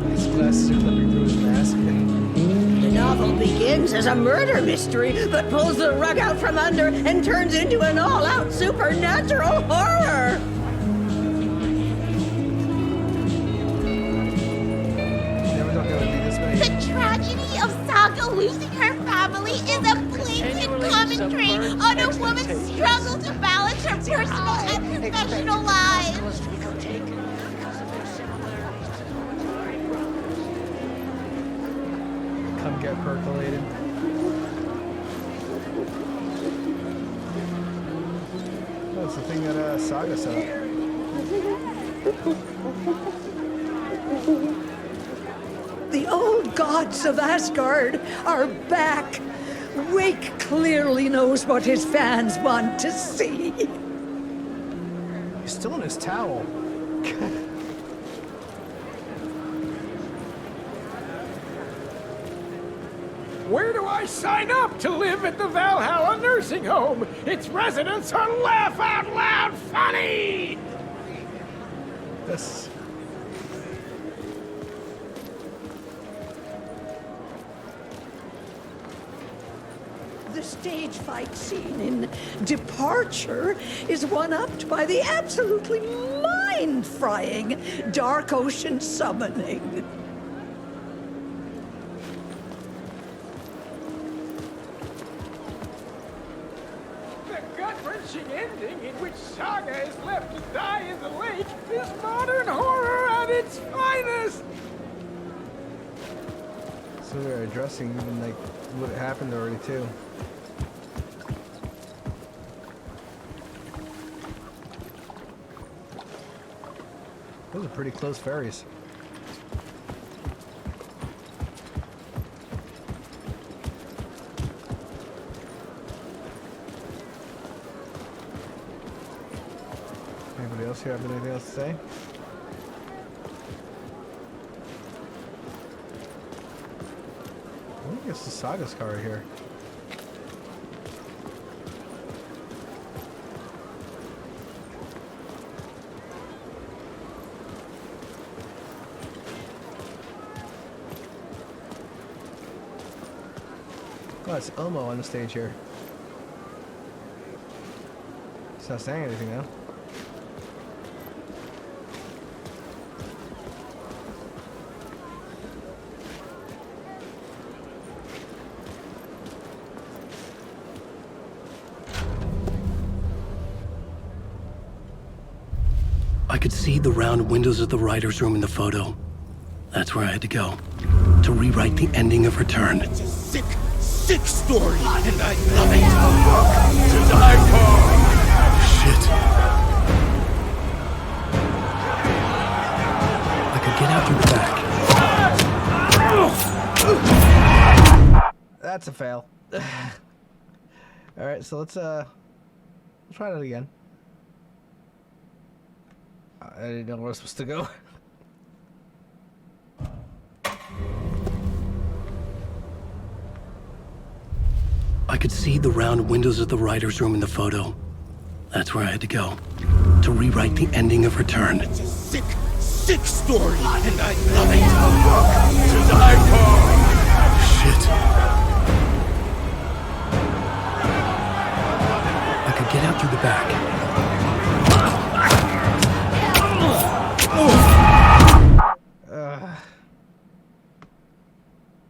His glasses are clipping through his mask. The novel begins as a murder mystery, but pulls the rug out from under and turns into an all-out supernatural horror. The tragedy of Saga losing her family is a blatant commentary on a woman's struggle to balance her personal and professional lives. Come get percolated. That's the thing that Saga set up. The old gods of Asgard are back. Wake clearly knows what his fans want to see. He's still in his towel. Where do I sign up to live at the Valhalla nursing home? Its residents are laugh out loud funny! This. The stage fight scene in Departure is one-upped by the absolutely mind-frying Dark Ocean summoning. The gut-wrenching ending in which Saga is left to die in the lake is modern horror at its finest! So they're addressing even like what happened already too. Those are pretty close ferries. Anybody else here have anything else to say? I think it's the Saga's car right here. Oh, it's Elmo on the stage here. He's not saying anything now. I could see the round windows of the writer's room in the photo. That's where I had to go. To rewrite the ending of Return. It's a sick, sick story, and I love it. To die for. Shit. I could get out through the back. That's a fail. Alright, so let's try that again. I didn't know where I was supposed to go. I could see the round windows of the writer's room in the photo. That's where I had to go. To rewrite the ending of Return. It's a sick, sick story, and I love it. To die for. Shit. I could get out through the back.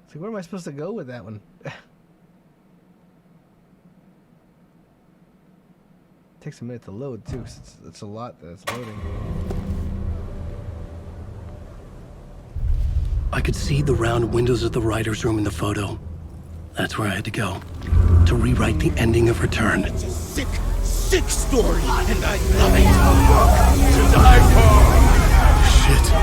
So where am I supposed to go with that one? Takes a minute to load too, 'cause it's a lot that's loading. I could see the round windows of the writer's room in the photo. That's where I had to go. To rewrite the ending of Return. It's a sick, sick story, and I love it. To die for. Shit.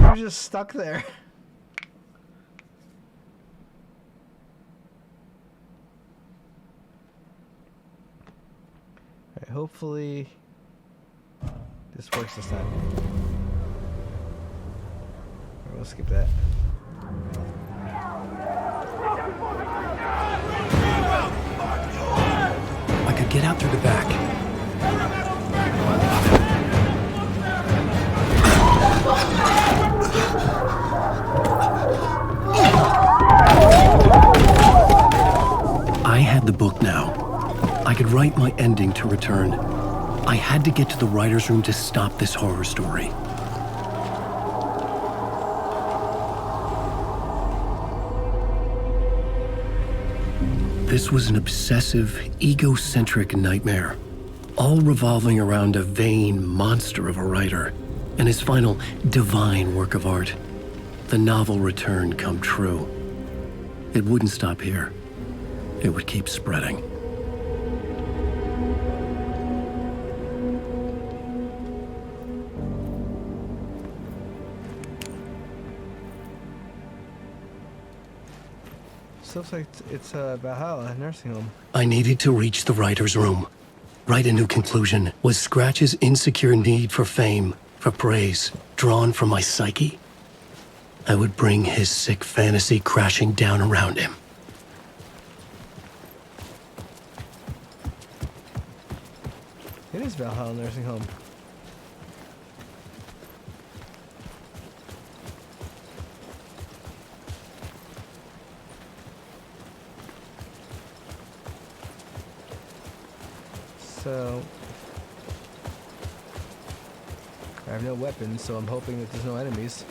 I'm just stuck there. Alright, hopefully this works this time. Alright, we'll skip that. I could get out through the back. I had the book now. I could write my ending to Return. I had to get to the writer's room to stop this horror story. This was an obsessive, egocentric nightmare, all revolving around a vain monster of a writer and his final divine work of art, the novel Return come true. It wouldn't stop here. It would keep spreading. This looks like it's Valhalla nursing home. I needed to reach the writer's room. Write a new conclusion. Was Scratch's insecure need for fame, for praise, drawn from my psyche? I would bring his sick fantasy crashing down around him. It is Valhalla nursing home. So I have no weapons, so I'm hoping that there's no enemies.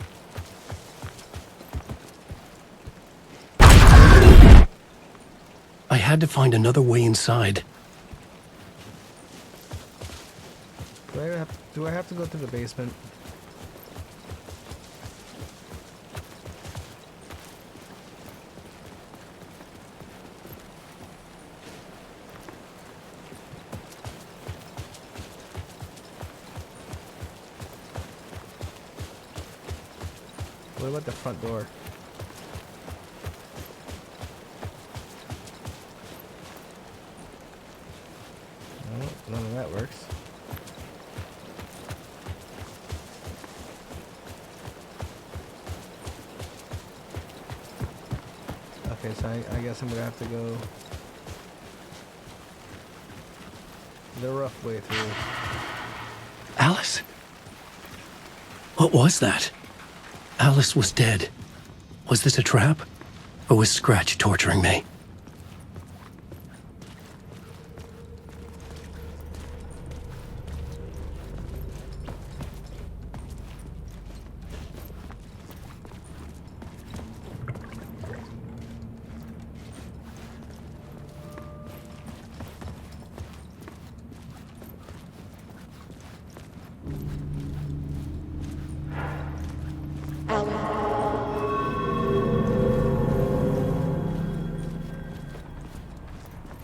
I had to find another way inside. Do I have to go through the basement? What about the front door? No, none of that works. Okay, so I guess I'm gonna have to go the rough way through. Alice? What was that? Alice was dead. Was this a trap? Or was Scratch torturing me?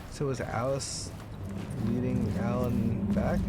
So was Alice leading Alan back?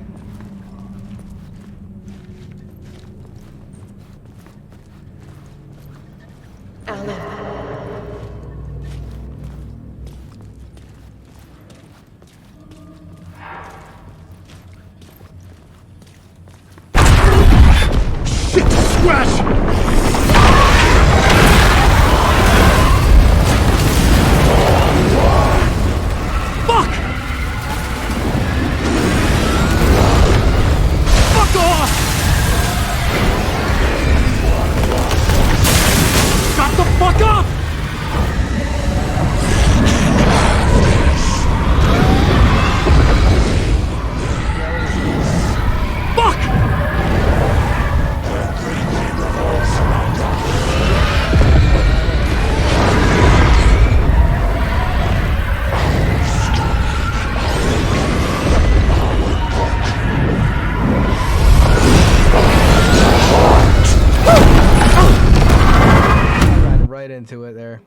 Into it there.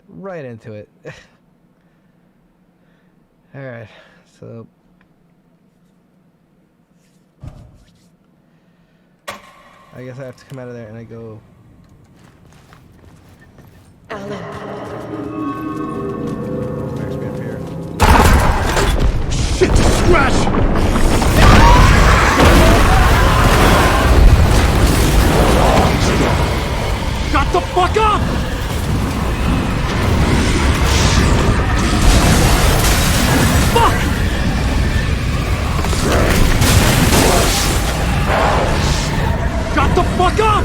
Right into it. Alright, so I guess I have to come out of there and I go There's me up here. Shit! Scratch! Got the fuck up! Fuck! Got the fuck up!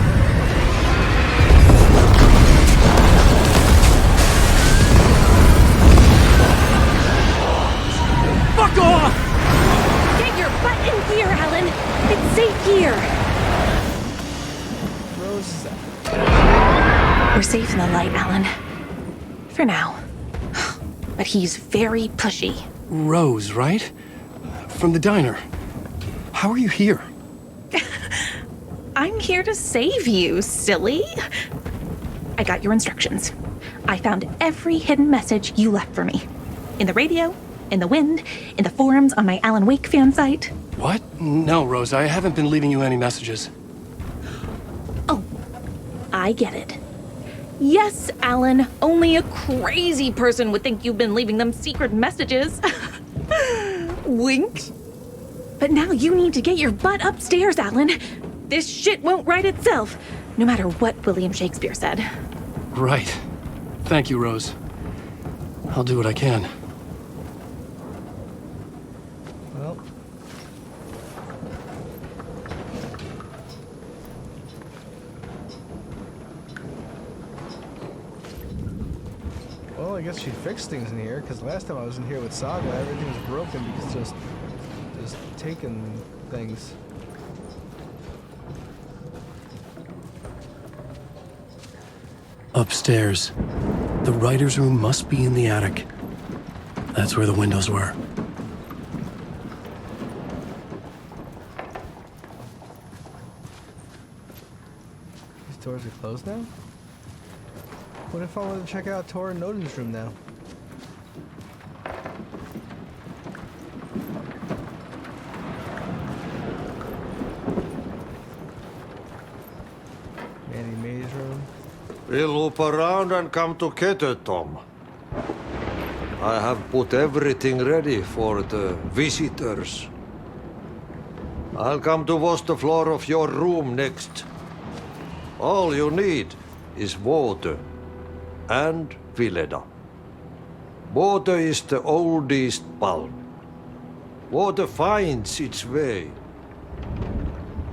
Fuck off! Get your butt in here, Alan! It's safe here! Rose is We're safe in the light, Alan. For now. But he's very pushy. Rose, right? From the diner. How are you here? I'm here to save you, silly. I got your instructions. I found every hidden message you left for me. In the radio, in the wind, in the forums on my Alan Wake fan site. What? No, Rose, I haven't been leaving you any messages. Oh, I get it. Yes, Alan, only a crazy person would think you've been leaving them secret messages. Wink. But now you need to get your butt upstairs, Alan. This shit won't right itself, no matter what William Shakespeare said. Right. Thank you, Rose. I'll do what I can. Well. Well, I guess she fixed things in here, because last time I was in here with Saga, everything was broken because just taking things. Upstairs. The writer's room must be in the attic. That's where the windows were. These doors are closed now? What if I wanted to check out Tor and Noden's room now? Manny May's room. We loop around and come together, Tom. I have put everything ready for the visitors. I'll come to wash the floor of your room next. All you need is water and Vileda. Water is the oldest bulb. Water finds its way.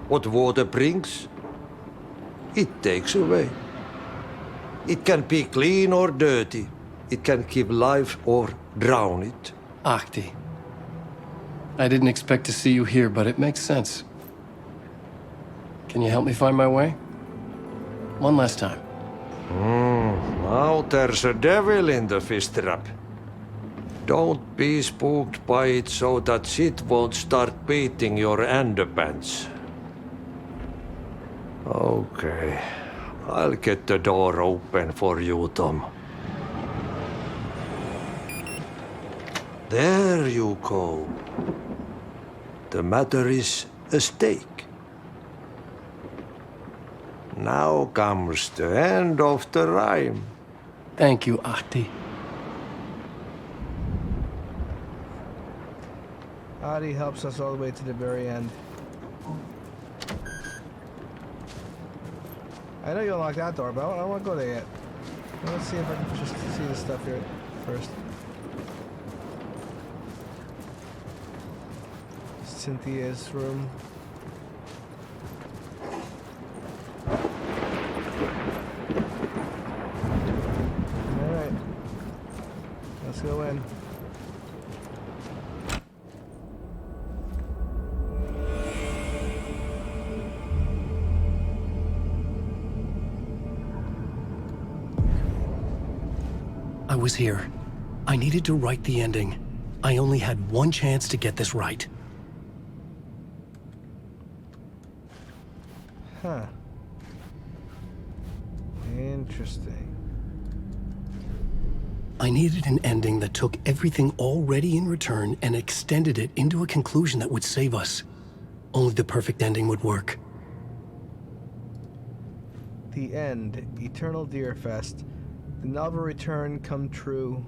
What water brings, it takes away. It can be clean or dirty. It can give life or drown it. Ahti. I didn't expect to see you here, but it makes sense. Can you help me find my way? One last time. Now there's a devil in the fish trap. Don't be spooked by it so that shit won't start beating your underpants. Okay. I'll get the door open for you, Tom. There you go. The matter is a stake. Now comes the end of the rhyme. Thank you, Ahti. Adi helps us all the way to the very end. I know you unlocked that door, but I don't want to go there yet. Let's see if I can just see the stuff here first. Cynthia's room. Alright. Let's go in. I was here. I needed to write the ending. I only had one chance to get this right. Huh. Interesting. I needed an ending that took everything already in return and extended it into a conclusion that would save us. Only the perfect ending would work. The end. Eternal Deerfest. The novel return come true.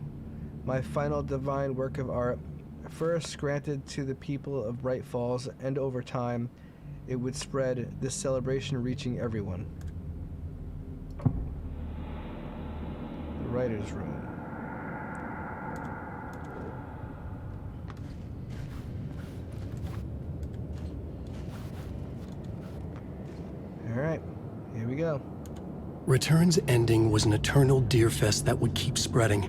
My final divine work of art. First granted to the people of Bright Falls, and over time, it would spread, this celebration reaching everyone. The writer's room. Alright, here we go. Return's ending was an eternal Deerfest that would keep spreading.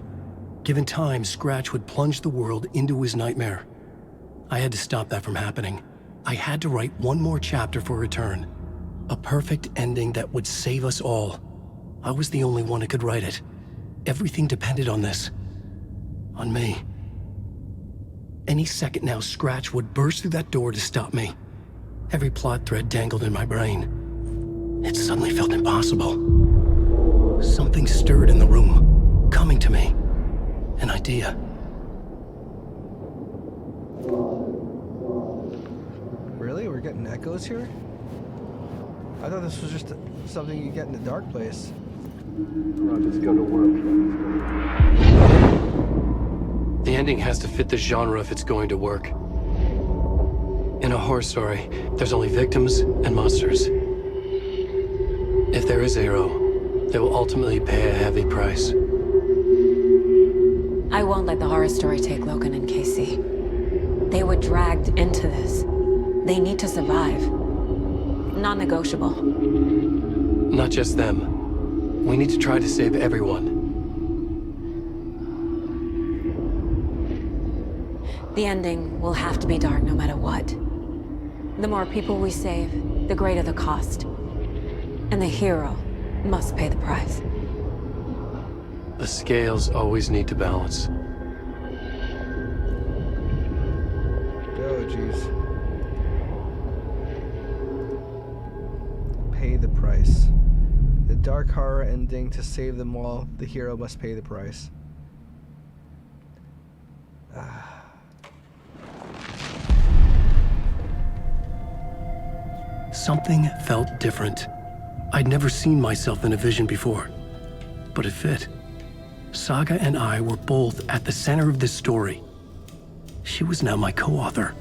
Given time, Scratch would plunge the world into his nightmare. I had to stop that from happening. I had to write one more chapter for Return. A perfect ending that would save us all. I was the only one who could write it. Everything depended on this. On me. Any second now, Scratch would burst through that door to stop me. Every plot thread dangled in my brain. It suddenly felt impossible. Something stirred in the room, coming to me. An idea. Really? We're getting echoes here? I thought this was just something you get in a dark place. I'll just go to work. The ending has to fit the genre if it's going to work. In a horror story, there's only victims and monsters. If there is a hero, they will ultimately pay a heavy price. I won't let the horror story take Logan and Casey. They were dragged into this. They need to survive. Non-negotiable. Not just them. We need to try to save everyone. The ending will have to be dark no matter what. The more people we save, the greater the cost. And the hero must pay the price. The scales always need to balance. Oh, jeez. Pay the price. The dark horror ending, to save them all, the hero must pay the price. Something felt different. I'd never seen myself in a vision before. but it fit. Saga and I were both at the center of this story. She was now my co-author.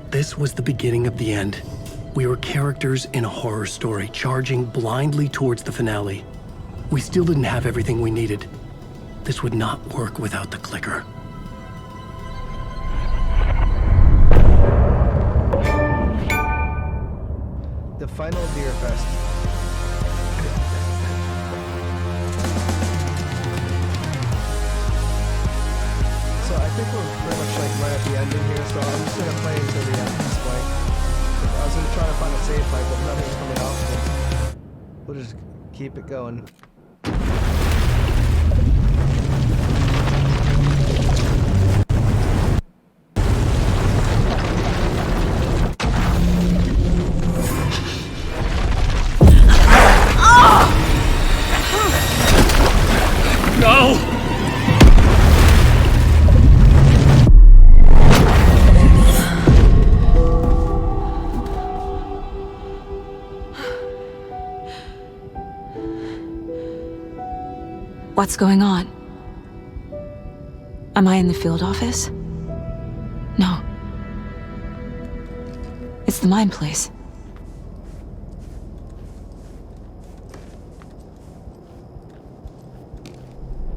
This was the beginning of the end. We were characters in a horror story, charging blindly towards the finale. We still didn't have everything we needed. This would not work without the clicker. The final Deer Fest. So I think we're pretty much like right at the ending here, so I'm just gonna play until the end at this point. I was gonna try to find a save fight, but nothing's coming out, so we'll just keep it going. No! What's going on? Am I in the field office? No. It's the mine place.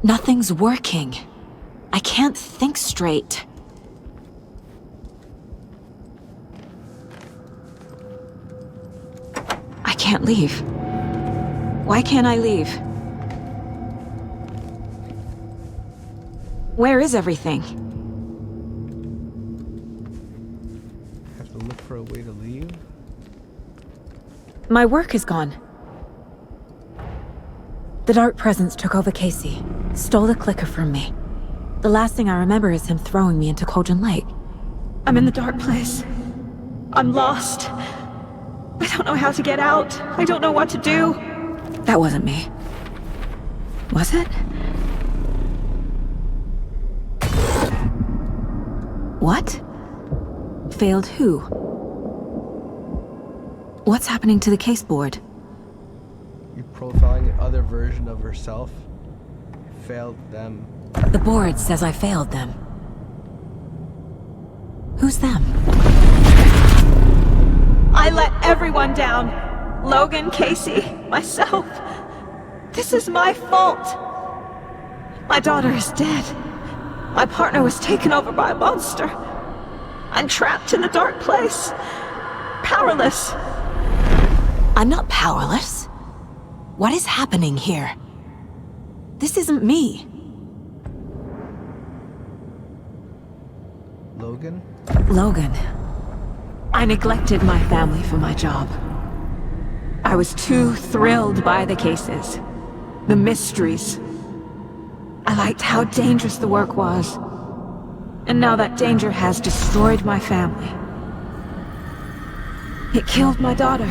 Nothing's working. I can't think straight. I can't leave. Why can't I leave? Where is everything? Have to look for a way to leave. My work is gone. The Dark Presence took over Casey, stole the clicker from me. The last thing I remember is him throwing me into Cauldron Lake. I'm in the dark place. I'm lost. I don't know how to get out. I don't know what to do. That wasn't me. Was it? What? Failed who? What's happening to the case board? You're profiling another version of herself. Failed them. The board says I failed them. Who's them? I let everyone down. Logan, Casey, myself. This is my fault. My daughter is dead. My partner was taken over by a monster. I'm trapped in the dark place. Powerless. I'm not powerless. What is happening here? This isn't me. Logan? Logan. I neglected my family for my job. I was too thrilled by the cases, the mysteries. I liked how dangerous the work was. And now that danger has destroyed my family. It killed my daughter.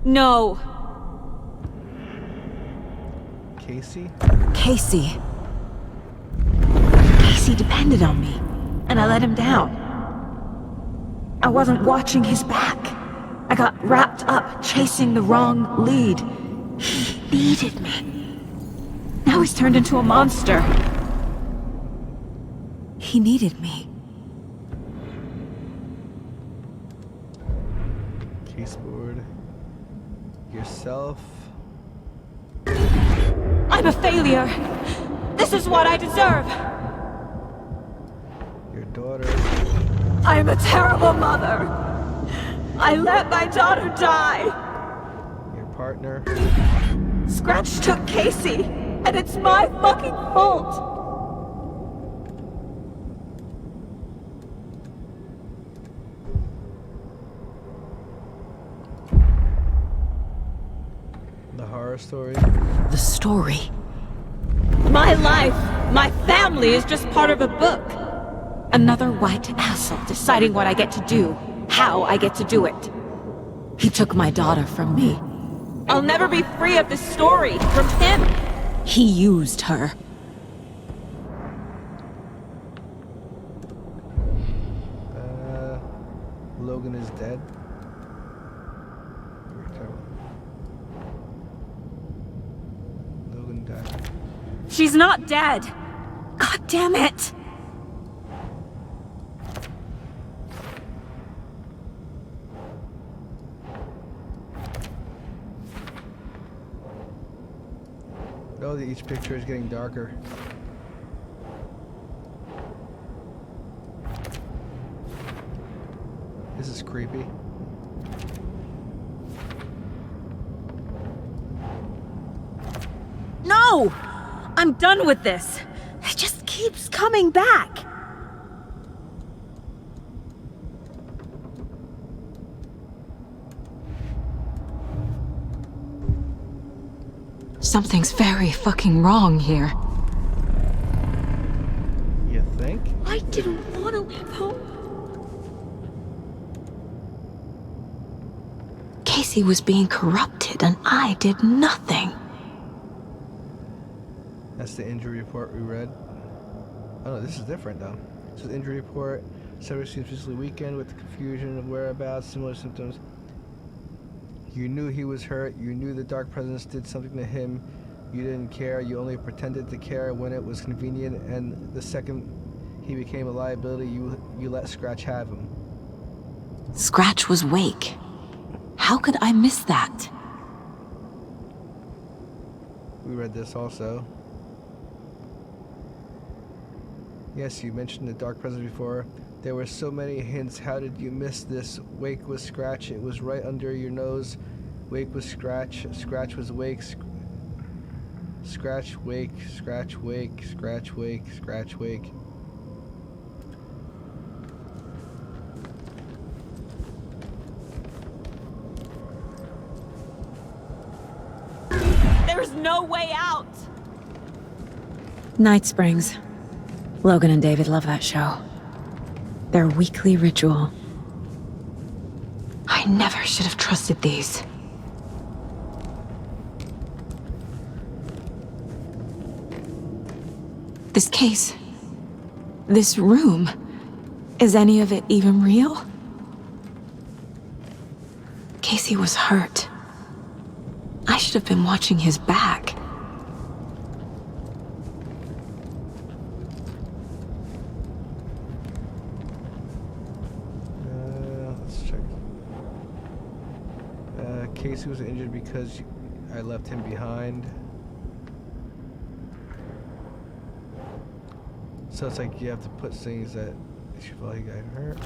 No. Casey? Casey. Casey depended on me, and I let him down. I wasn't watching his back. I got wrapped up chasing the wrong lead. He needed me. Now he's turned into a monster. He needed me. Caseboard. Yourself. I'm a failure. This is what I deserve. Your daughter. I'm a terrible mother. I let my daughter die. Your partner. Scratch took Casey, and it's my fucking fault. The horror story. The story. My life, my family is just part of a book. Another white asshole deciding what I get to do, how I get to do it. He took my daughter from me. I'll never be free of this story from him. He used her. Logan is dead. Okay. She's not dead! God damn it! Oh, each picture is getting darker. This is creepy. No! I'm done with this. It just keeps coming back. Something's very fucking wrong here. You think? I didn't want to leave home. Casey was being corrupted and I did nothing. That's the injury report we read. Oh no, this is different though. This is injury report. Several seems physically weakened with the confusion of whereabouts, similar symptoms. You knew he was hurt. You knew the dark presence did something to him. You didn't care. You only pretended to care when it was convenient. And the second he became a liability, you let Scratch have him. Scratch was Wake. How could I miss that? We read this also. Yes, you mentioned the dark presence before. There were so many hints. How did you miss this? Wake was Scratch. It was right under your nose. Wake was Scratch. Scratch was Wake. Scratch, Wake, Scratch, Wake, Scratch, Wake, Scratch, Wake. There's no way out! Night Springs. Logan and David love that show. Their weekly ritual. I never should have trusted these. This case. This room. Is any of it even real? Casey was hurt. I should have been watching his back. Let's check. Casey was injured because I left him behind. So it's like you have to put things that she felt he got hurt.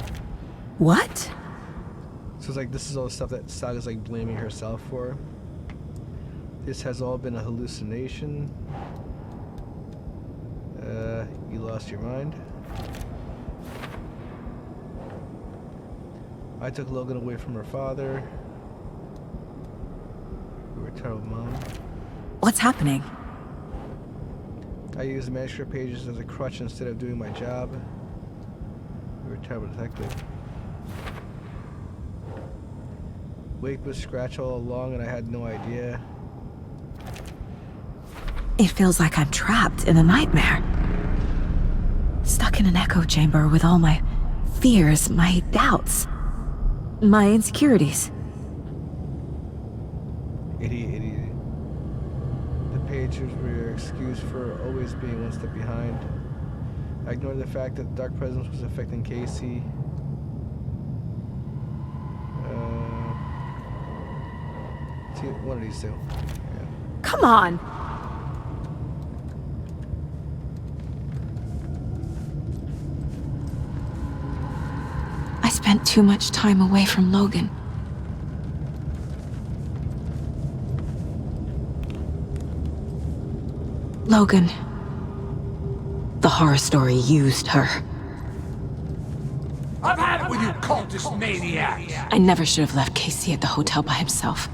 What? So it's like this is all the stuff that Saga's like blaming herself for. This has all been a hallucination. You lost your mind. I took Logan away from her father. You were a terrible mom. What's happening? I used the manuscript pages as a crutch instead of doing my job. You were a terrible detective. Wake was Scratch all along and I had no idea. It feels like I'm trapped in a nightmare. Stuck in an echo chamber with all my fears, my doubts, my insecurities. Idiot. The pages were your excuse for always being one step behind. I ignored the fact that the dark presence was affecting Casey. One of these two. Yeah. Come on! I spent too much time away from Logan. Logan. The horror story used her. I've had it with you cultist maniacs! I never should have left Casey at the hotel by himself.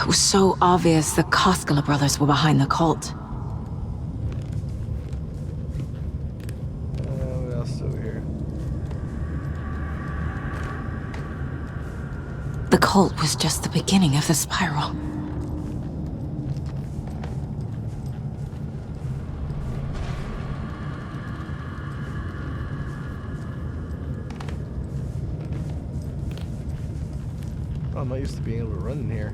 It was so obvious the Koskela brothers were behind the cult. What else is over here? The cult was just the beginning of the spiral. I'm not used to being able to run in here.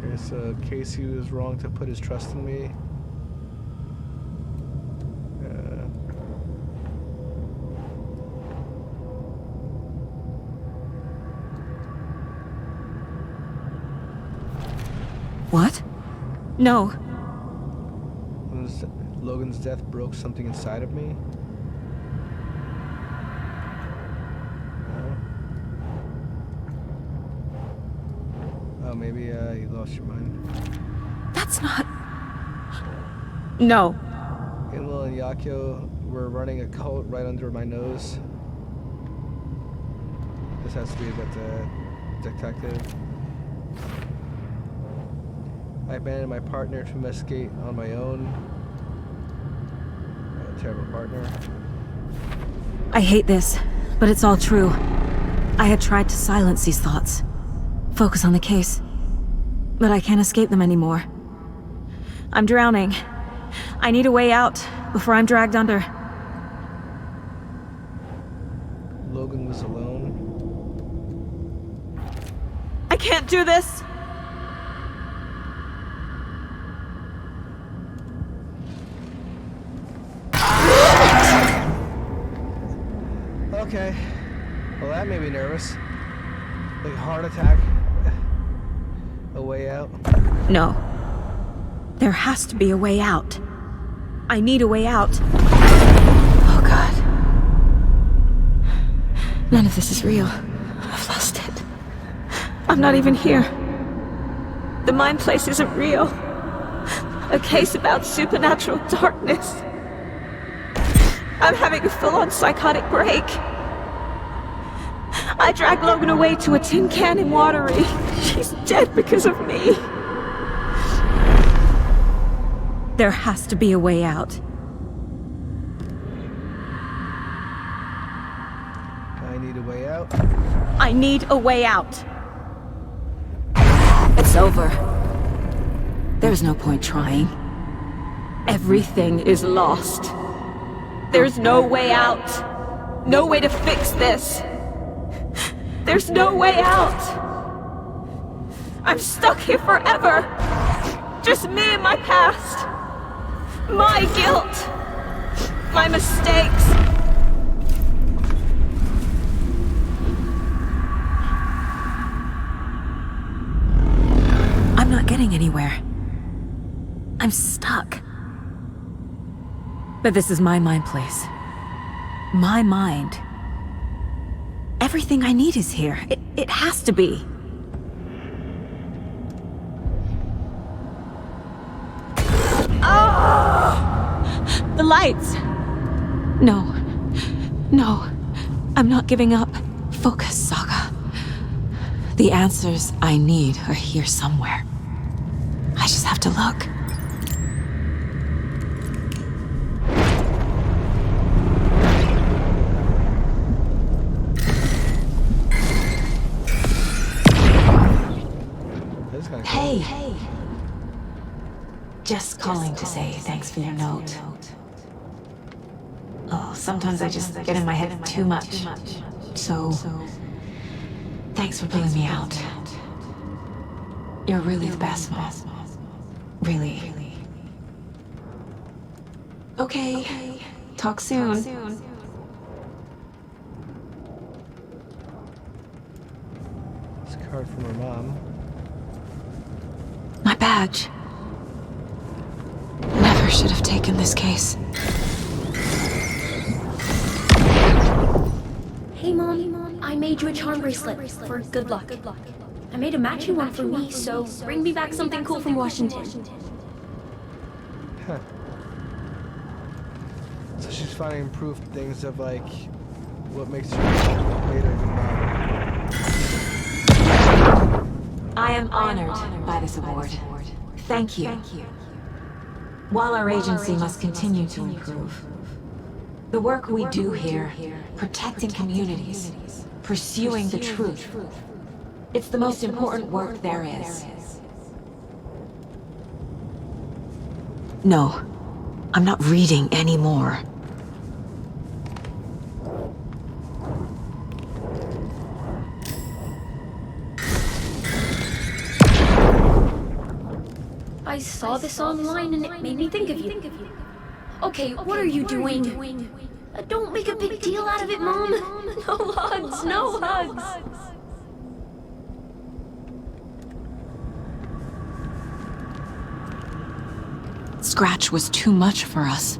Okay, so Casey was wrong to put his trust in me. What? No. Logan's death broke something inside of me. Oh, maybe you lost your mind. That's not... No. Inwell and Yakio were running a cult right under my nose. This has to be about the detective. I abandoned my partner to investigate on my own. A terrible partner. I hate this, but it's all true. I had tried to silence these thoughts. Focus on the case. But I can't escape them anymore. I'm drowning. I need a way out before I'm dragged under. Logan was alone. I can't do this! Okay. Well, that made me nervous. Like a heart attack. A way out. No. There has to be a way out. I need a way out. Oh, God. None of this is real. I've lost it. I'm not even here. The mind place isn't real. A case about supernatural darkness. I'm having a full-on psychotic break. I dragged Logan away to a tin can in Watery. She's dead because of me. There has to be a way out. I need a way out. I need a way out. It's over. There's no point trying. Everything is lost. There's no way out. No way to fix this. There's no way out. I'm stuck here forever. Just me and my past. My guilt. My mistakes. I'm not getting anywhere. I'm stuck. But this is my mind place. My mind. Everything I need is here. It has to be. Oh! The lights! No. No. I'm not giving up. Focus, Saga. The answers I need are here somewhere. I just have to look. Hey. Just calling to say thanks for your note. Oh, sometimes I just get in my head too much. So, thanks for pulling me out. You're really the best, Mom. Really. Okay. Talk soon. It's a card from her mom. My badge. Never should have taken this case. Hey, Mom. I made you a charm bracelet for good luck. I made a matching one for me, so bring me back something cool from Washington. Huh. So she's finding proof things of like what makes her later even mom. I am honored by this award. Thank you. While our agency must continue to improve, the work we do here, protecting communities, pursuing the truth, it's the most important work there is. No, I'm not reading anymore. I saw this online and it made me think of you. Okay, what are you doing? Don't make a big deal out of it, Mom. No hugs, no hugs. Scratch was too much for us.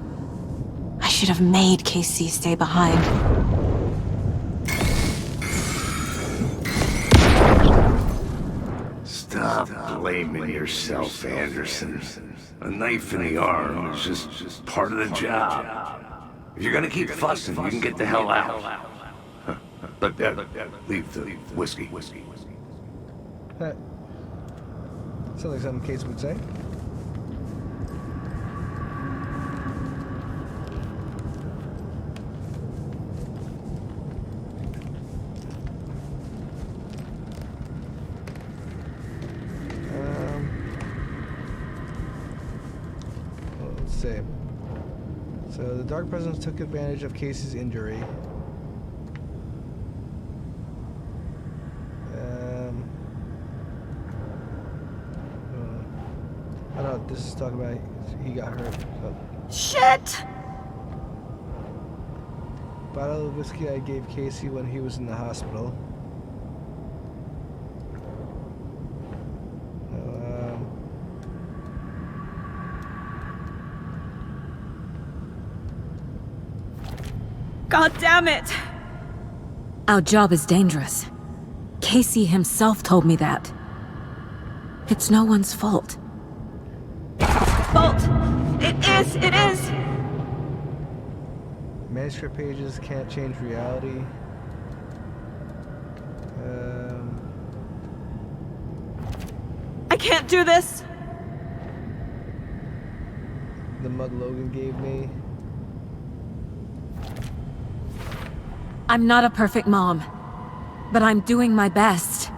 I should have made Casey stay behind. Stop blaming yourself, Anderson. A knife in the arm is just part of the job. If you're gonna keep fussing, you can get the hell out. But leave the whiskey. Sounds like something Casey would say. Let's see. So the Dark Presence took advantage of Casey's injury. I don't know, this is talking about he got hurt. So. Shit! Bottle of whiskey I gave Casey when he was in the hospital. God damn it! Our job is dangerous. Casey himself told me that. It's no one's fault. Fault! It is! Manuscript pages can't change reality. I can't do this! The mug Logan gave me. I'm not a perfect mom, but I'm doing my best.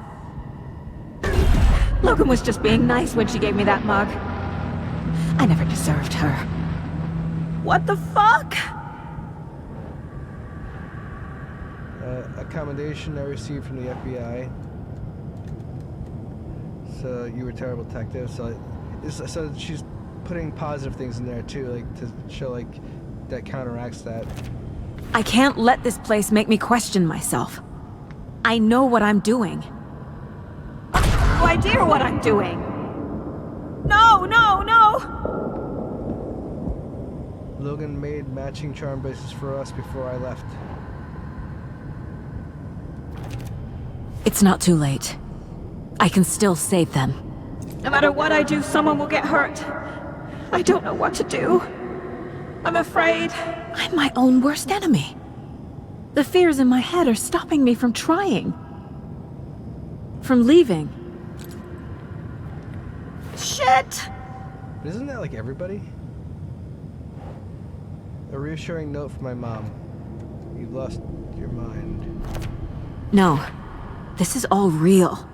Logan was just being nice when she gave me that mug. I never deserved her. What the fuck? A commendation I received from the FBI. So you were a terrible detective. So she's putting positive things in there too, like to show like that counteracts that. I can't let this place make me question myself. I know what I'm doing. No idea what I'm doing. No! Logan made matching charm bracelets for us before I left. It's not too late. I can still save them. No matter what I do, someone will get hurt. I don't know what to do. I'm afraid. I'm my own worst enemy. The fears in my head are stopping me from trying. From leaving. Shit! But isn't that like everybody? A reassuring note from my mom. You've lost your mind. No. This is all real.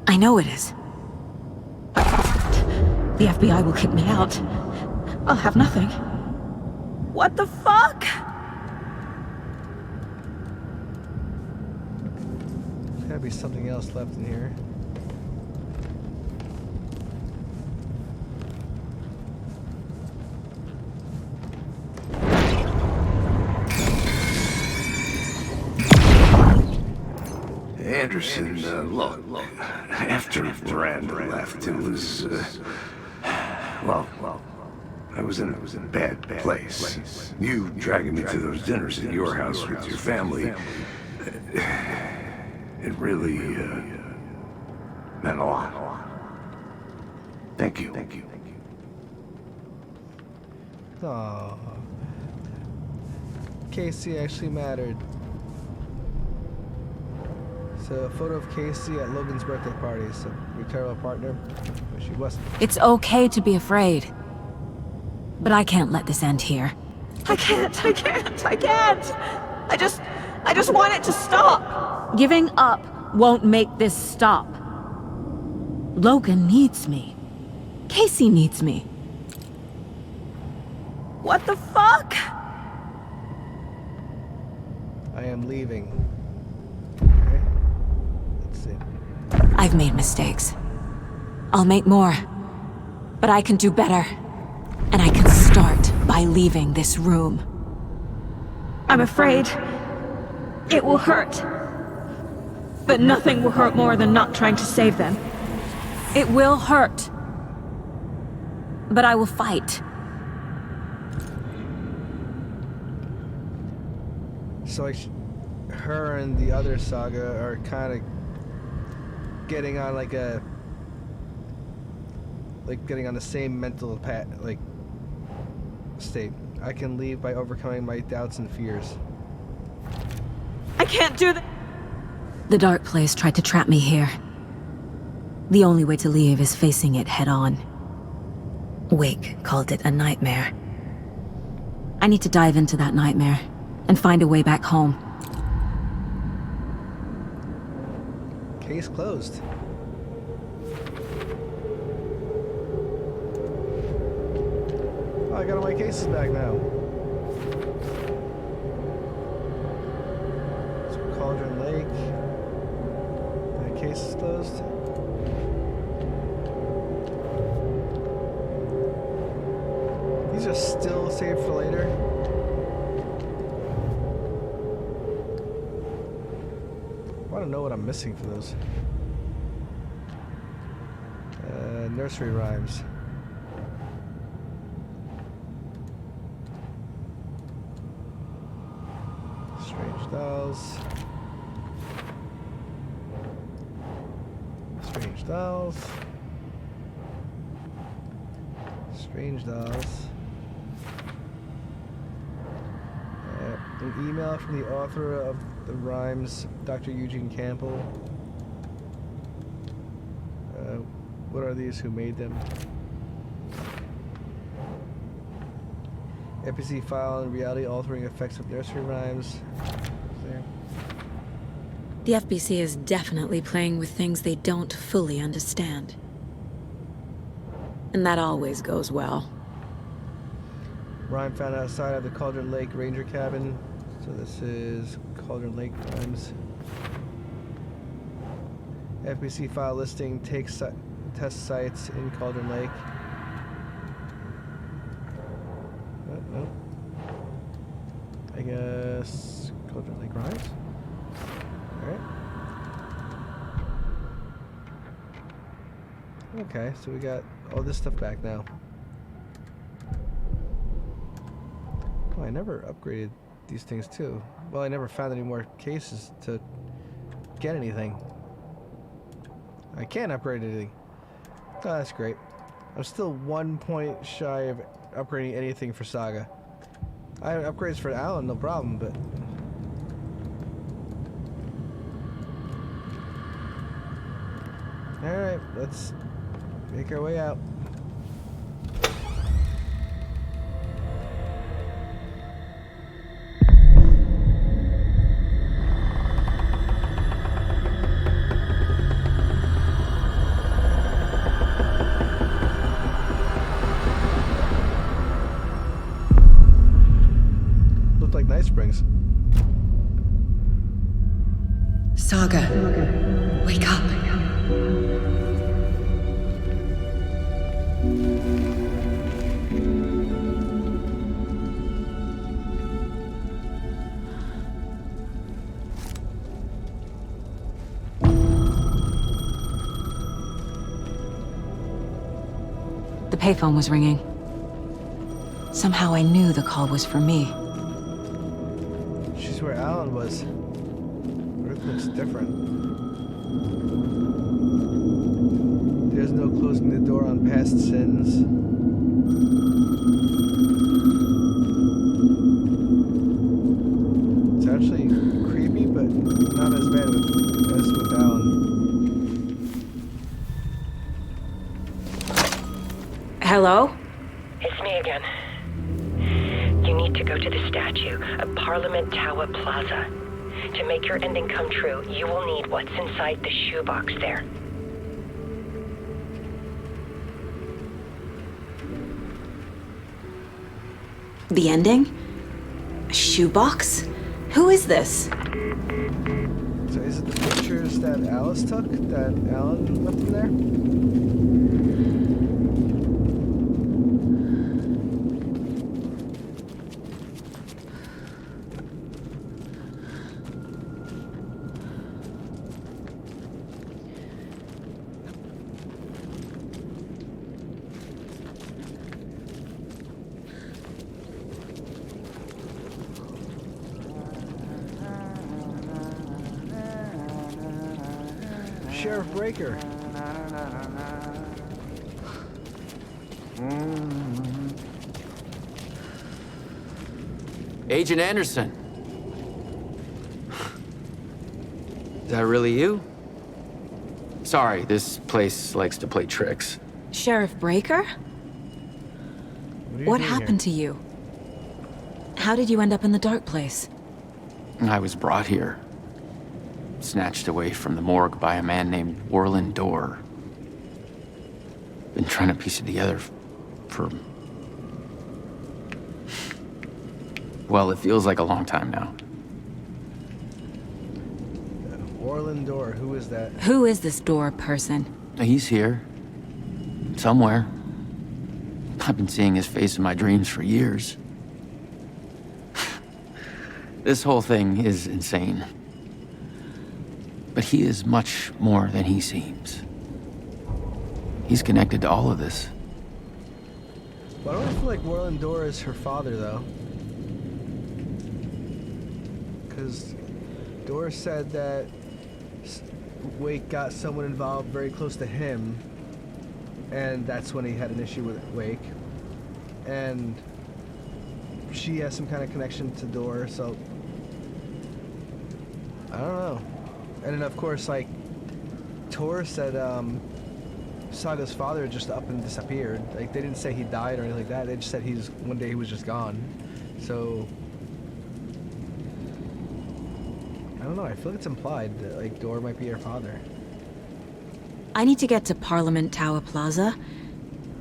I know it is. The FBI will kick me out. I'll have nothing. What the fuck? There's gotta be something else left in here. Anderson, look, after Miranda left, it was, well, I was in a bad place. You dragging me to those dinners at your house with your family, it really, meant a lot. Thank you. Aww. Casey actually mattered. So, a photo of Casey at Logan's birthday party. So, your terrible partner, but she wasn't. It's okay to be afraid. But I can't let this end here. I can't. I just want it to stop. Giving up won't make this stop. Logan needs me. Casey needs me. What the fuck? I am leaving. Okay. Let's see. I've made mistakes. I'll make more. But I can do better. And I can start by leaving this room. I'm afraid it will hurt. But nothing will hurt more than not trying to save them. It will hurt. But I will fight. So like, her and the other Saga are kind of getting on like getting on the same mental state. I can leave by overcoming my doubts and fears. I can't do that. The dark place tried to trap me here. The only way to leave is facing it head on. Wake called it a nightmare. I need to dive into that nightmare and find a way back home. Case closed. Oh, I got all my cases back now. So Cauldron Lake. The case is closed. These are still saved for later. I want to know what I'm missing for those. Nursery rhymes. Strange dolls. Strange dolls. Strange dolls. An email from the author of the rhymes, Dr. Eugene Campbell. What are these? Who made them? NPC file and reality altering effects of nursery rhymes. There. The FBC is definitely playing with things they don't fully understand. And that always goes well. Rhyme found outside of the Cauldron Lake Ranger cabin. So this is Cauldron Lake rhymes. FBC file listing takes test sites in Cauldron Lake. Oh. I guess Cauldron Lake rhymes. Alright. Okay, so we got all this stuff back now. Oh, I never upgraded these things too. Well, I never found any more cases to get anything. I can't upgrade anything. Oh, that's great. I'm still 1 point shy of upgrading anything for Saga. I have upgrades for Alan, no problem, but... Alright, let's make our way out. Springs. Saga, wake up. The payphone was ringing. Somehow I knew the call was for me. Where Alan was. Earth looks different. There's no closing the door on past sins. It's actually creepy, but not as bad as with Alan. Hello? It's me again. You need to go to the statue of Parliament Tower Plaza. To make your ending come true, you will need what's inside the shoebox there. The ending? A shoebox? Who is this? So is it the pictures that Alice took that Alan left in there? Sheriff Breaker. Agent Anderson. Is that really you? Sorry, this place likes to play tricks. Sheriff Breaker? What happened to you? How did you end up in the dark place? I was brought here. Snatched away from the morgue by a man named Warland Dorr. Been trying to piece it together for... Well, it feels like a long time now. Warland Dorr, who is that? Who is this Dorr person? He's here. Somewhere. I've been seeing his face in my dreams for years. This whole thing is insane. But he is much more than he seems. He's connected to all of this. Why don't I feel like Warland Dorr is her father, though? Because Dorr said that Wake got someone involved very close to him, and that's when he had an issue with Wake. And she has some kind of connection to Dorr, so I don't know. And then of course, like, Tor said Saga's father just up and disappeared. Like, they didn't say he died or anything like that. They just said one day he was just gone. So I don't know, I feel like it's implied that, like, Dorr might be her father. I need to get to Parliament Tower Plaza.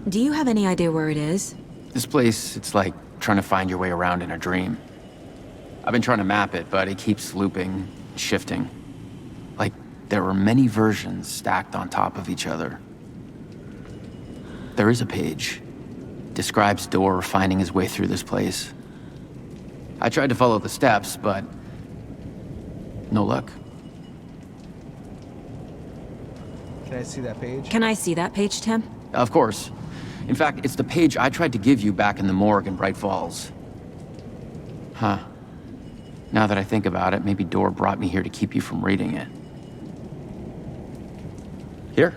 Do you have any idea where it is? This place, it's like trying to find your way around in a dream. I've been trying to map it, but it keeps looping, shifting. Like there were many versions stacked on top of each other. There is a page. Describes Dorr finding his way through this place. I tried to follow the steps, but no luck. Can I see that page? Can I see that page, Tim? Of course. In fact, it's the page I tried to give you back in the morgue in Bright Falls. Huh. Now that I think about it, maybe Dorr brought me here to keep you from reading it. Here.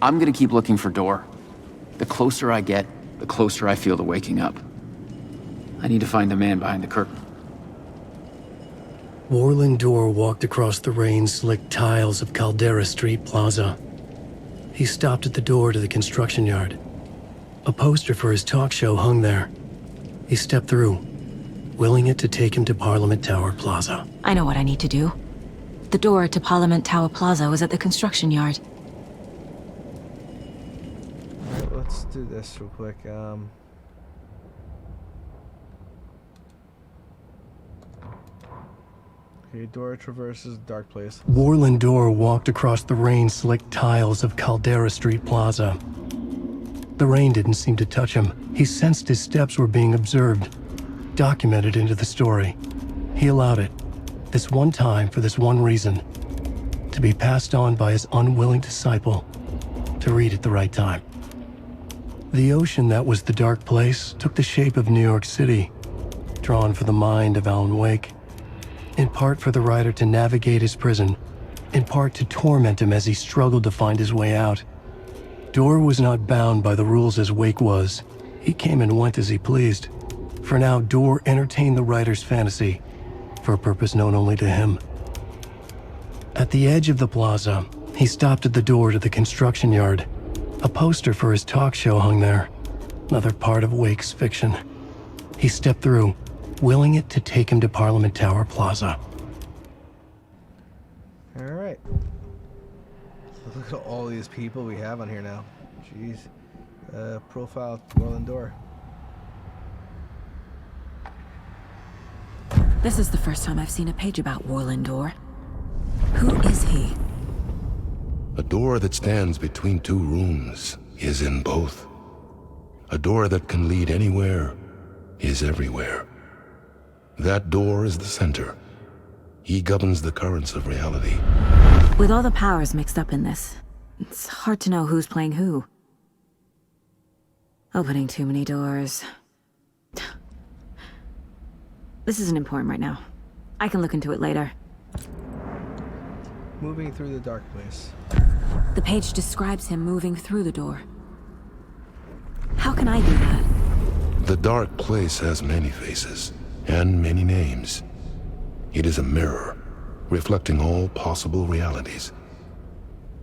I'm gonna keep looking for Dorr. The closer I get, the closer I feel to waking up. I need to find the man behind the curtain. Warland Dorr walked across the rain-slicked tiles of Caldera Street Plaza. He stopped at the door to the construction yard. A poster for his talk show hung there. He stepped through, willing it to take him to Parliament Tower Plaza. I know what I need to do. The door to Parliament Tower Plaza was at the construction yard. Alright, let's do this real quick. Okay, Dorr traverses dark place. Warland Dorr walked across the rain-slicked tiles of Caldera Street Plaza. The rain didn't seem to touch him. He sensed his steps were being observed, documented into the story. He allowed it, this one time for this one reason, to be passed on by his unwilling disciple, to read at the right time. The ocean that was the dark place took the shape of New York City, drawn for the mind of Alan Wake. In part for the writer to navigate his prison, in part to torment him as he struggled to find his way out. Dorr was not bound by the rules as Wake was. He came and went as he pleased. For now, Dorr entertained the writer's fantasy, for a purpose known only to him. At the edge of the plaza, he stopped at the door to the construction yard. A poster for his talk show hung there, another part of Wake's fiction. He stepped through, willing it to take him to Parliament Tower Plaza. Alright. Look at all these people we have on here now. Jeez. Profile Warland Dorr. This is the first time I've seen a page about Warland Dorr. Who is he? A door that stands between two rooms is in both. A door that can lead anywhere is everywhere. That door is the center. He governs the currents of reality. With all the powers mixed up in this, it's hard to know who's playing who. Opening too many doors. This isn't important right now. I can look into it later. Moving through the dark place. The page describes him moving through the door. How can I do that? The dark place has many faces and many names. It is a mirror, reflecting all possible realities.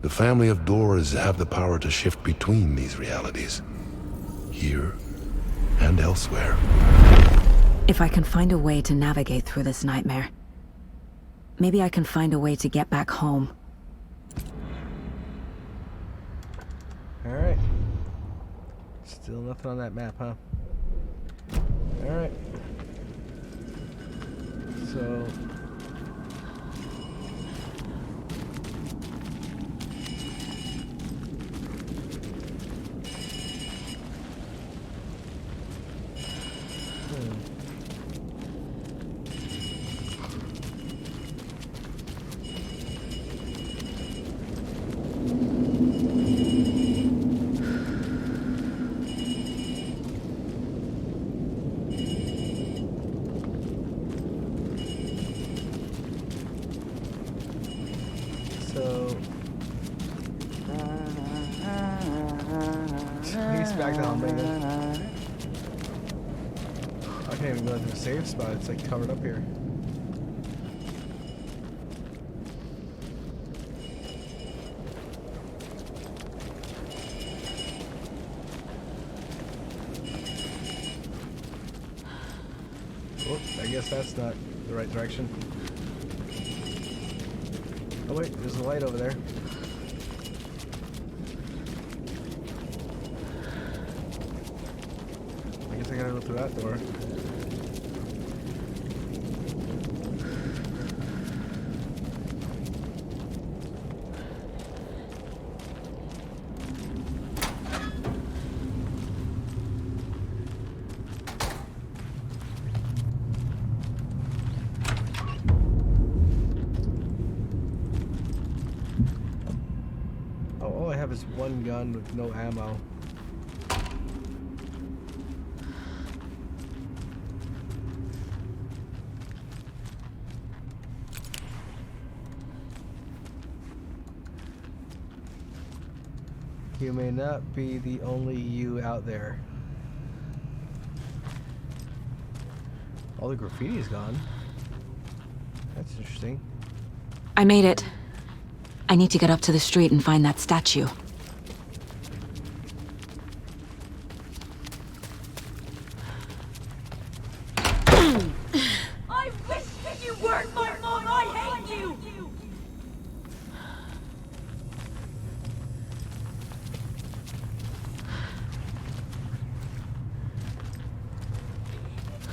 The family of doors have the power to shift between these realities, here and elsewhere. If I can find a way to navigate through this nightmare, maybe I can find a way to get back home. Alright. Still nothing on that map, huh? Alright. So... he's back to home again. I can't even go to the safe spot, it's like covered up here. Oh, I guess that's not the right direction. Oh wait, there's a light over there. I guess I gotta go through that door. All I have is one gun with no ammo. You may not be the only you out there. All the graffiti is gone. That's interesting. I made it. I need to get up to the street and find that statue. I wish that you weren't my mom. I hate you.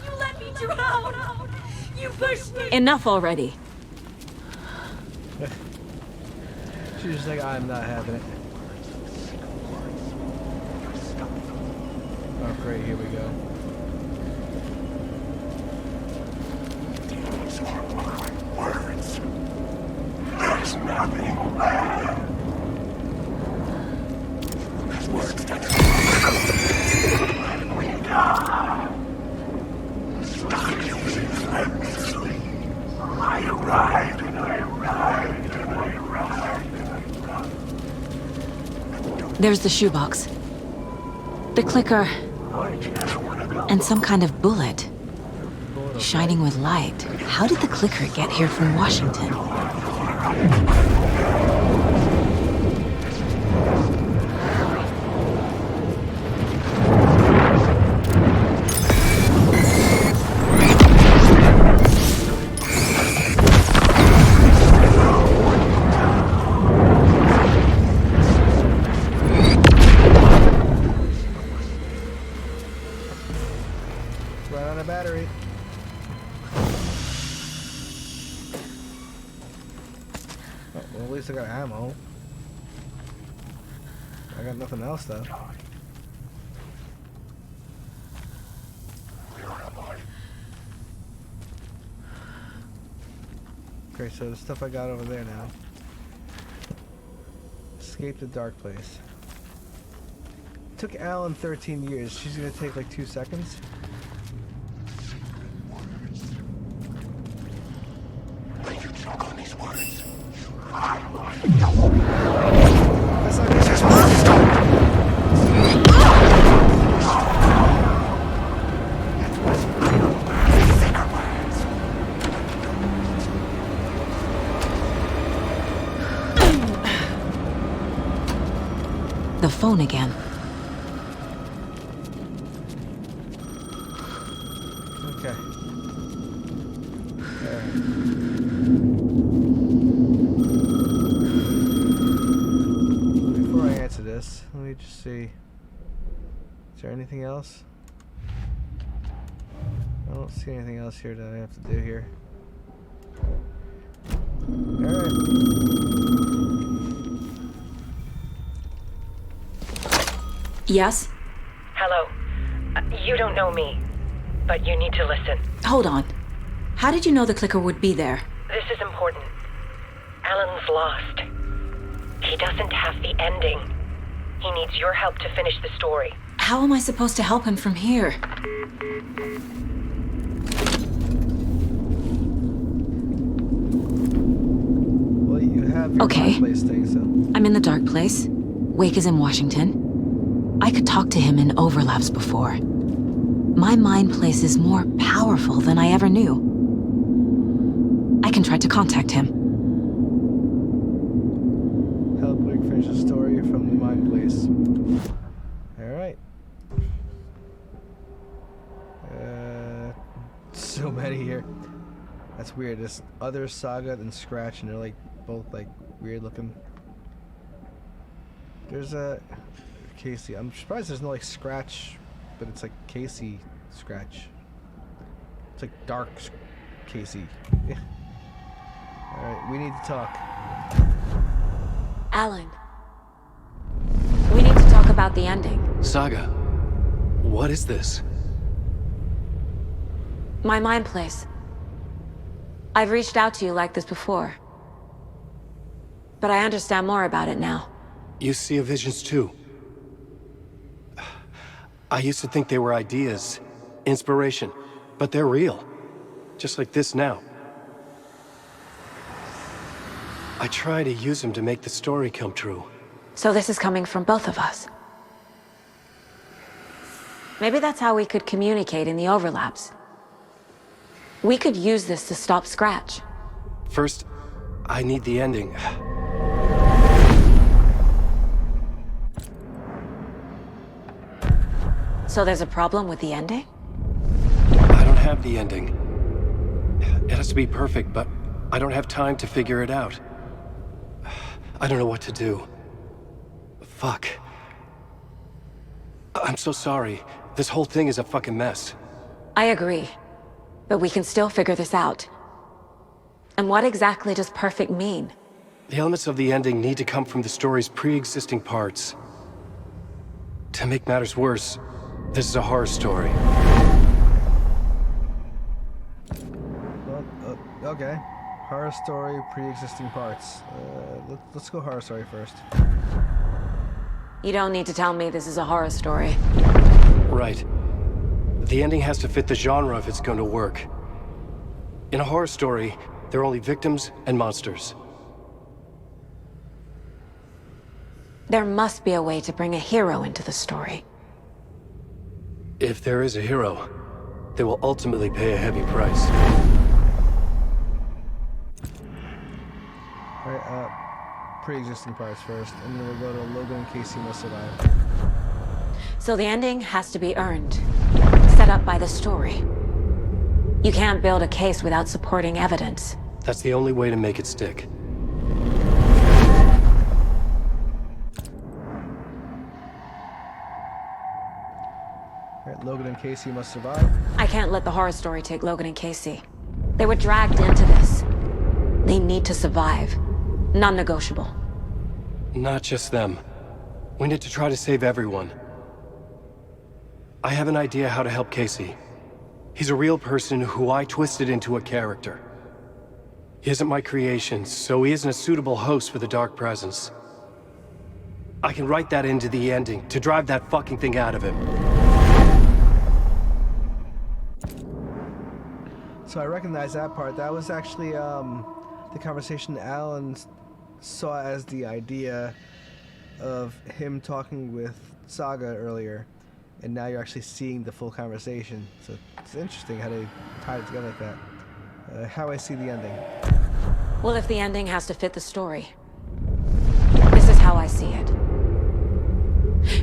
You let me drown. You pushed me. Enough already. She's just like, I'm not having it. Oh great, here we go. These are my words. There's nothing left. Words that when we die. Stuck relentlessly. I ride and I ride and I ride. There's the shoebox. The clicker. And some kind of bullet. Shining with light. How did the clicker get here from Washington? Run out of battery. Oh, well, at least I got ammo. I got nothing else though. Okay, so the stuff I got over there now. Escape the dark place. Took Alan 13 years. She's gonna take like 2 seconds. Make you choke on That's not good. The phone again. Okay. Before I answer this, let me just see. Is there anything else? I don't see anything else here that I have to do here. Alright. Yes? Hello. You don't know me, but you need to listen. Hold on. How did you know the clicker would be there? This is important. Alan's lost. He doesn't have the ending. He needs your help to finish the story. How am I supposed to help him from here? Well, you have your Okay. place thing, so. I'm in the dark place. Wake is in Washington. I could talk to him in overlaps before. My mind place is more powerful than I ever knew. I can try to contact him. Help Wake finish the story from the mind place. Alright. So many here. That's weird. This other Saga and Scratch, and they're like both like weird looking. There's a Casey. I'm surprised there's no like Scratch, but it's like Casey Scratch. It's like dark Casey. Alright, we need to talk. Alan. We need to talk about the ending. Saga, what is this? My mind place. I've reached out to you like this before. But I understand more about it now. You see visions too. I used to think they were ideas, inspiration, but they're real. Just like this now. I try to use them to make the story come true. So this is coming from both of us. Maybe that's how we could communicate in the overlaps. We could use this to stop Scratch. First, I need the ending. So there's a problem with the ending? I don't have the ending. It has to be perfect, but I don't have time to figure it out. I don't know what to do. Fuck. I'm so sorry. This whole thing is a fucking mess. I agree. But we can still figure this out. And what exactly does perfect mean? The elements of the ending need to come from the story's pre-existing parts. To make matters worse, this is a horror story. Well, okay. Horror story, pre-existing parts. Let's go horror story first. You don't need to tell me this is a horror story. Right. The ending has to fit the genre if it's going to work. In a horror story, there are only victims and monsters. There must be a way to bring a hero into the story. If there is a hero, they will ultimately pay a heavy price. Alright, pre-existing parts first, and then we'll go to Logan and Casey Must Survive. So the ending has to be earned, set up by the story. You can't build a case without supporting evidence. That's the only way to make it stick. Alright, Logan and Casey Must Survive. I can't let the horror story take Logan and Casey. They were dragged into this. They need to survive. Non-negotiable. Not just them. We need to try to save everyone. I have an idea how to help Casey. He's a real person who I twisted into a character. He isn't my creation, so he isn't a suitable host for the Dark Presence. I can write that into the ending to drive that fucking thing out of him. So I recognize that part. That was actually the conversation Alan saw as the idea of him talking with Saga earlier, and now you're actually seeing the full conversation. So it's interesting how they tied it together like that. How I see the ending. Well, if the ending has to fit the story, this is how I see it.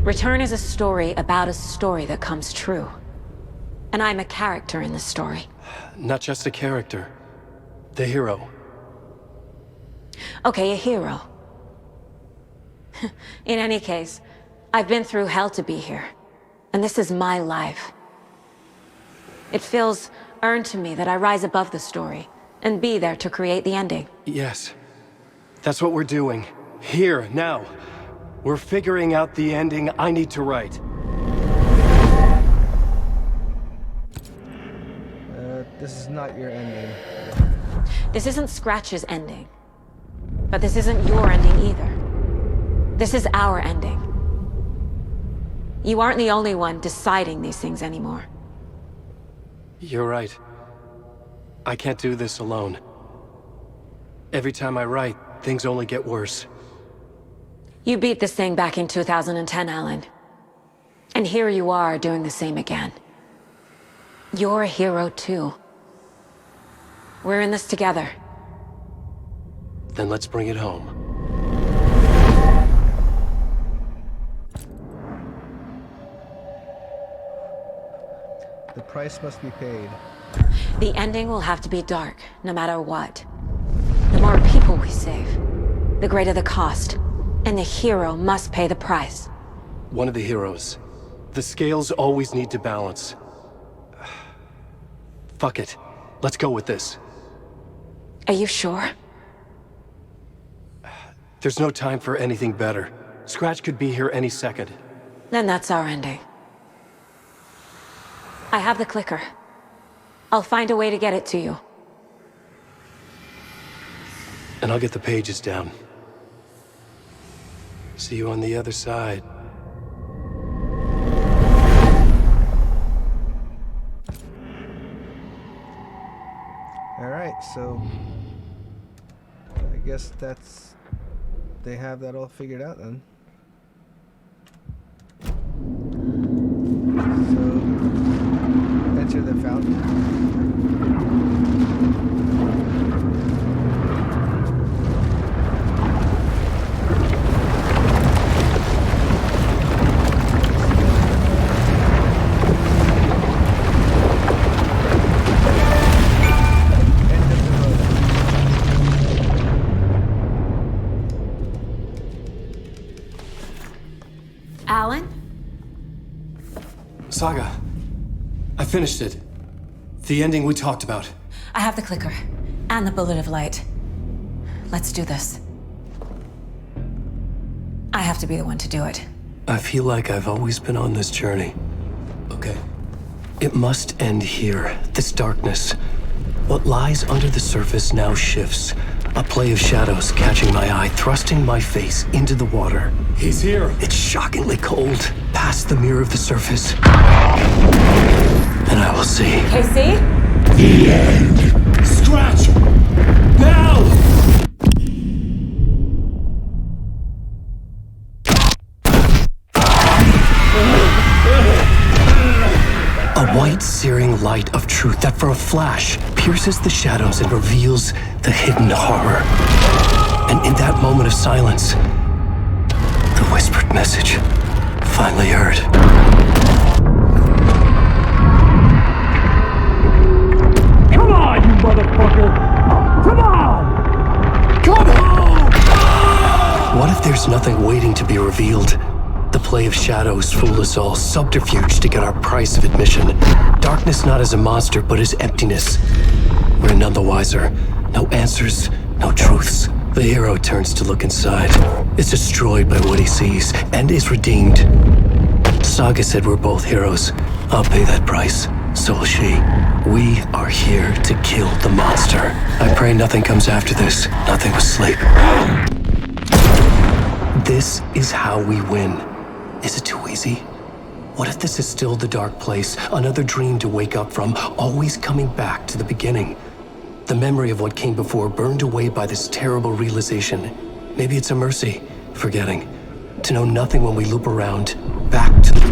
Return is a story about a story that comes true. And I'm a character in this story. Not just a character. The hero. Okay, a hero. In any case, I've been through hell to be here. And this is my life. It feels earned to me that I rise above the story and be there to create the ending. Yes. That's what we're doing. Here, now. We're figuring out the ending I need to write. This is not your ending. This isn't Scratch's ending. But this isn't your ending either. This is our ending. You aren't the only one deciding these things anymore. You're right. I can't do this alone. Every time I write, things only get worse. You beat this thing back in 2010, Alan. And here you are doing the same again. You're a hero too. We're in this together. Then let's bring it home. The price must be paid. The ending will have to be dark, no matter what. The more people we save, the greater the cost. And the hero must pay the price. One of the heroes. The scales always need to balance. Fuck it. Let's go with this. Are you sure? There's no time for anything better. Scratch could be here any second. Then that's our ending. I have the clicker. I'll find a way to get it to you. And I'll get the pages down. See you on the other side. Alright, so I guess they have that all figured out then. So enter the fountain. Alan? Saga, I finished it. The ending we talked about. I have the clicker. And the bullet of light. Let's do this. I have to be the one to do it. I feel like I've always been on this journey. Okay. It must end here, this darkness. What lies under the surface now shifts. A play of shadows catching my eye, thrusting my face into the water. He's here. It's shockingly cold, past the mirror of the surface. And I will see. Casey? The end. Scratch! Now! A white, searing light of truth that for a flash pierces the shadows and reveals the hidden horror. And in that moment of silence, the whispered message finally heard. Come on, you motherfucker! Come on! Come on! What if there's nothing waiting to be revealed? The play of shadows fool us all, subterfuge to get our price of admission. Darkness not as a monster, but as emptiness. We're none the wiser. No answers, no truths. The hero turns to look inside. Is destroyed by what he sees, and is redeemed. Saga said we're both heroes. I'll pay that price. So will she. We are here to kill the monster. I pray nothing comes after this. Nothing but sleep. This is how we win. Is it too easy? What if this is still the dark place, another dream to wake up from, always coming back to the beginning? The memory of what came before burned away by this terrible realization. Maybe it's a mercy, forgetting. To know nothing when we loop around, back to the...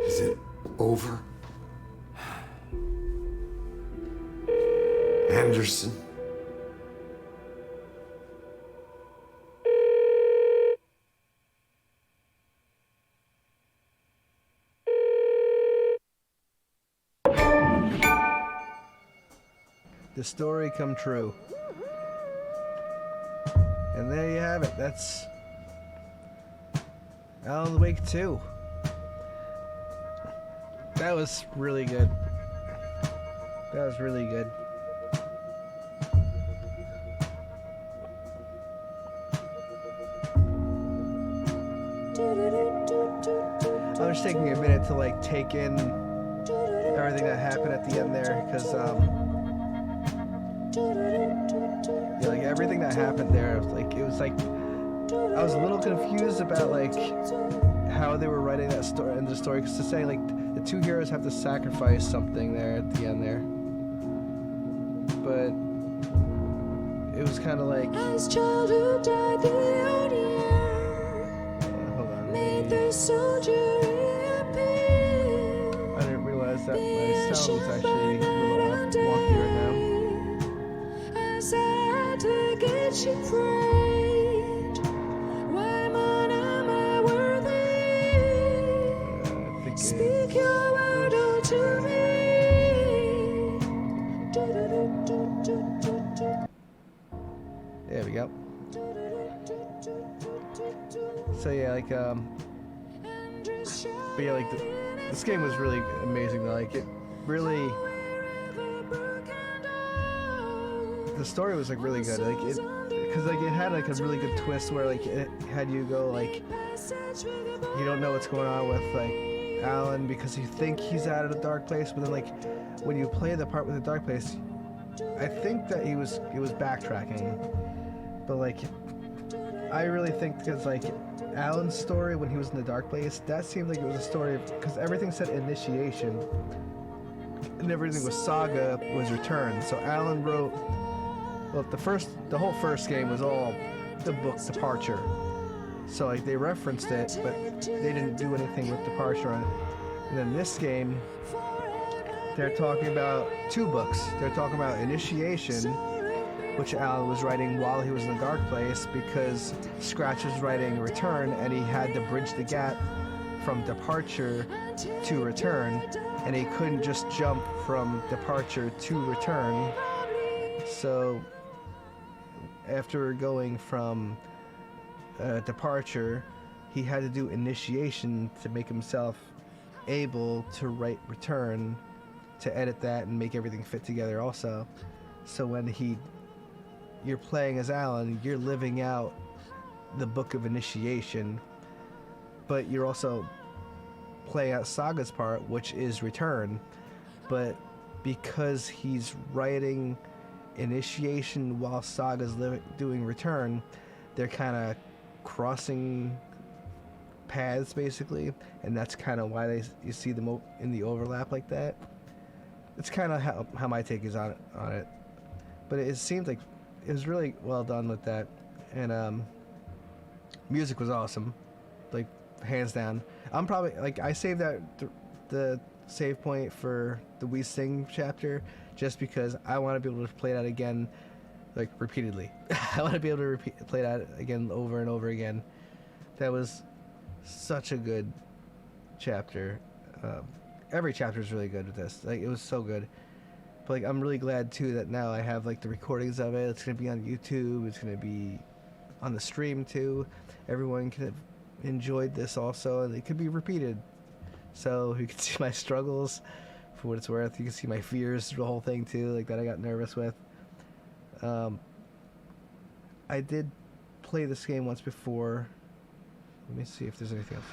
Is it over? Anderson? The story come true. And there you have it. That's Alan Wake 2. That was really good. That was really good. I was taking a minute to like take in everything that happened at the end there, because yeah, like everything that happened there, like it was like I was a little confused about like how they were writing that story in the story, because to say like the two heroes have to sacrifice something there at the end there, but it was kind of like As childhood died, the old hold on, made the soldier reappear. I didn't realize that my sound was actually a little wonky right now. As at the gate she prayed, why man am I worthy? Speak your word unto me. There we go. So yeah, like but yeah, like this game was really amazing though. Like it really, the story was like really good. Like it, because like it had like a really good twist where like it had you go like you don't know what's going on with like Alan, because you think he's out of the dark place, but then like when you play the part with the dark place, I think that it was backtracking, but like I really think because like Alan's story when he was in the dark place, that seemed like it was a story of, because everything said initiation and everything was Saga was return. So Alan wrote, well, the whole first game was all the book Departure. So like they referenced it, but they didn't do anything with Departure on it. And then this game, they're talking about two books. They're talking about Initiation, which Alan was writing while he was in the dark place, because Scratch was writing Return, and he had to bridge the gap from Departure to Return, and he couldn't just jump from Departure to Return. So after going from Departure, he had to do Initiation to make himself able to write Return, to edit that and make everything fit together also. So when you're playing as Alan, you're living out the Book of Initiation, but you're also playing out Saga's part, which is Return. But because he's writing Initiation while Saga's doing Return, they're kind of crossing paths basically, and that's kind of why you see them in the overlap like that. It's kind of how my take is on it. But it seemed like it was really well done with that, and music was awesome, like hands down. I'm probably like I saved that the save point for the We Sing chapter just because I want to be able to play that again, like repeatedly. I want to be able to play that again over and over again. That was such a good chapter. Every chapter is really good with this. Like it was so good. But like I'm really glad too that now I have like the recordings of it. It's gonna be on YouTube. It's gonna be on the stream too. Everyone can have enjoyed this also, and it could be repeated. So you can see my struggles for what it's worth. You can see my fears, the whole thing too, like that I got nervous with. I did play this game once before. Let me see if there's anything else.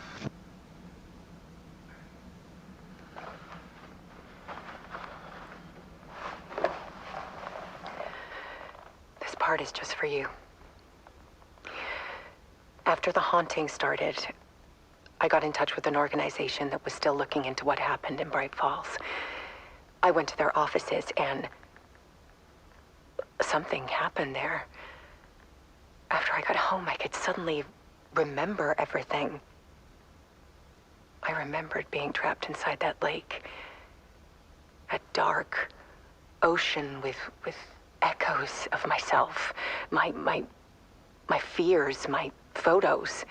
part is just for you. After the haunting started, I got in touch with an organization that was still looking into what happened in Bright Falls. I went to their offices and something happened there. After I got home, I could suddenly remember everything. I remembered being trapped inside that lake. A dark ocean with echoes of myself. My fears, my photos.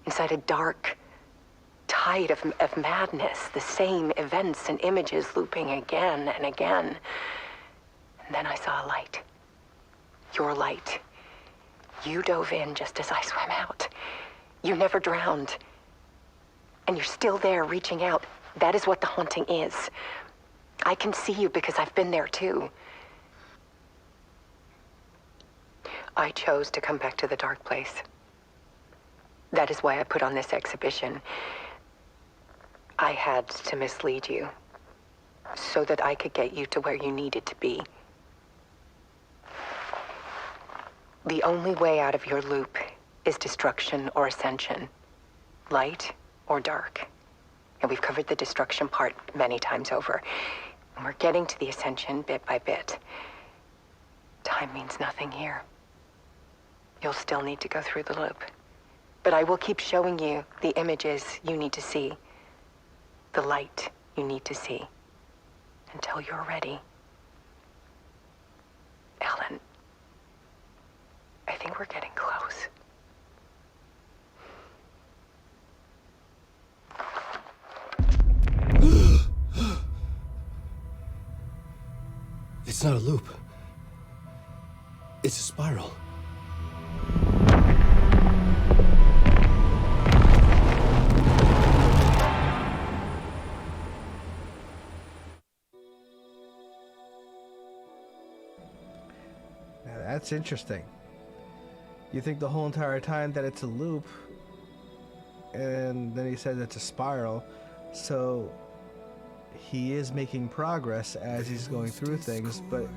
Inside a dark tide of madness. The same events and images looping again and again. And then I saw a light. Your light. You dove in just as I swam out. You never drowned. And you're still there reaching out. That is what the haunting is. I can see you because I've been there too. I chose to come back to the dark place. That is why I put on this exhibition. I had to mislead you so that I could get you to where you needed to be. The only way out of your loop is destruction or ascension, light or dark. And we've covered the destruction part many times over. And we're getting to the ascension bit by bit. Time means nothing here. You'll still need to go through the loop. But I will keep showing you the images you need to see, the light you need to see, until you're ready. Alan, I think we're getting close. It's not a loop. It's a spiral. Now that's interesting. You think the whole entire time that it's a loop, and then he said it's a spiral, so he is making progress as he's going through things, but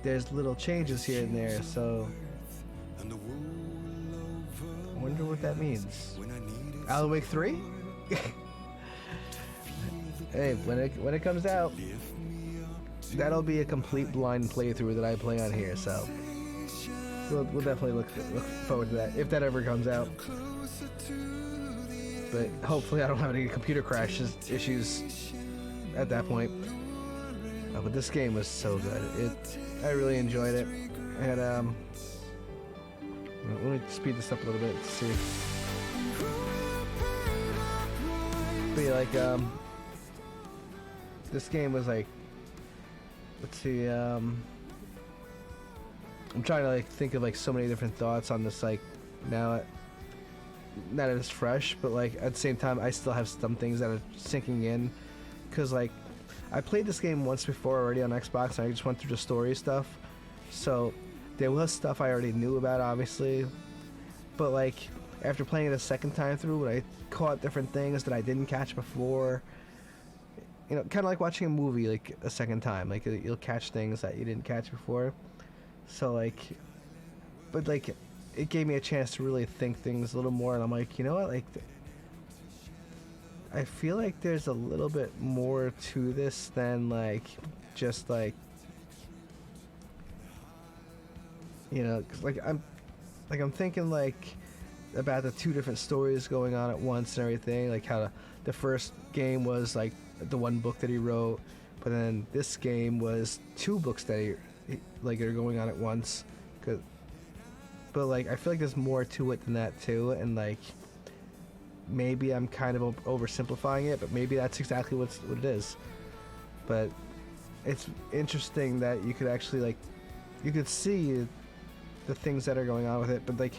there's little changes here and there, so I wonder what that means. Alan Wake 3? Hey, when it comes out, that'll be a complete blind playthrough that I play on here, so we'll definitely look forward to that, if that ever comes out. But hopefully I don't have any computer crashes issues at that point. But this game was so good. I really enjoyed it. And let me speed this up a little bit to see. But yeah, like this game was like, let's see, I'm trying to like think of like so many different thoughts on this, like now that it's fresh, but like at the same time I still have some things that are sinking in, because like I played this game once before already on Xbox and I just went through the story stuff, so there was stuff I already knew about obviously, but like after playing it a second time through, I caught different things that I didn't catch before. You know, kind of like watching a movie like a second time, like you'll catch things that you didn't catch before. So like, but like it gave me a chance to really think things a little more, and I'm like, you know what, like I feel like there's a little bit more to this than like just like, you know, 'cause like I'm thinking like about the two different stories going on at once and everything, like how the first game was like the one book that he wrote, but then this game was two books that he like are going on at once. But like I feel like there's more to it than that too, and like maybe I'm kind of oversimplifying it, but maybe that's exactly what it is. But it's interesting that you could actually like you could see the things that are going on with it, but like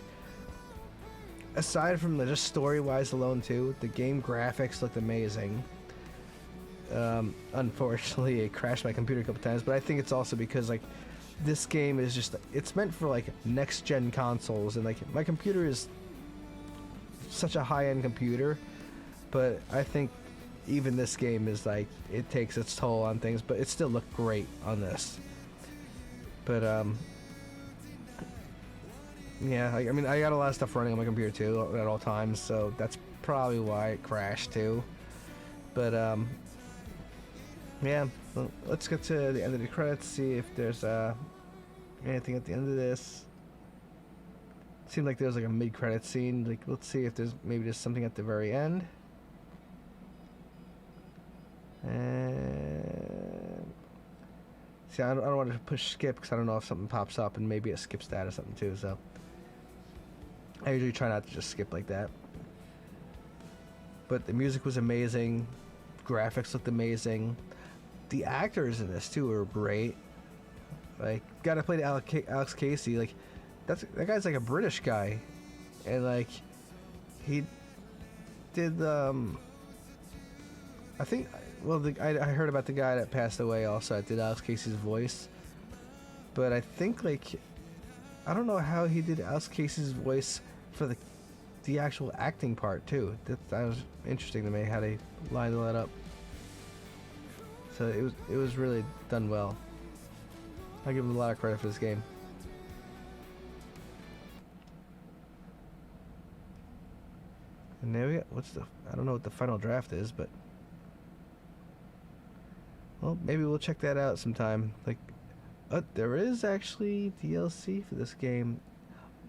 aside from the just story-wise alone too, the game graphics looked amazing. Unfortunately it crashed my computer a couple times, but I think it's also because like this game is just, it's meant for like next gen consoles, and like my computer is such a high-end computer, but I think even this game is like, it takes its toll on things, but it still looked great on this. But Yeah, I mean, I got a lot of stuff running on my computer too at all times, so that's probably why it crashed too. But yeah, well, let's get to the end of the credits, see if there's anything at the end of this. Seemed like there's like a mid-credit scene. Like, let's see if there's maybe just something at the very end. And see, I don't want to push skip because I don't know if something pops up and maybe it skips that or something too. So I usually try not to just skip like that. But the music was amazing. Graphics looked amazing. The actors in this too are great. Like, guy that played Alex Casey, like that guy's like a British guy, and like he did I think, well, I heard about the guy that passed away also. I did Alex Casey's voice, but I think like I don't know how he did Alex Casey's voice for the actual acting part too. That was interesting to me how they lined all that up. So it was really done well. I give him a lot of credit for this game. And there we go. I don't know what the final draft is, but well, maybe we'll check that out sometime. Like, there is actually DLC for this game.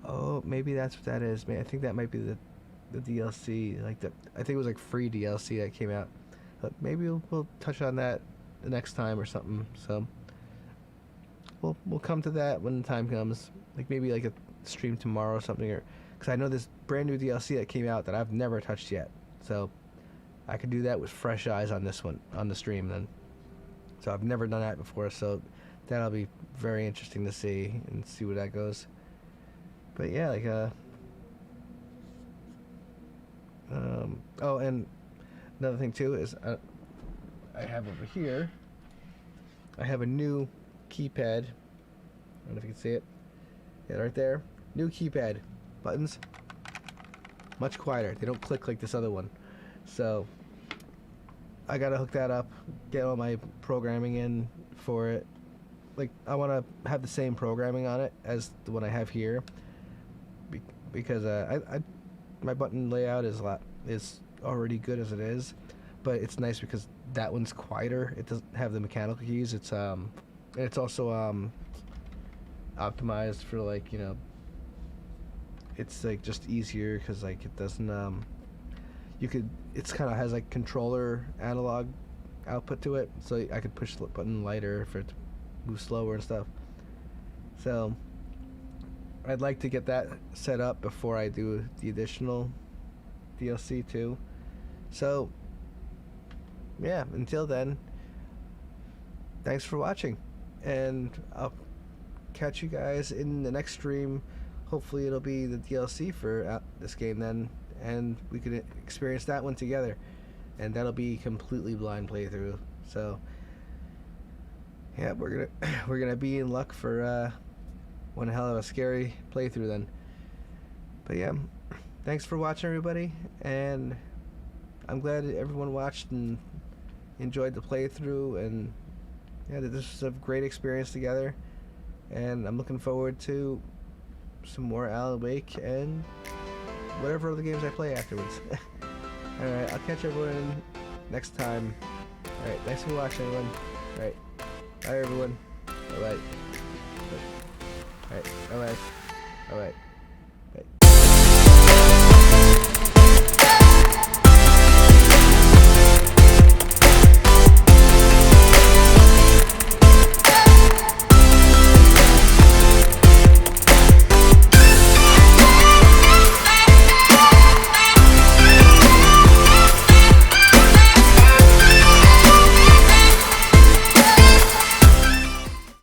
Oh, maybe that's what that is. I think that might be the DLC. Like I think it was like free DLC that came out. But maybe we'll touch on that the next time or something. So we'll come to that when the time comes. Like maybe like a stream tomorrow or something, or because I know this brand new DLC that came out that I've never touched yet. So I could do that with fresh eyes on this one on the stream then. So I've never done that before, so that'll be very interesting to see and see where that goes. But yeah, like oh, and another thing too is I have over here, I have a new keypad. I don't know if you can see it. Yeah, right there. New keypad. Buttons much quieter. They don't click like this other one. So I gotta hook that up, get all my programming in for it. Like, I want to have the same programming on it as the one I have here, because my button layout is already good as it is, but it's nice because that one's quieter. It doesn't have the mechanical keys. It's and it's also optimized for, like, you know, it's like just easier because like it doesn't it's kind of has like controller analog output to it, so I could push the button lighter for it to move slower and stuff. So I'd like to get that set up before I do the additional DLC too. So yeah, until then, thanks for watching, and I'll catch you guys in the next stream. Hopefully it'll be the DLC for this game then, and we could experience that one together, and that'll be completely blind playthrough. So yeah, we're gonna be in luck for one hell of a scary playthrough then. But yeah, thanks for watching, everybody, and I'm glad that everyone watched and enjoyed the playthrough, and yeah, this was a great experience together, and I'm looking forward to some more Alan Wake and whatever other games I play afterwards. Alright, I'll catch everyone next time. Alright, thanks for watching, everyone. Alright, bye everyone. Bye-bye. Alright, bye-bye. Bye-bye.